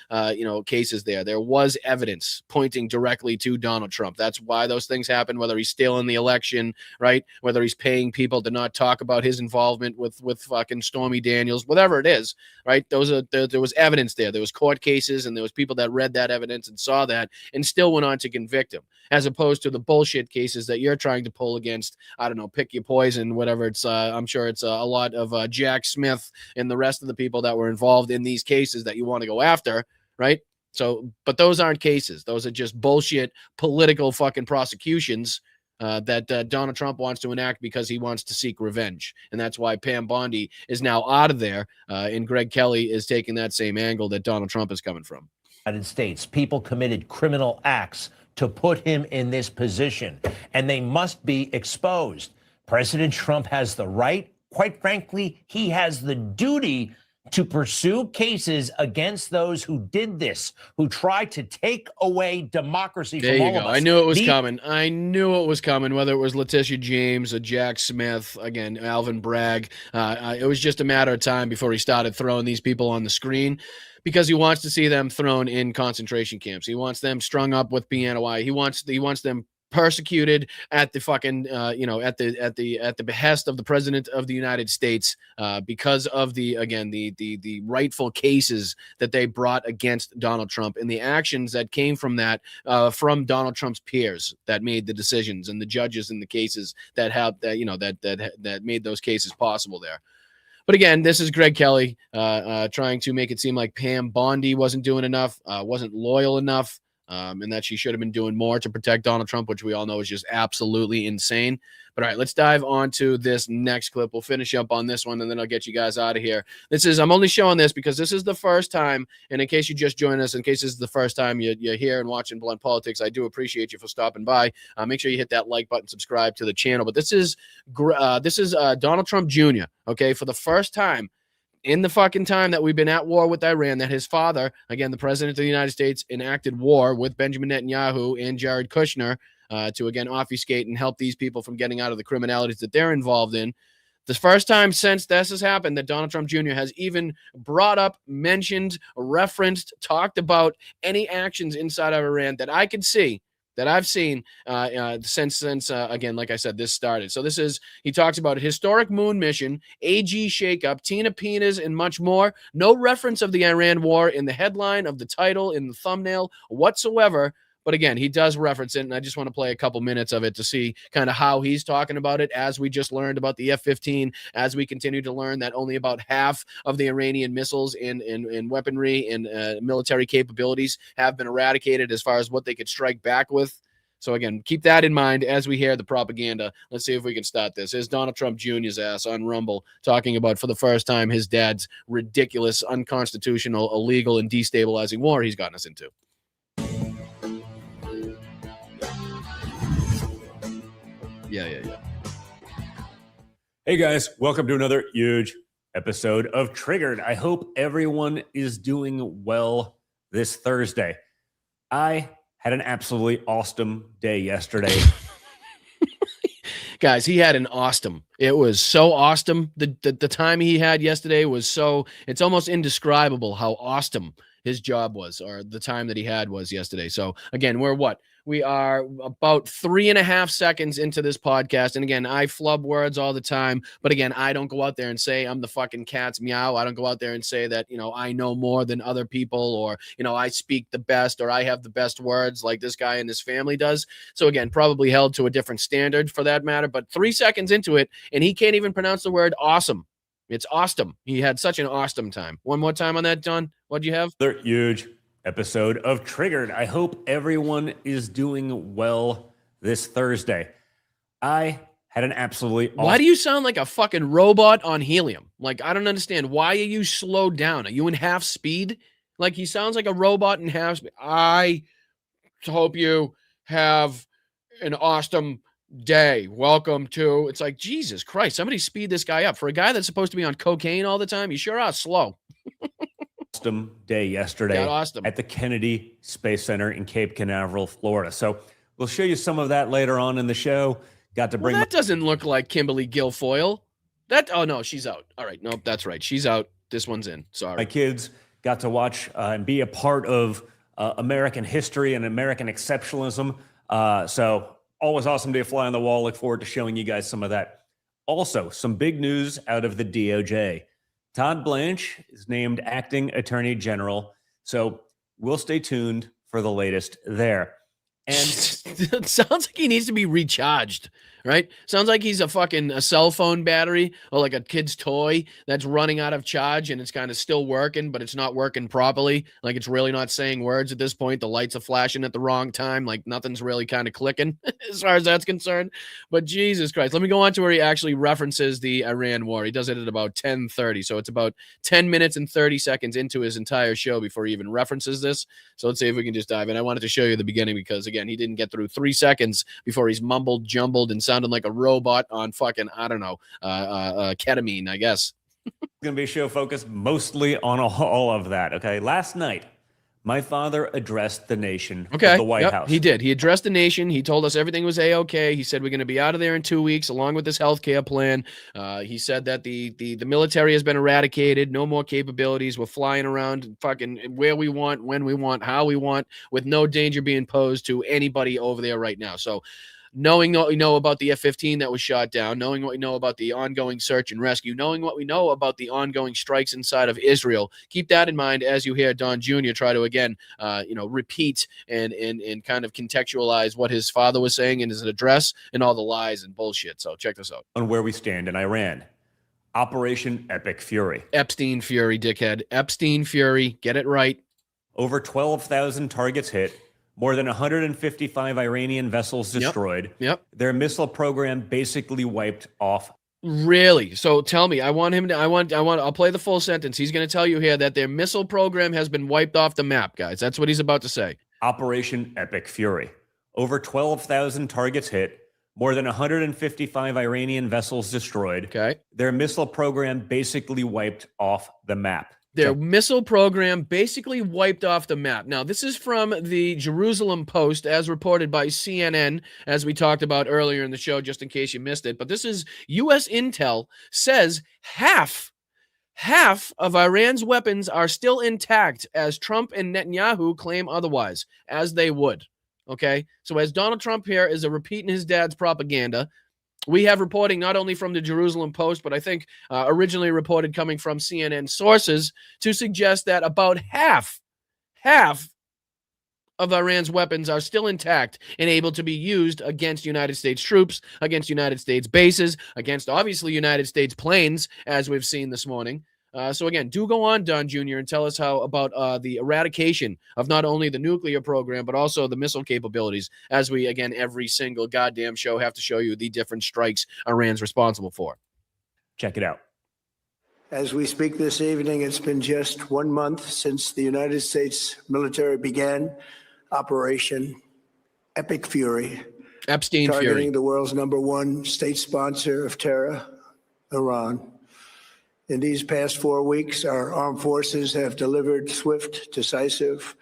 cases there. There was evidence pointing directly to Donald Trump. That's why those things happen, whether he's still in the election, right? Whether he's paying people to not talk about his involvement with fucking Stormy Daniels, whatever it is, right? There was evidence there. There was court cases, and there was people that read that evidence and saw that and still went on to convict him, as opposed to the bullshit cases that you're trying to pull against, I don't know, pick your poison, whatever. It's, I'm sure it's a lot of Jack Smith and the rest of the people that were involved in these cases that you want to go after, right? So, but those aren't cases. Those are just bullshit political fucking prosecutions that Donald Trump wants to enact because he wants to seek revenge. And that's why Pam Bondi is now out of there, and Greg Kelly is taking that same angle that Donald Trump is coming from. United States, people committed criminal acts to put him in this position, and they must be exposed. President Trump has the right. Quite frankly, he has the duty to pursue cases against those who did this, who tried to take away democracy from all of us. I knew it was coming. I knew it was coming, whether it was Letitia James or Jack Smith, again, Alvin Bragg. It was just a matter of time before he started throwing these people on the screen, because he wants to see them thrown in concentration camps. He wants them strung up with piano wire. He wants them persecuted at the fucking at the behest of the president of the United States because of the rightful cases that they brought against Donald Trump and the actions that came from that from Donald Trump's peers that made the decisions and the judges in the cases that have that made those cases possible there. But again, this is Greg Kelly trying to make it seem like Pam Bondi wasn't doing enough, wasn't loyal enough, and that she should have been doing more to protect Donald Trump, which we all know is just absolutely insane. But all right, let's dive on to this next clip. We'll finish up on this one, and then I'll get you guys out of here. I'm only showing this because this is the first time, and in case you just joined us, in case this is the first time you're here and watching Blunt Politics, I do appreciate you for stopping by. Make sure you hit that like button, subscribe to the channel. But this is Donald Trump Jr., okay, for the first time in the fucking time that we've been at war with Iran, that his father, again, the president of the United States, enacted war with Benjamin Netanyahu and Jared Kushner to, again, obfuscate and help these people from getting out of the criminalities that they're involved in. The first time since this has happened that Donald Trump Jr. has even brought up, mentioned, referenced, talked about any actions inside of Iran that I could see, that I've seen since again, like I said, this started. So he talks about a historic moon mission, AG shakeup, Tina Pinas, and much more. No reference of the Iran war in the headline, of the title, in the thumbnail whatsoever. But again, he does reference it, and I just want to play a couple minutes of it to see kind of how he's talking about it, as we just learned about the F-15, as we continue to learn that only about half of the Iranian missiles and weaponry and military capabilities have been eradicated as far as what they could strike back with. So again, keep that in mind as we hear the propaganda. Let's see if we can start this. Here's Donald Trump Jr.'s ass on Rumble talking about, for the first time, his dad's ridiculous, unconstitutional, illegal, and destabilizing war he's gotten us into. Yeah. Hey guys, welcome to another huge episode of Triggered. I hope everyone is doing well this Thursday. I had an absolutely awesome day yesterday. Guys, he had an awesome. It was so awesome. The time he had yesterday was so, it's almost indescribable how awesome his job was, or the time that he had was yesterday. So again, we are about 3.5 seconds into this podcast. And again, I flub words all the time, but again, I don't go out there and say I'm the fucking cat's meow. I don't go out there and say that, I know more than other people, or, I speak the best, or I have the best words like this guy and his family does. So again, probably held to a different standard for that matter, but 3 seconds into it, and he can't even pronounce the word awesome. It's awesome. He had such an awesome time. One more time on that, John. What'd you have? Another huge episode of Triggered. I hope everyone is doing well this Thursday. I had an absolutely awesome... Why do you sound like a fucking robot on helium? Like, I don't understand. Why are you slowed down? Are you in half speed? Like, he sounds like a robot in half speed. I hope you have an awesome day. Welcome to... It's like, Jesus Christ, somebody speed this guy up. For a guy that's supposed to be on cocaine all the time, you sure are slow. Awesome day yesterday at the Kennedy Space Center in Cape Canaveral, Florida. So we'll show you some of that later on in the show. Got to bring... that doesn't look like Kimberly Guilfoyle. Oh, no, she's out. All right. Nope, that's right. She's out. This one's in. Sorry. My kids got to watch and be a part of American history and American exceptionalism. So always awesome to fly on the wall. Look forward to showing you guys some of that. Also, some big news out of the DOJ. Todd Blanche is named acting attorney general. So we'll stay tuned for the latest there. And it sounds like he needs to be recharged, right? Sounds like he's a cell phone battery, or like a kid's toy that's running out of charge and it's kind of still working, but it's not working properly. Like, it's really not saying words at this point. The lights are flashing at the wrong time. Like, nothing's really kind of clicking as far as that's concerned. But Jesus Christ, let me go on to where he actually references the Iran war. He does it at about 10:30. So it's about 10 minutes and 30 seconds into his entire show before he even references this. So let's see if we can just dive in. I wanted to show you the beginning because, again, he didn't get through 3 seconds before he's mumbled, jumbled, and sounded like a robot on fucking, I don't know, ketamine, I guess. It's going to be a show focused mostly on all of that, okay? Last night, my father addressed the nation at the White House. He did. He addressed the nation. He told us everything was A-okay. He said we're going to be out of there in 2 weeks along with this health care plan. He said that the military has been eradicated. No more capabilities. We're flying around fucking where we want, when we want, how we want, with no danger being posed to anybody over there right now. So knowing what we know about the F-15 that was shot down, knowing what we know about the ongoing search and rescue, knowing what we know about the ongoing strikes inside of Israel, keep that in mind as you hear Don Jr. try to, again, repeat and kind of contextualize what his father was saying in his address and all the lies and bullshit. So check this out. On where we stand in Iran. Operation Epic Fury. Epstein Fury, dickhead. Epstein Fury. Get it right. Over 12,000 targets hit. More than 155 Iranian vessels destroyed. Yep. Their missile program basically wiped off. Really? So tell me, I'll play the full sentence. He's going to tell you here that their missile program has been wiped off the map, guys. That's what he's about to say. Operation Epic Fury. Over 12,000 targets hit. More than 155 Iranian vessels destroyed. Okay. Their missile program basically wiped off the map. Their missile program basically wiped off the map. Now, this is from the Jerusalem Post, as reported by CNN, as we talked about earlier in the show, just in case you missed it. But this is U.S. intel says half of Iran's weapons are still intact, as Trump and Netanyahu claim otherwise, as they would. Okay? So as Donald Trump here is repeating his dad's propaganda, we have reporting not only from the Jerusalem Post, but I think originally reported coming from CNN sources to suggest that about half of Iran's weapons are still intact and able to be used against United States troops, against United States bases, against obviously United States planes, as we've seen this morning. So again, do go on, Don Jr., and tell us how about the eradication of not only the nuclear program, but also the missile capabilities, as we, again, every single goddamn show have to show you the different strikes Iran's responsible for. Check it out. As we speak this evening, it's been just 1 month since the United States military began Operation Epic Fury. Epstein targeting Fury. the world's #1 state sponsor of terror, Iran. In these past 4 weeks, our armed forces have delivered swift, decisive,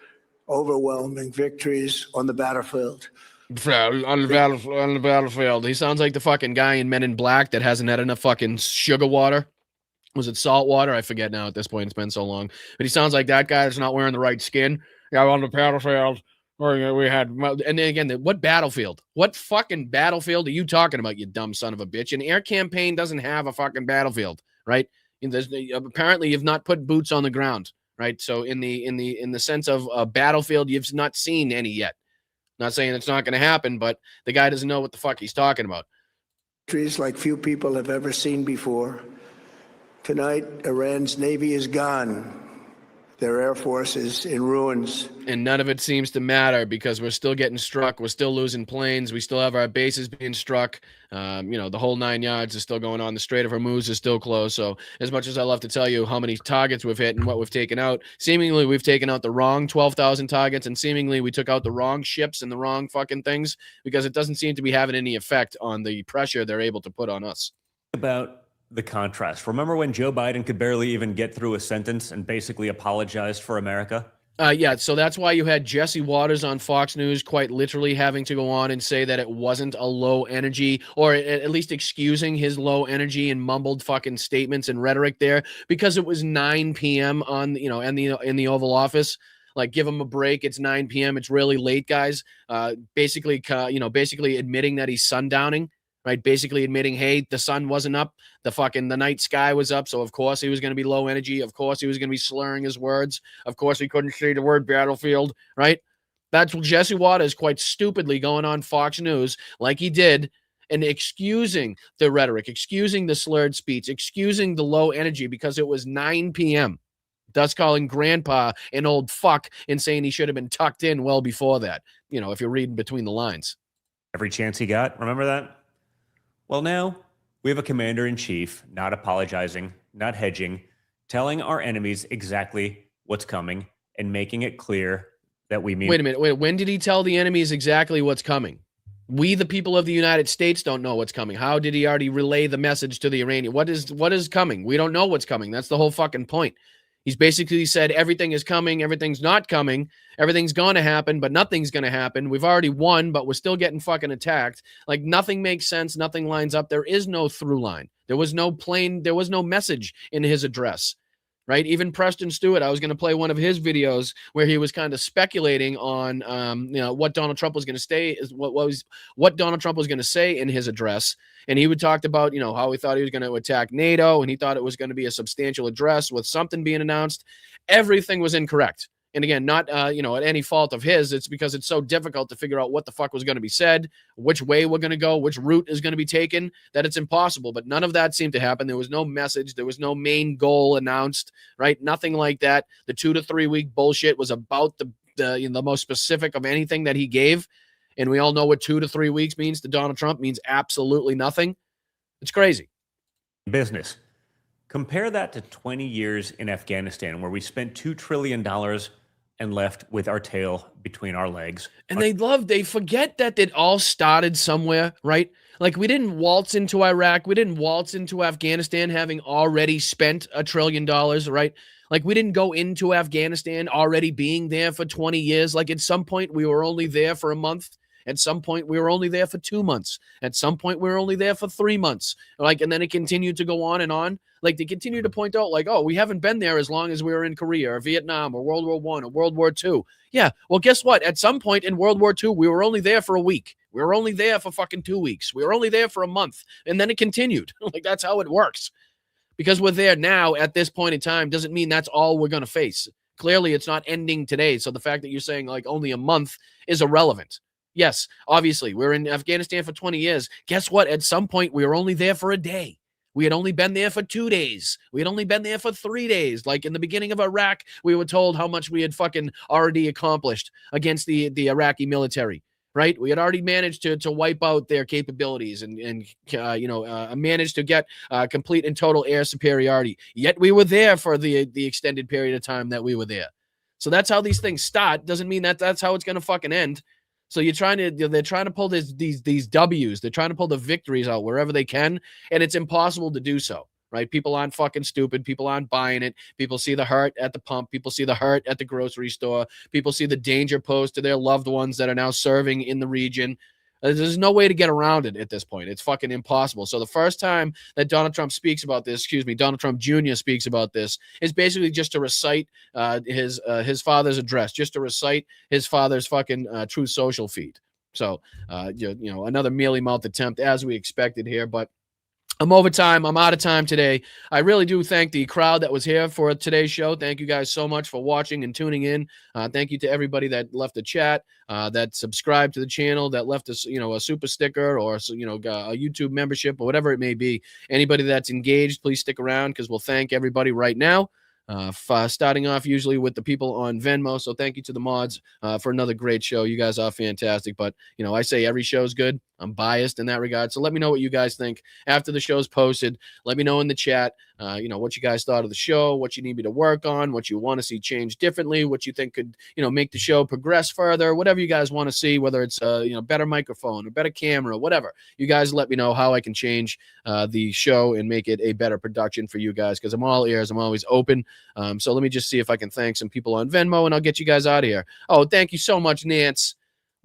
overwhelming victories on the battlefield. On the battlefield. He sounds like the fucking guy in Men in Black that hasn't had enough fucking sugar water. Was it salt water? I forget now at this point. It's been so long. But he sounds like that guy that's not wearing the right skin. Yeah, on the battlefield. We had, and then again, what battlefield? What fucking battlefield are you talking about, you dumb son of a bitch? An air campaign doesn't have a fucking battlefield, right? Apparently, you've not put boots on the ground, right? So in the sense of a battlefield, you've not seen any yet. Not saying it's not going to happen, but the guy doesn't know what the fuck he's talking about. Victories like few people have ever seen before. Tonight, Iran's Navy is gone. Their Air Force is in ruins. And none of it seems to matter because we're still getting struck. We're still losing planes. We still have our bases being struck. The whole 9 yards is still going on. The Strait of Hormuz is still closed. So as much as I love to tell you how many targets we've hit and what we've taken out, seemingly we've taken out the wrong 12,000 targets, and seemingly we took out the wrong ships and the wrong fucking things because it doesn't seem to be having any effect on the pressure they're able to put on us. About the contrast. Remember when Joe Biden could barely even get through a sentence and basically apologized for America? Yeah, so that's why you had Jesse Waters on Fox News quite literally having to go on and say that it wasn't a low energy, or at least excusing his low energy and mumbled fucking statements and rhetoric there because it was 9 p.m. on, in the Oval Office. Like, give him a break. It's 9 p.m. It's really late, guys. Basically admitting that he's sundowning. Right, basically admitting, hey, the sun wasn't up, the night sky was up, so of course he was going to be low energy, of course he was going to be slurring his words, of course he couldn't say the word battlefield, right? That's what Jesse Waters quite stupidly going on Fox News like he did and excusing the rhetoric, excusing the slurred speech, excusing the low energy because it was 9 p.m., thus calling grandpa an old fuck and saying he should have been tucked in well before that, if you're reading between the lines. Every chance he got, remember that? Well, now we have a commander-in-chief not apologizing, not hedging, telling our enemies exactly what's coming and making it clear that we mean... Wait a minute. When did he tell the enemies exactly what's coming? We, the people of the United States, don't know what's coming. How did he already relay the message to the Iranian? What is coming? We don't know what's coming. That's the whole fucking point. He's basically said everything is coming, everything's not coming, everything's going to happen, but nothing's going to happen. We've already won, but we're still getting fucking attacked. Like, nothing makes sense, nothing lines up. There is no through line. There was no message in his address, right? Even Preston Stewart, I was going to play one of his videos where he was kind of speculating on, what Donald Trump was going to say, what Donald Trump was going to say in his address. And he would talk about, how he thought he was going to attack NATO, and he thought it was going to be a substantial address with something being announced. Everything was incorrect. And again, not at any fault of his. It's because it's so difficult to figure out what the fuck was going to be said, which way we're going to go, which route is going to be taken, that it's impossible. But none of that seemed to happen. There was no message. There was no main goal announced, right? Nothing like that. The 2 to 3 week bullshit was about the most specific of anything that he gave. And we all know what 2 to 3 weeks means to Donald Trump. Means absolutely nothing. It's crazy. Business. Compare that to 20 years in Afghanistan, where we spent $2 trillion and left with our tail between our legs. And they forget that it all started somewhere, right? Like, we didn't waltz into Iraq. We didn't waltz into Afghanistan having already spent $1 trillion, right? Like, we didn't go into Afghanistan already being there for 20 years. Like, at some point, we were only there for a month. At some point, we were only there for 2 months. At some point, we were only there for 3 months. Like, and then it continued to go on and on. Like, they continue to point out, like, oh, we haven't been there as long as we were in Korea or Vietnam or World War I or World War II. Yeah, well, guess what? At some point in World War II, we were only there for a week. We were only there for fucking 2 weeks. We were only there for a month. And then it continued. Like, that's how it works. Because we're there now at this point in time doesn't mean that's all we're going to face. Clearly, it's not ending today. So the fact that you're saying, like, only a month is irrelevant. Yes, obviously, we're in Afghanistan for 20 years. Guess what? At some point, we were only there for a day. We had only been there for 2 days. We had only been there for 3 days. Like, in the beginning of Iraq, we were told how much we had fucking already accomplished against the Iraqi military, right? We had already managed to wipe out their capabilities and managed to get complete and total air superiority. Yet we were there for the extended period of time that we were there. So that's how these things start. Doesn't mean that that's how it's going to fucking end. So they're trying to pull these W's. They're trying to pull the victories out wherever they can, and it's impossible to do so, right? People aren't fucking stupid. People aren't buying it. People see the hurt at the pump. People see the hurt at the grocery store. People see the danger posed to their loved ones that are now serving in the region. There's no way to get around it at this point. It's fucking impossible. So the first time that Donald Trump speaks about this, Donald Trump Jr. speaks about this, is basically just to recite his father's address, just to recite his father's fucking Truth Social feed. So, another mealy-mouthed attempt as we expected here, but I'm over time. I'm out of time today. I really do thank the crowd that was here for today's show. Thank you guys so much for watching and tuning in. Thank you to everybody that left a chat, that subscribed to the channel, that left us, a super sticker or, a YouTube membership or whatever it may be. Anybody that's engaged, please stick around because we'll thank everybody right now. Starting off usually with the people on Venmo. So thank you to the mods for another great show. You guys are fantastic. But, I say every show is good. I'm biased in that regard. So let me know what you guys think after the show's posted. Let me know in the chat, what you guys thought of the show, what you need me to work on, what you want to see change differently, what you think could, make the show progress further, whatever you guys want to see, whether it's, better microphone, a better camera, whatever. You guys let me know how I can change the show and make it a better production for you guys because I'm all ears. I'm always open. So let me just see if I can thank some people on Venmo and I'll get you guys out of here. Oh, thank you so much, Nance.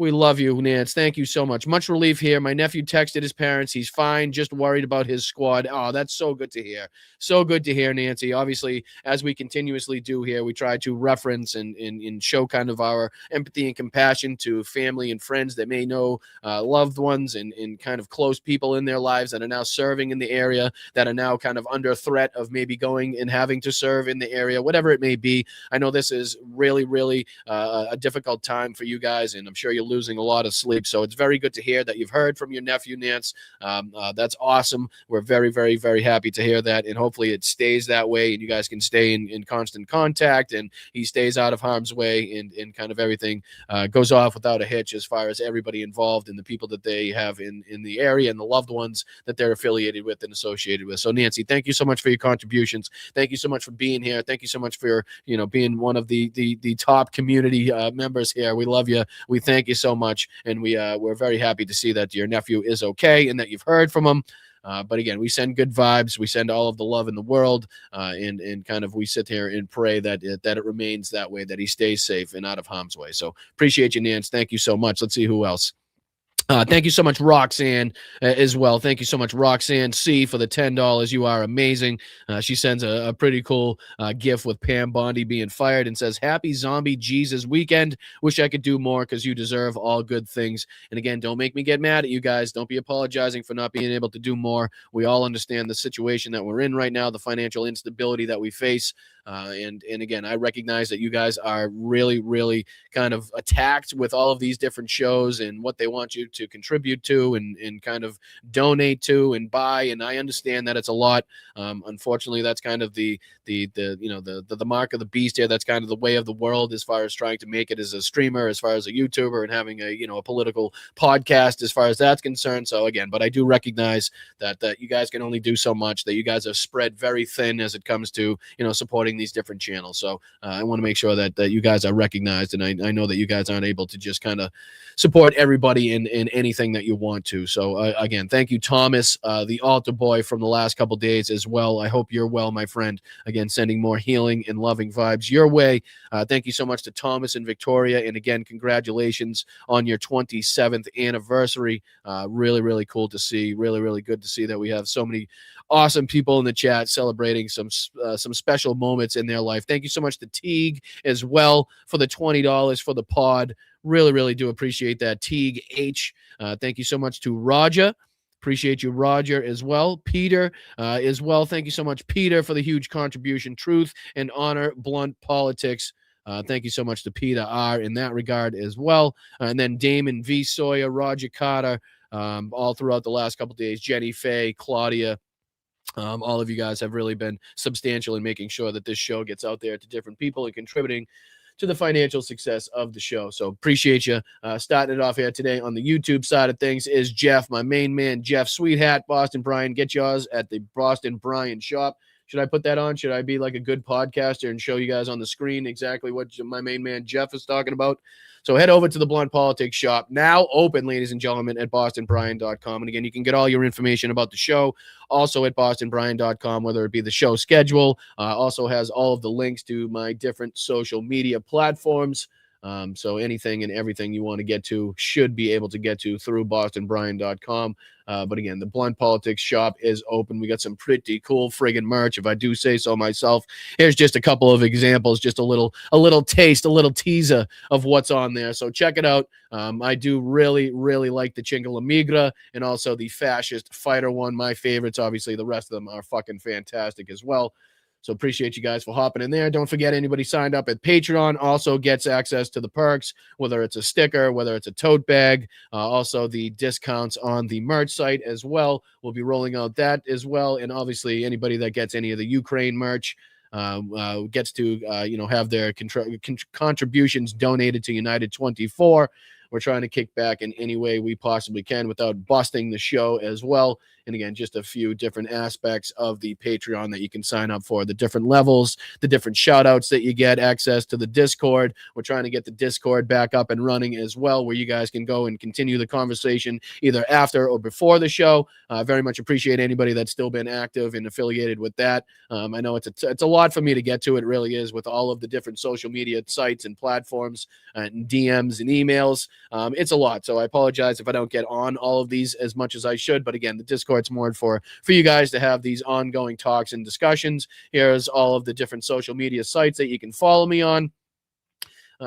We love you, Nance. Thank you so much. Much relief here. My nephew texted his parents. He's fine, just worried about his squad. Oh, that's so good to hear. So good to hear, Nancy. Obviously, as we continuously do here, we try to reference and show kind of our empathy and compassion to family and friends that may know loved ones and kind of close people in their lives that are now serving in the area, that are now kind of under threat of maybe going and having to serve in the area, whatever it may be. I know this is really, really a difficult time for you guys, and I'm sure you're losing a lot of sleep. So it's very good to hear that you've heard from your nephew, Nance. That's awesome. We're very, very, very happy to hear that. And hopefully it stays that way and you guys can stay in constant contact and he stays out of harm's way and kind of everything goes off without a hitch as far as everybody involved and the people that they have in the area and the loved ones that they're affiliated with and associated with. So Nancy, thank you so much for your contributions. Thank you so much for being here. Thank you so much for, being one of the top community members here. We love you. We thank you so much, and we're very happy to see that your nephew is okay and that you've heard from him. But again, we send good vibes. We send all of the love in the world, and kind of we sit here and pray that it remains that way, that he stays safe and out of harm's way. So appreciate you, Nance. Thank you so much. Let's see who else. Thank you so much, Roxanne, as well. Thank you so much, Roxanne C, for the $10. You are amazing. She sends a pretty cool GIF with Pam Bondi being fired and says, "Happy Zombie Jesus weekend. Wish I could do more because you deserve all good things." And again, don't make me get mad at you guys. Don't be apologizing for not being able to do more. We all understand the situation that we're in right now, the financial instability that we face. And again, I recognize that you guys are really, really kind of attacked with all of these different shows and what they want you to contribute to and kind of donate to and buy. And I understand that it's a lot. Unfortunately, that's kind of the mark of the beast here. That's kind of the way of the world as far as trying to make it as a streamer, as far as a YouTuber, and having a political podcast as far as that's concerned. So again, but I do recognize that you guys can only do so much, that you guys are spread very thin as it comes to supporting these different channels. So I want to make sure that you guys are recognized, and I know that you guys aren't able to just kind of support everybody in anything that you want to. So again, thank you, Thomas, the altar boy from the last couple days as well. I hope you're well, my friend. Again, sending more healing and loving vibes your way. Thank you so much to Thomas and Victoria, and again, congratulations on your 27th anniversary. Really, really cool to see. Really, really good to see that we have so many awesome people in the chat celebrating some special moments in their life. Thank you so much to Teague as well for the $20 for the pod. Really, really do appreciate that, Teague H. Thank you so much to Roger. Appreciate you, Roger, as well. Peter, as well. Thank you so much, Peter, for the huge contribution. Truth and honor, blunt politics. Thank you so much to Peter R. in that regard as well. And then Damon V. Sawyer, Roger Carter, all throughout the last couple of days. Jenny Faye, Claudia. All of you guys have really been substantial in making sure that this show gets out there to different people and contributing to the financial success of the show. So appreciate you. Starting it off here today on the YouTube side of things is Jeff, my main man, Jeff. Sweet hat, Boston Brian. Get yours at the Boston Brian shop. Should I put that on? Should I be like a good podcaster and show you guys on the screen exactly what my main man Jeff is talking about? So head over to the Blunt Politics shop, now open, ladies and gentlemen, at bostonbrian.com. And again, you can get all your information about the show also at bostonbrian.com, whether it be the show schedule. Also has all of the links to my different social media platforms. So anything and everything you want to get to should be able to get to through bostonbrian.com. But again, the Blunt Politics shop is open. We got some pretty cool friggin' merch, if I do say so myself. Here's just a couple of examples, just a little taste, a little teaser of what's on there. So check it out. I do really, really like the Chinga Migra and also the Fascist Fighter one. My favorites, obviously. The rest of them are fucking fantastic as well. So appreciate you guys for hopping in there. Don't forget, anybody signed up at Patreon also gets access to the perks, whether it's a sticker, whether it's a tote bag, also the discounts on the merch site as well. We'll be rolling out that as well. And obviously, anybody that gets any of the Ukraine merch gets to, have their contributions donated to United 24. We're trying to kick back in any way we possibly can without busting the show as well. And again, just a few different aspects of the Patreon that you can sign up for, the different levels, the different shout outs that you get, access to the Discord. We're trying to get the Discord back up and running as well, where you guys can go and continue the conversation either after or before the show. Very much appreciate anybody that's still been active and affiliated with that. I know it's a lot for me to get to. It really is, with all of the different social media sites and platforms and DMs and emails. It's a lot. So I apologize if I don't get on all of these as much as I should. But again, the Discord's more for you guys to have these ongoing talks and discussions. Here's all of the different social media sites that you can follow me on.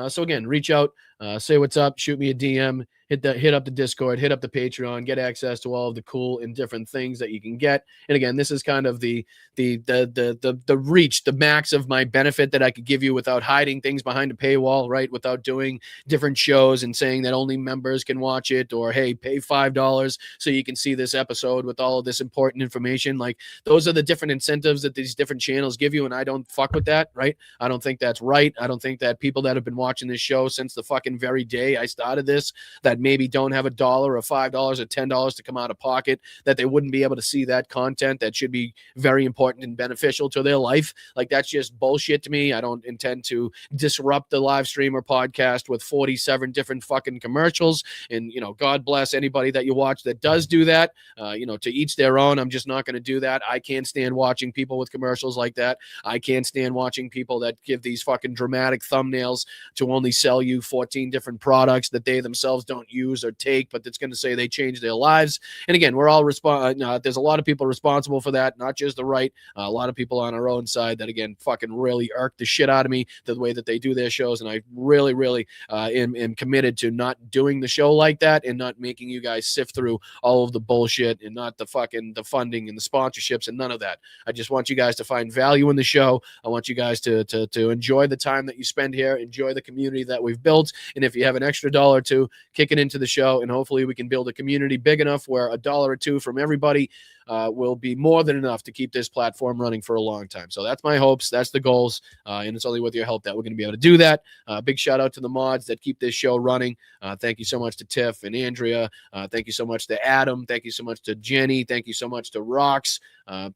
So again, reach out, say what's up, shoot me a DM, hit up the Discord, hit up the Patreon, get access to all of the cool and different things that you can get. And again, this is kind of the reach, the max of my benefit that I could give you without hiding things behind a paywall, right? Without doing different shows and saying that only members can watch it, or hey, pay $5 so you can see this episode with all of this important information. Like, those are the different incentives that these different channels give you, and I don't fuck with that, right? I don't think that's right. I don't think that people that have been watching this show since the fucking very day I started this, that maybe don't have $1 or $5 or $10 to come out of pocket, that they wouldn't be able to see that content that should be very important and beneficial to their life. Like, that's just bullshit to me. I don't intend to disrupt the live stream or podcast with 47 different fucking commercials. And, God bless anybody that you watch that does do that. To each their own. I'm just not going to do that. I can't stand watching people with commercials like that. I can't stand watching people that give these fucking dramatic thumbnails to only sell you 14 different products that they themselves don't use or take, but it's going to say they changed their lives. And again, we're all there's a lot of people responsible for that, not just the right. A lot of people on our own side that, again, fucking really irk the shit out of me, the way that they do their shows. And I really, really am committed to not doing the show like that and not making you guys sift through all of the bullshit and not the funding and the sponsorships and none of that. I just want you guys to find value in the show. I want you guys to enjoy the time that you spend here, enjoy the community that we've built. And if you have an extra dollar or two, kick it into the show, and hopefully we can build a community big enough where a dollar or two from everybody will be more than enough to keep this platform running for a long time. So that's my hopes. That's the goals. And it's only with your help that we're going to be able to do that. Big shout out to the mods that keep this show running. Thank you so much to Tiff and Andrea. Thank you so much to Adam. Thank you so much to Jenny. Thank you so much to Rox.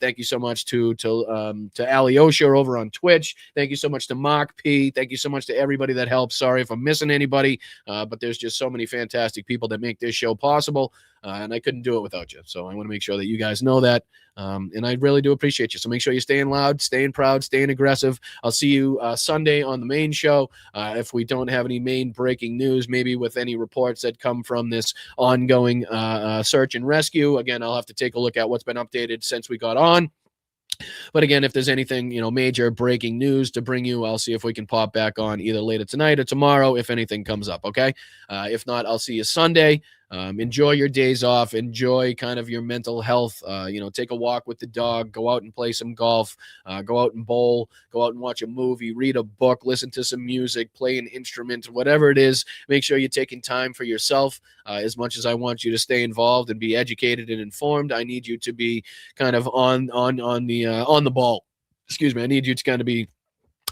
Thank you so much to Alyosha over on Twitch. Thank you so much to Mark P. Thank you so much to everybody that helps. Sorry if I'm missing anybody, but there's just so many fantastic people that make this show possible. And I couldn't do it without you. So I want to make sure that you guys know that. And I really do appreciate you. So make sure you're staying loud, staying proud, staying aggressive. I'll see you Sunday on the main show. If we don't have any main breaking news, maybe with any reports that come from this ongoing search and rescue. Again, I'll have to take a look at what's been updated since we got on. But again, if there's anything, major breaking news to bring you, I'll see if we can pop back on either later tonight or tomorrow if anything comes up, okay? If not, I'll see you Sunday. Enjoy your days off. Enjoy kind of your mental health. Take a walk with the dog. Go out and play some golf. Go out and bowl. Go out and watch a movie. Read a book. Listen to some music. Play an instrument. Whatever it is, make sure you're taking time for yourself. As much as I want you to stay involved and be educated and informed, I need you to be kind of on the ball. Excuse me. I need you to kind of be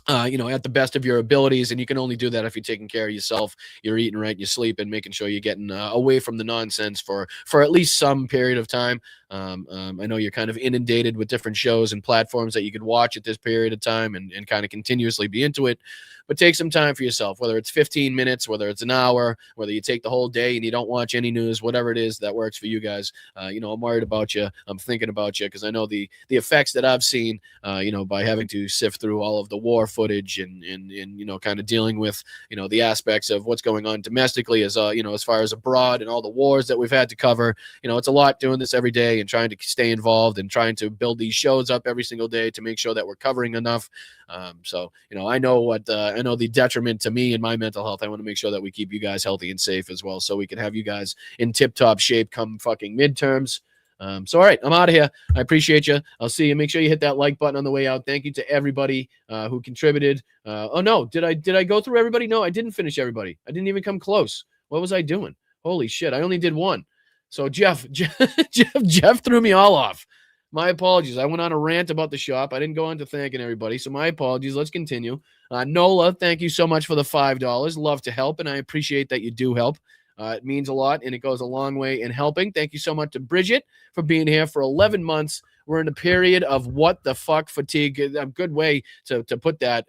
at the best of your abilities, and you can only do that if you're taking care of yourself, you're eating right, you're sleeping, making sure you're getting away from the nonsense for at least some period of time. I know you're kind of inundated with different shows and platforms that you could watch at this period of time and kind of continuously be into it. But take some time for yourself, whether it's 15 minutes, whether it's an hour, whether you take the whole day and you don't watch any news, whatever it is that works for you guys. I'm worried about you. I'm thinking about you because I know the effects that I've seen, by having to sift through all of the war footage and kind of dealing with, the aspects of what's going on domestically as far as abroad and all the wars that we've had to cover. It's a lot doing this every day and trying to stay involved and trying to build these shows up every single day to make sure that we're covering enough. I know the detriment to me and my mental health. I want to make sure that we keep you guys healthy and safe as well, so we can have you guys in tip-top shape come fucking midterms. All right, I'm out of here. I appreciate you. I'll see you. Make sure you hit that like button on the way out. Thank you to everybody who contributed. Oh no, did I go through everybody? No, I didn't finish everybody. I didn't even come close. What was I doing? Holy shit, I only did one. So Jeff threw me all off. My apologies. I went on a rant about the shop. I didn't go on to thanking everybody. So my apologies. Let's continue. Nola, thank you so much for the $5. Love to help, and I appreciate that you do help. It means a lot, and it goes a long way in helping. Thank you so much to Bridget for being here for 11 months. We're in a period of what the fuck fatigue. A good way to put that,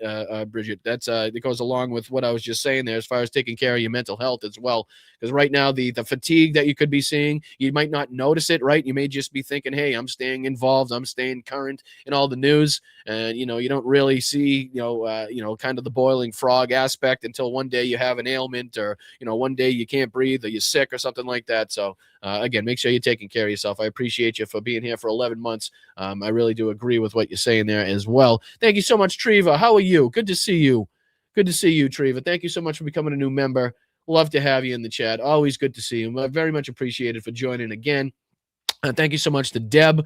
Bridget. That's it goes along with what I was just saying there as far as taking care of your mental health as well. Because right now, the fatigue that you could be seeing, you might not notice it, right? You may just be thinking, hey, I'm staying involved. I'm staying current in all the news. And, you don't really see, kind of the boiling frog aspect until one day you have an ailment or, one day you can't breathe or you're sick or something like that. So, again, make sure you're taking care of yourself. I appreciate you for being here for 11 months. I really do agree with what you're saying there as well. Thank you so much, Treva. How are you? Good to see you. Good to see you, Treva. Thank you so much for becoming a new member. Love to have you in the chat. Always good to see you. Very much appreciated for joining again. Thank you so much to Deb.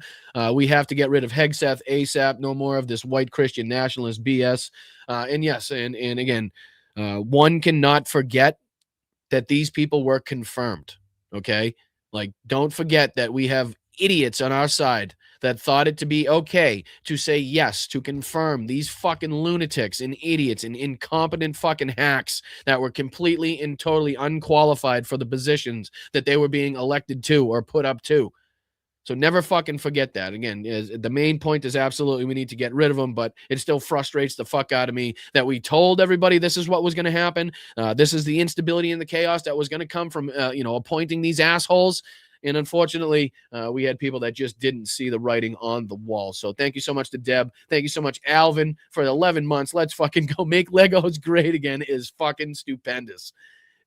We have to get rid of Hegseth ASAP. No more of this white Christian nationalist BS. And yes, and again, one cannot forget that these people were confirmed. Okay? Like, don't forget that we have idiots on our side that thought it to be okay to say yes, to confirm these fucking lunatics and idiots and incompetent fucking hacks that were completely and totally unqualified for the positions that they were being elected to or put up to. So never fucking forget that. Again, the main point is absolutely we need to get rid of them, but it still frustrates the fuck out of me that we told everybody this is what was going to happen. This is the instability and the chaos that was going to come from, appointing these assholes. And unfortunately, we had people that just didn't see the writing on the wall. So thank you so much to Deb. Thank you so much, Alvin, for 11 months. Let's fucking go. Make Legos great again is fucking stupendous.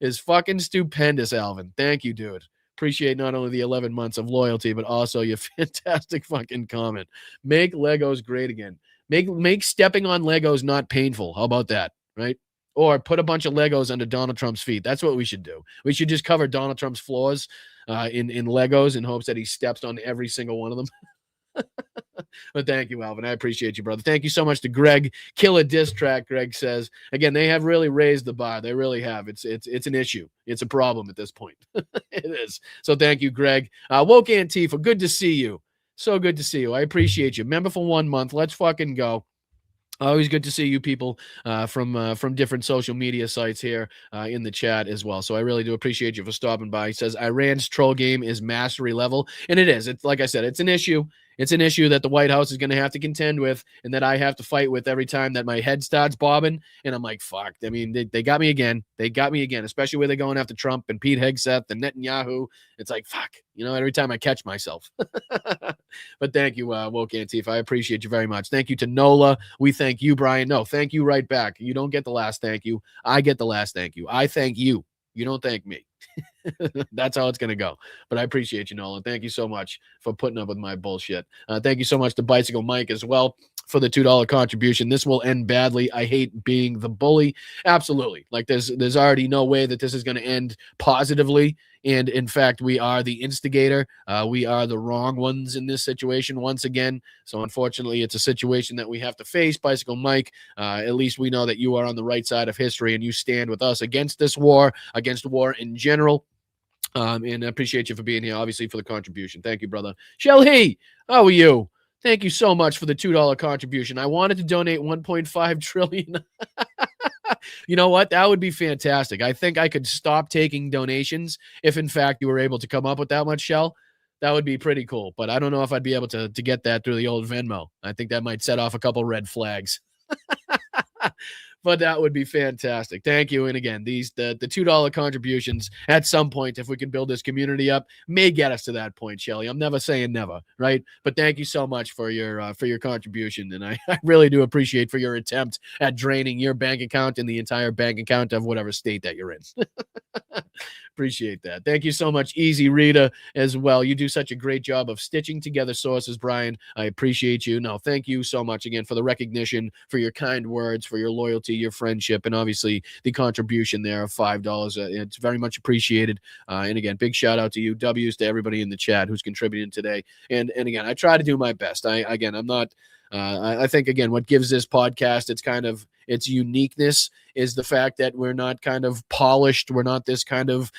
is fucking stupendous, Alvin. Thank you, dude. Appreciate not only the 11 months of loyalty, but also your fantastic fucking comment. Make Legos great again. Make stepping on Legos not painful. How about that, right? Or put a bunch of Legos under Donald Trump's feet. That's what we should do. We should just cover Donald Trump's floors in Legos in hopes that he steps on every single one of them. But thank you, Alvin. I appreciate you, brother. Thank you so much to Greg. Killer diss track, Greg says. Again, they have really raised the bar. They really have. It's an issue. It's a problem at this point. It is. So thank you, Greg. Woke Antifa, good to see you. So good to see you. I appreciate you. Member for 1 month. Let's fucking go. Always good to see you people from different social media sites here in the chat as well. So I really do appreciate you for stopping by. He says Iran's troll game is mastery level, and it is. It's like I said, it's an issue. It's an issue that the White House is going to have to contend with, and that I have to fight with every time that my head starts bobbing. And I'm like, fuck. I mean, they got me again. They got me again, especially where they're going after Trump and Pete Hegseth and Netanyahu. It's like, fuck. Every time I catch myself. But thank you, Woke Antifa. I appreciate you very much. Thank you to Nola. We thank you, Brian. No, thank you right back. You don't get the last thank you. I get the last thank you. I thank you. You don't thank me. That's how it's going to go. But I appreciate you, Nolan. Thank you so much for putting up with my bullshit. Thank you so much to Bicycle Mike as well for the $2 contribution. This will end badly. I hate being the bully. Absolutely. Like there's already no way that this is going to end positively. And in fact, we are the instigator. We are the wrong ones in this situation once again. So unfortunately, it's a situation that we have to face. Bicycle Mike, at least we know that you are on the right side of history and you stand with us against this war, against war in general. And I appreciate you for being here, obviously, for the contribution. Thank you, brother. Shelly, how are you? Thank you so much for the $2 contribution. I wanted to donate 1.5 trillion. You know what? That would be fantastic. I think I could stop taking donations if, in fact, you were able to come up with that much, Shell. That would be pretty cool. But I don't know if I'd be able to get that through the old Venmo. I think that might set off a couple red flags. But that would be fantastic. Thank you. And again, the $2 contributions at some point, if we can build this community up, may get us to that point, Shelly. I'm never saying never, right? But thank you so much for your contribution. And I really do appreciate for your attempt at draining your bank account and the entire bank account of whatever state that you're in. Appreciate that. Thank you so much, Easy Rita, as well. You do such a great job of stitching together sources, Brian. I appreciate you. No, thank you so much again for the recognition, for your kind words, for your loyalty, your friendship, and obviously the contribution there of $5. It's very much appreciated. And again, big shout out to you, W's, to everybody in the chat who's contributing today. And again, I try to do my best. I'm not. I think, again, what gives this podcast its uniqueness is the fact that we're not kind of polished. We're not this kind of,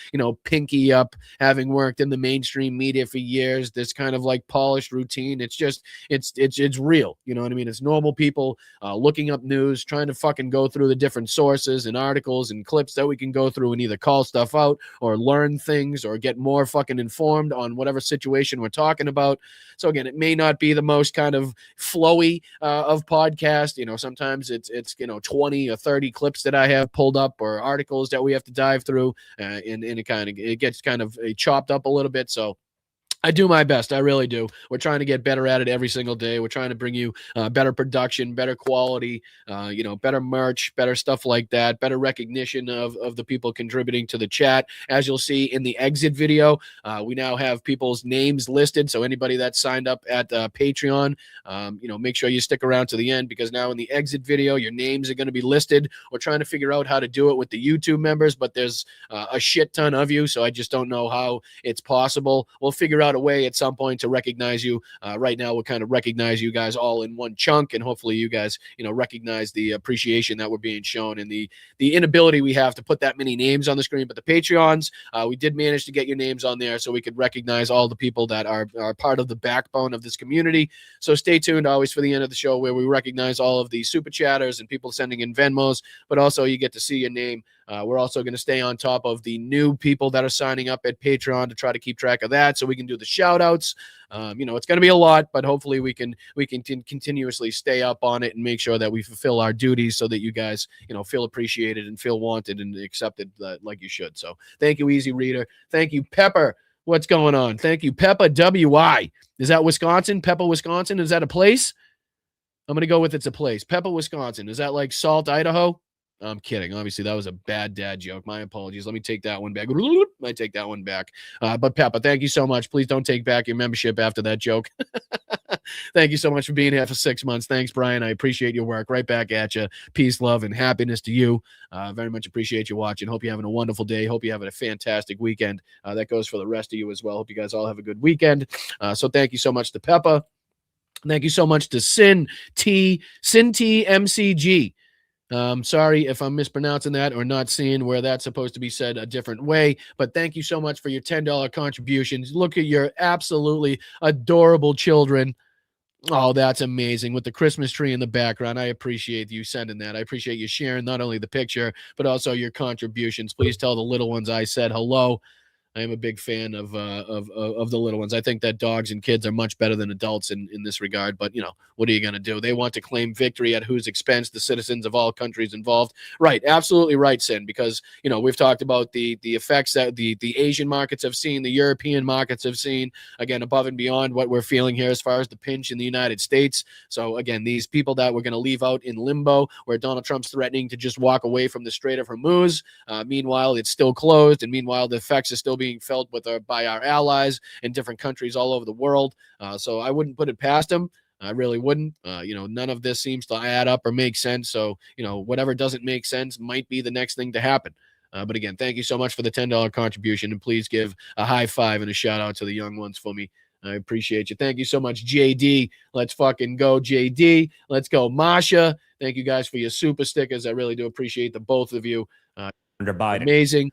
pinky up, having worked in the mainstream media for years, this kind of like polished routine. It's just, it's real. You know what I mean? It's normal people looking up news, trying to fucking go through the different sources and articles and clips that we can go through and either call stuff out or learn things or get more fucking informed on whatever situation we're talking about. So again, it may not be the most kind of flowy of podcast. Sometimes it's 20 or 30 clips that I have pulled up or articles that we have to dive through, and it gets kind of chopped up a little bit. So I do my best. I really do. We're trying to get better at it every single day. We're trying to bring you better production, better quality, better merch, better stuff like that, better recognition of the people contributing to the chat. As you'll see in the exit video, we now have people's names listed. So anybody that's signed up at Patreon, make sure you stick around to the end, because now in the exit video, your names are going to be listed. We're trying to figure out how to do it with the YouTube members, but there's a shit ton of you. So I just don't know how it's possible. We'll figure out a way at some point to recognize you. Right now, we'll kind of recognize you guys all in one chunk, and hopefully you guys, recognize the appreciation that we're being shown and the inability we have to put that many names on the screen. But the Patreons, we did manage to get your names on there so we could recognize all the people that are part of the backbone of this community. So stay tuned always for the end of the show, where we recognize all of the super chatters and people sending in Venmos, but also you get to see your name. We're also going to stay on top of the new people that are signing up at Patreon to try to keep track of that, so we can do the shout outs. It's going to be a lot, but hopefully we can continuously stay up on it and make sure that we fulfill our duties so that you guys, feel appreciated and feel wanted and accepted like you should. So thank you, Easy Reader. Thank you, Pepper. What's going on? Thank you, Peppa WI. Is that Wisconsin? Peppa, Wisconsin? Is that a place? I'm going to go with it's a place. Peppa, Wisconsin. Is that like Salt, Idaho? I'm kidding. Obviously, that was a bad dad joke. My apologies. Let me take that one back. I take that one back. But Peppa, thank you so much. Please don't take back your membership after that joke. Thank you so much for being here for 6 months. Thanks, Brian. I appreciate your work. Right back at you. Peace, love, and happiness to you. Very much appreciate you watching. Hope you're having a wonderful day. Hope you're having a fantastic weekend. That goes for the rest of you as well. Hope you guys all have a good weekend. So thank you so much to Peppa. Thank you so much to Sin T MCG. Sorry if I'm mispronouncing that or not seeing where that's supposed to be said a different way, but thank you so much for your $10 contributions. Look at your absolutely adorable children. Oh, that's amazing with the Christmas tree in the background. I appreciate you sending that. I appreciate you sharing not only the picture, but also your contributions. Please tell the little ones I said hello. I am a big fan of the little ones. I think that dogs and kids are much better than adults in this regard. But, what are you going to do? They want to claim victory at whose expense? The citizens of all countries involved. Right. Absolutely right, Sin, because, we've talked about the effects that the Asian markets have seen, the European markets have seen, again, above and beyond what we're feeling here as far as the pinch in the United States. So, again, these people that we're going to leave out in limbo, where Donald Trump's threatening to just walk away from the Strait of Hormuz. Meanwhile, it's still closed. And meanwhile, the effects are still being felt by our allies in different countries all over the world. So I wouldn't put it past them. I really wouldn't. None of this seems to add up or make sense. So, whatever doesn't make sense might be the next thing to happen. But again, thank you so much for the $10 contribution. And please give a high five and a shout out to the young ones for me. I appreciate you. Thank you so much, JD. Let's fucking go, JD. Let's go, Masha. Thank you guys for your super stickers. I really do appreciate the both of you. Under Biden. Amazing.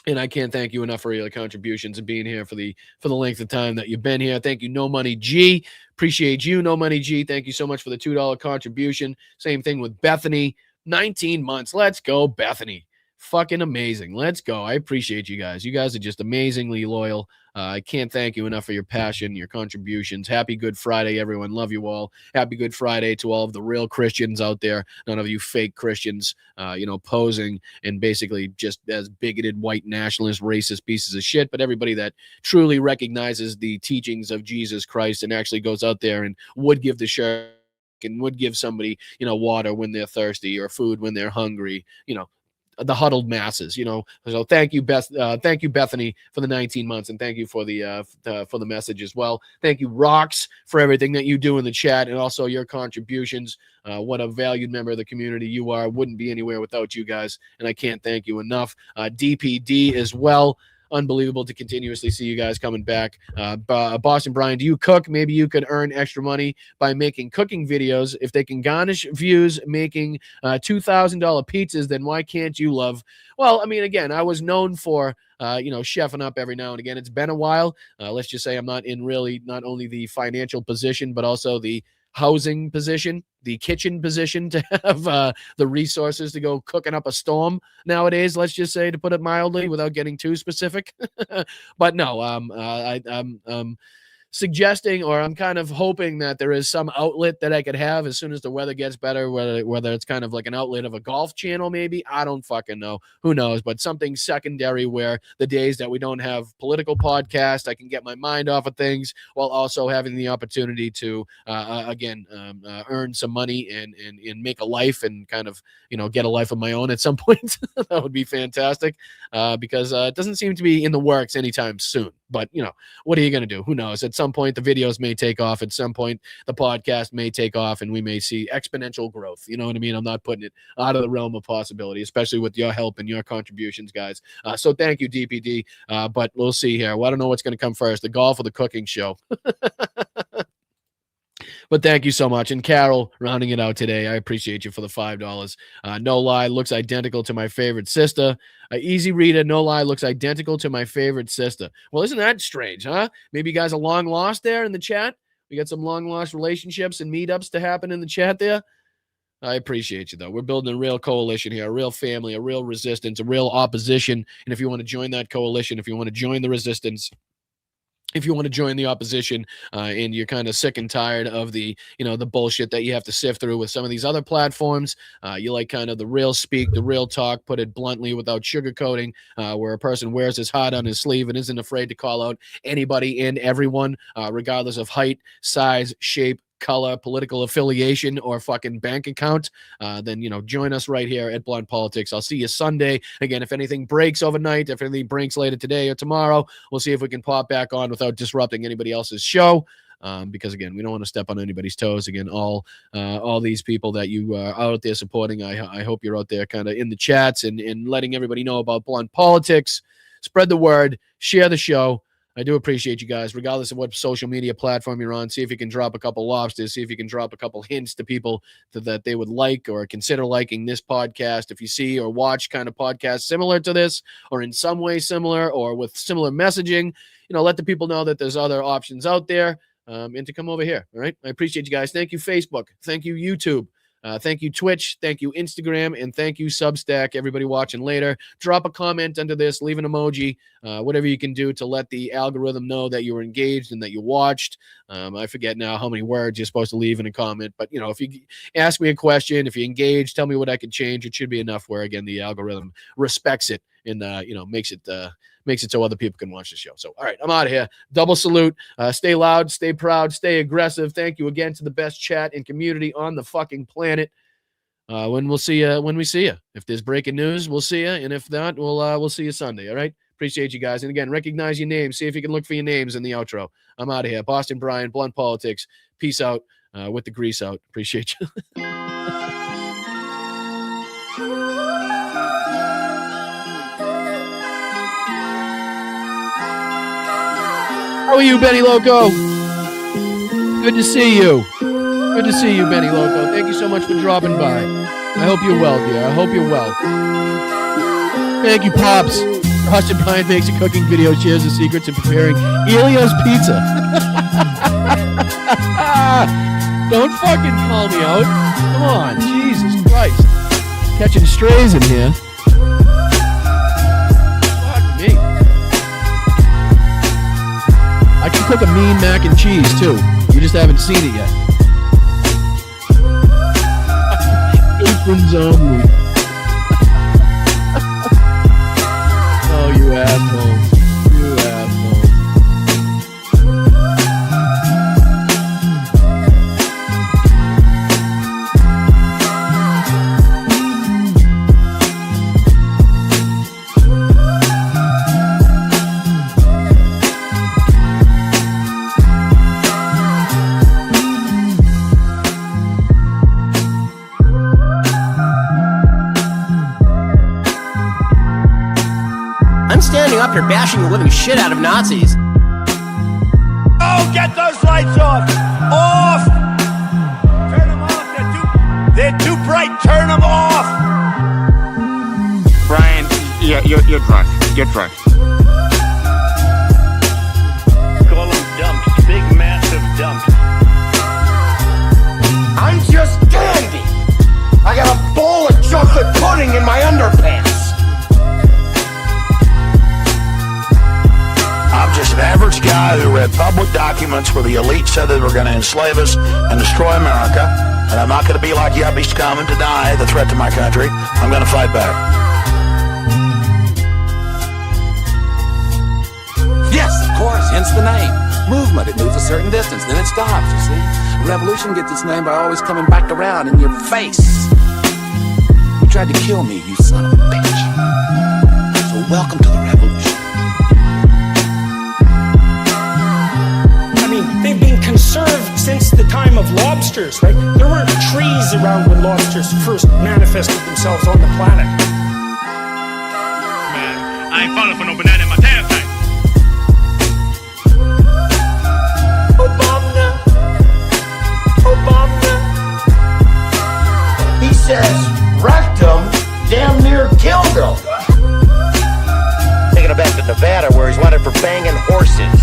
And I can't thank you enough for your contributions and being here for the length of time that you've been here. Thank you, No Money G. Appreciate you, No Money G. Thank you so much for the $2 contribution. Same thing with Bethany. 19 months. Let's go, Bethany. Fucking amazing. Let's go. I appreciate you guys. You guys are just amazingly loyal. I can't thank you enough for your passion, your contributions. Happy Good Friday, everyone. Love you all. Happy Good Friday to all of the real Christians out there. None of you fake Christians, posing and basically just as bigoted, white nationalist, racist pieces of shit. But everybody that truly recognizes the teachings of Jesus Christ and actually goes out there and would give the shirt and would give somebody, water when they're thirsty or food when they're hungry, the huddled masses, So thank you, thank you, Bethany, for the 19 months, and thank you for the message as well. Thank you, Rox, for everything that you do in the chat and also your contributions. What a valued member of the community you are. Wouldn't be anywhere without you guys, and I can't thank you enough. DPD as well. Unbelievable to continuously see you guys coming back. Boston Brian, do you cook? Maybe you could earn extra money by making cooking videos. If they can garnish views making $2,000 pizzas, then why can't you, love? Well, I mean, again, I was known for chefing up every now and again. It's been a while. Let's just say I'm not in really not only the financial position, but also the housing position, the kitchen position to have the resources to go cooking up a storm nowadays, let's just say, to put it mildly without getting too specific. But no, I'm suggesting, or I'm kind of hoping that there is some outlet that I could have as soon as the weather gets better, whether it's kind of like an outlet of a golf channel, maybe. I don't fucking know. Who knows? But something secondary where the days that we don't have political podcast, I can get my mind off of things while also having the opportunity to, earn some money and make a life and kind of, get a life of my own at some point. That would be fantastic because it doesn't seem to be in the works anytime soon. But, what are you going to do? Who knows? At some point, the videos may take off. At some point, the podcast may take off and we may see exponential growth. You know what I mean? I'm not putting it out of the realm of possibility, especially with your help and your contributions, guys. So thank you, DPD. But we'll see here. Well, I don't know what's going to come first, the golf or the cooking show. But thank you so much. And Carol, rounding it out today, I appreciate you for the $5. No lie, looks identical to my favorite sister. Easy reader, no lie, looks identical to my favorite sister. Well, isn't that strange, huh? Maybe you guys are long lost there in the chat. We got some long lost relationships and meetups to happen in the chat there. I appreciate you, though. We're building a real coalition here, a real family, a real resistance, a real opposition. And if you want to join that coalition, if you want to join the resistance, if you want to join the opposition and you're kind of sick and tired of the bullshit that you have to sift through with some of these other platforms, you like kind of the real speak, the real talk, put it bluntly without sugarcoating, where a person wears his heart on his sleeve and isn't afraid to call out anybody and everyone, regardless of height, size, shape, color, political affiliation, or fucking bank account, then, join us right here at Blunt Politics. I'll see you Sunday. Again, if anything breaks overnight, if anything breaks later today or tomorrow, we'll see if we can pop back on without disrupting anybody else's show. Because again, we don't want to step on anybody's toes. Again, all these people that you are out there supporting, I hope you're out there kind of in the chats and letting everybody know about Blunt Politics. Spread the word, share the show. I do appreciate you guys, regardless of what social media platform you're on. See if you can drop a couple lobsters. See if you can drop a couple hints to people that they would like or consider liking this podcast. If you see or watch kind of podcasts similar to this, or in some way similar, or with similar messaging, let the people know that there's other options out there. And to come over here. All right. I appreciate you guys. Thank you, Facebook. Thank you, YouTube. Thank you, Twitch. Thank you, Instagram. And thank you, Substack. Everybody watching later. Drop a comment under this. Leave an emoji. Whatever you can do to let the algorithm know that you were engaged and that you watched. I forget now how many words you're supposed to leave in a comment. But, if you ask me a question, if you engage, tell me what I can change. It should be enough where, again, the algorithm respects it and, makes it so other people can watch the show. So, all right, I'm out of here. Double salute. Stay loud, stay proud, stay aggressive. Thank you again to the best chat and community on the fucking planet. When we see you. If there's breaking news, we'll see you. And if not, we'll see you Sunday. All right. Appreciate you guys. And again, recognize your names. See if you can look for your names in the outro. I'm out of here. Boston Brian, Blunt Politics. Peace out with the grease out. Appreciate you. How are you, Benny Loco? Good to see you. Good to see you, Benny Loco. Thank you so much for dropping by. I hope you're well, dear. I hope you're well. Thank you, Pops. Austin Pine makes a cooking video, shares the secrets in preparing Elio's pizza. Don't fucking call me out. Come on, Jesus Christ. Catching strays in here. Fuck me. I can cook a mean mac and cheese, too. You just haven't seen it yet. Aprons only. Oh, you assholes. You assholes. Standing up here bashing the living shit out of Nazis. Oh, get those lights off! Off! Turn them off. They're too bright. Turn them off. Brian, you're drunk. You're drunk. Call them dumps. Big, massive dumps. I'm just dandy. I got a bowl of chocolate pudding in my underpants. I'm just an average guy who read public documents where the elite said they were going to enslave us and destroy America. And I'm not going to be like yuppie scum and deny the threat to my country. I'm going to fight back. Yes, of course, hence the name. Movement, it moves a certain distance, then it stops, you see. Revolution gets its name by always coming back around in your face. You tried to kill me, you son of a bitch. So welcome to the revolution. They've been conserved since the time of lobsters, right? There weren't trees around when lobsters first manifested themselves on the planet. Man, I ain't falling for no banana in my damn thing. Obama. He says rectum damn near killed him. Taking him back to Nevada where he's wanted for banging horses.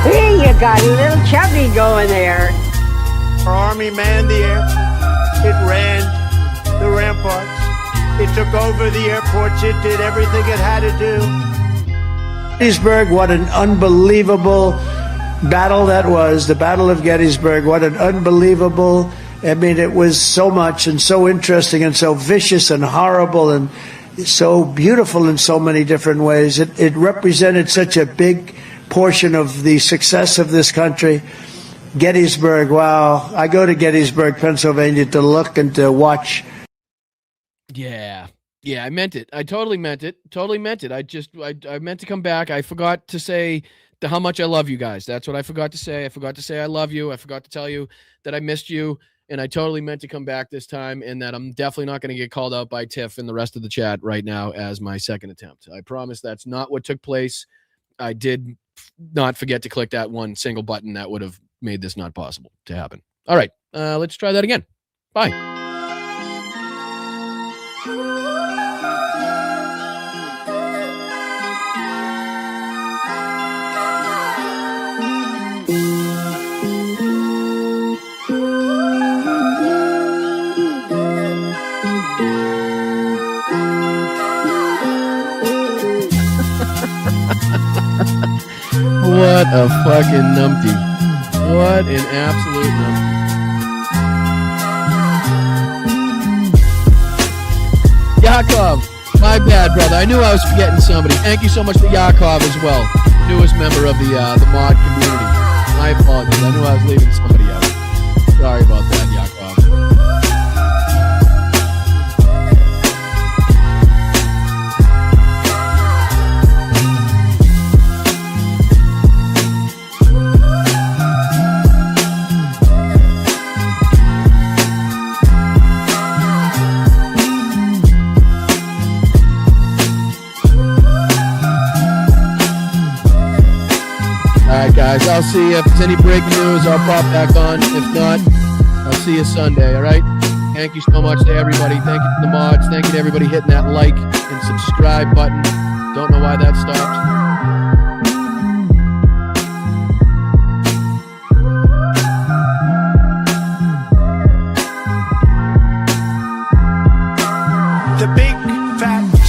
Hey, you got a little chubby going there. Our army manned the air. It ran the ramparts. It took over the airports. It did everything it had to do. Gettysburg, what an unbelievable battle that was. The Battle of Gettysburg, what an unbelievable. I mean, it was so much and so interesting and so vicious and horrible and so beautiful in so many different ways. It represented such a big portion of the success of this country. Gettysburg. Wow. I go to Gettysburg, Pennsylvania to look and to watch. Yeah. Yeah, I meant it. I totally meant it. Totally meant it. I meant to come back. I forgot to say how much I love you guys. That's what I forgot to say. I forgot to say I love you. I forgot to tell you that I missed you. And I totally meant to come back this time, and that I'm definitely not going to get called out by Tiff and the rest of the chat right now as my second attempt. I promise that's not what took place. I did not forget to click that one single button that would have made this not possible to happen. All right, let's try that again. Bye. What a fucking numpty. What an absolute numpty. Yakov, my bad, brother. I knew I was forgetting somebody. Thank you so much to Yakov as well, newest member of the mod community. My apologies. I knew I was leaving somebody out. Sorry about that, Yakov. All right, guys, I'll see you. If there's any breaking news, I'll pop back on. If not, I'll see you Sunday, all right? Thank you so much to everybody. Thank you to the mods. Thank you to everybody hitting that like and subscribe button. Don't know why that stopped. The big fat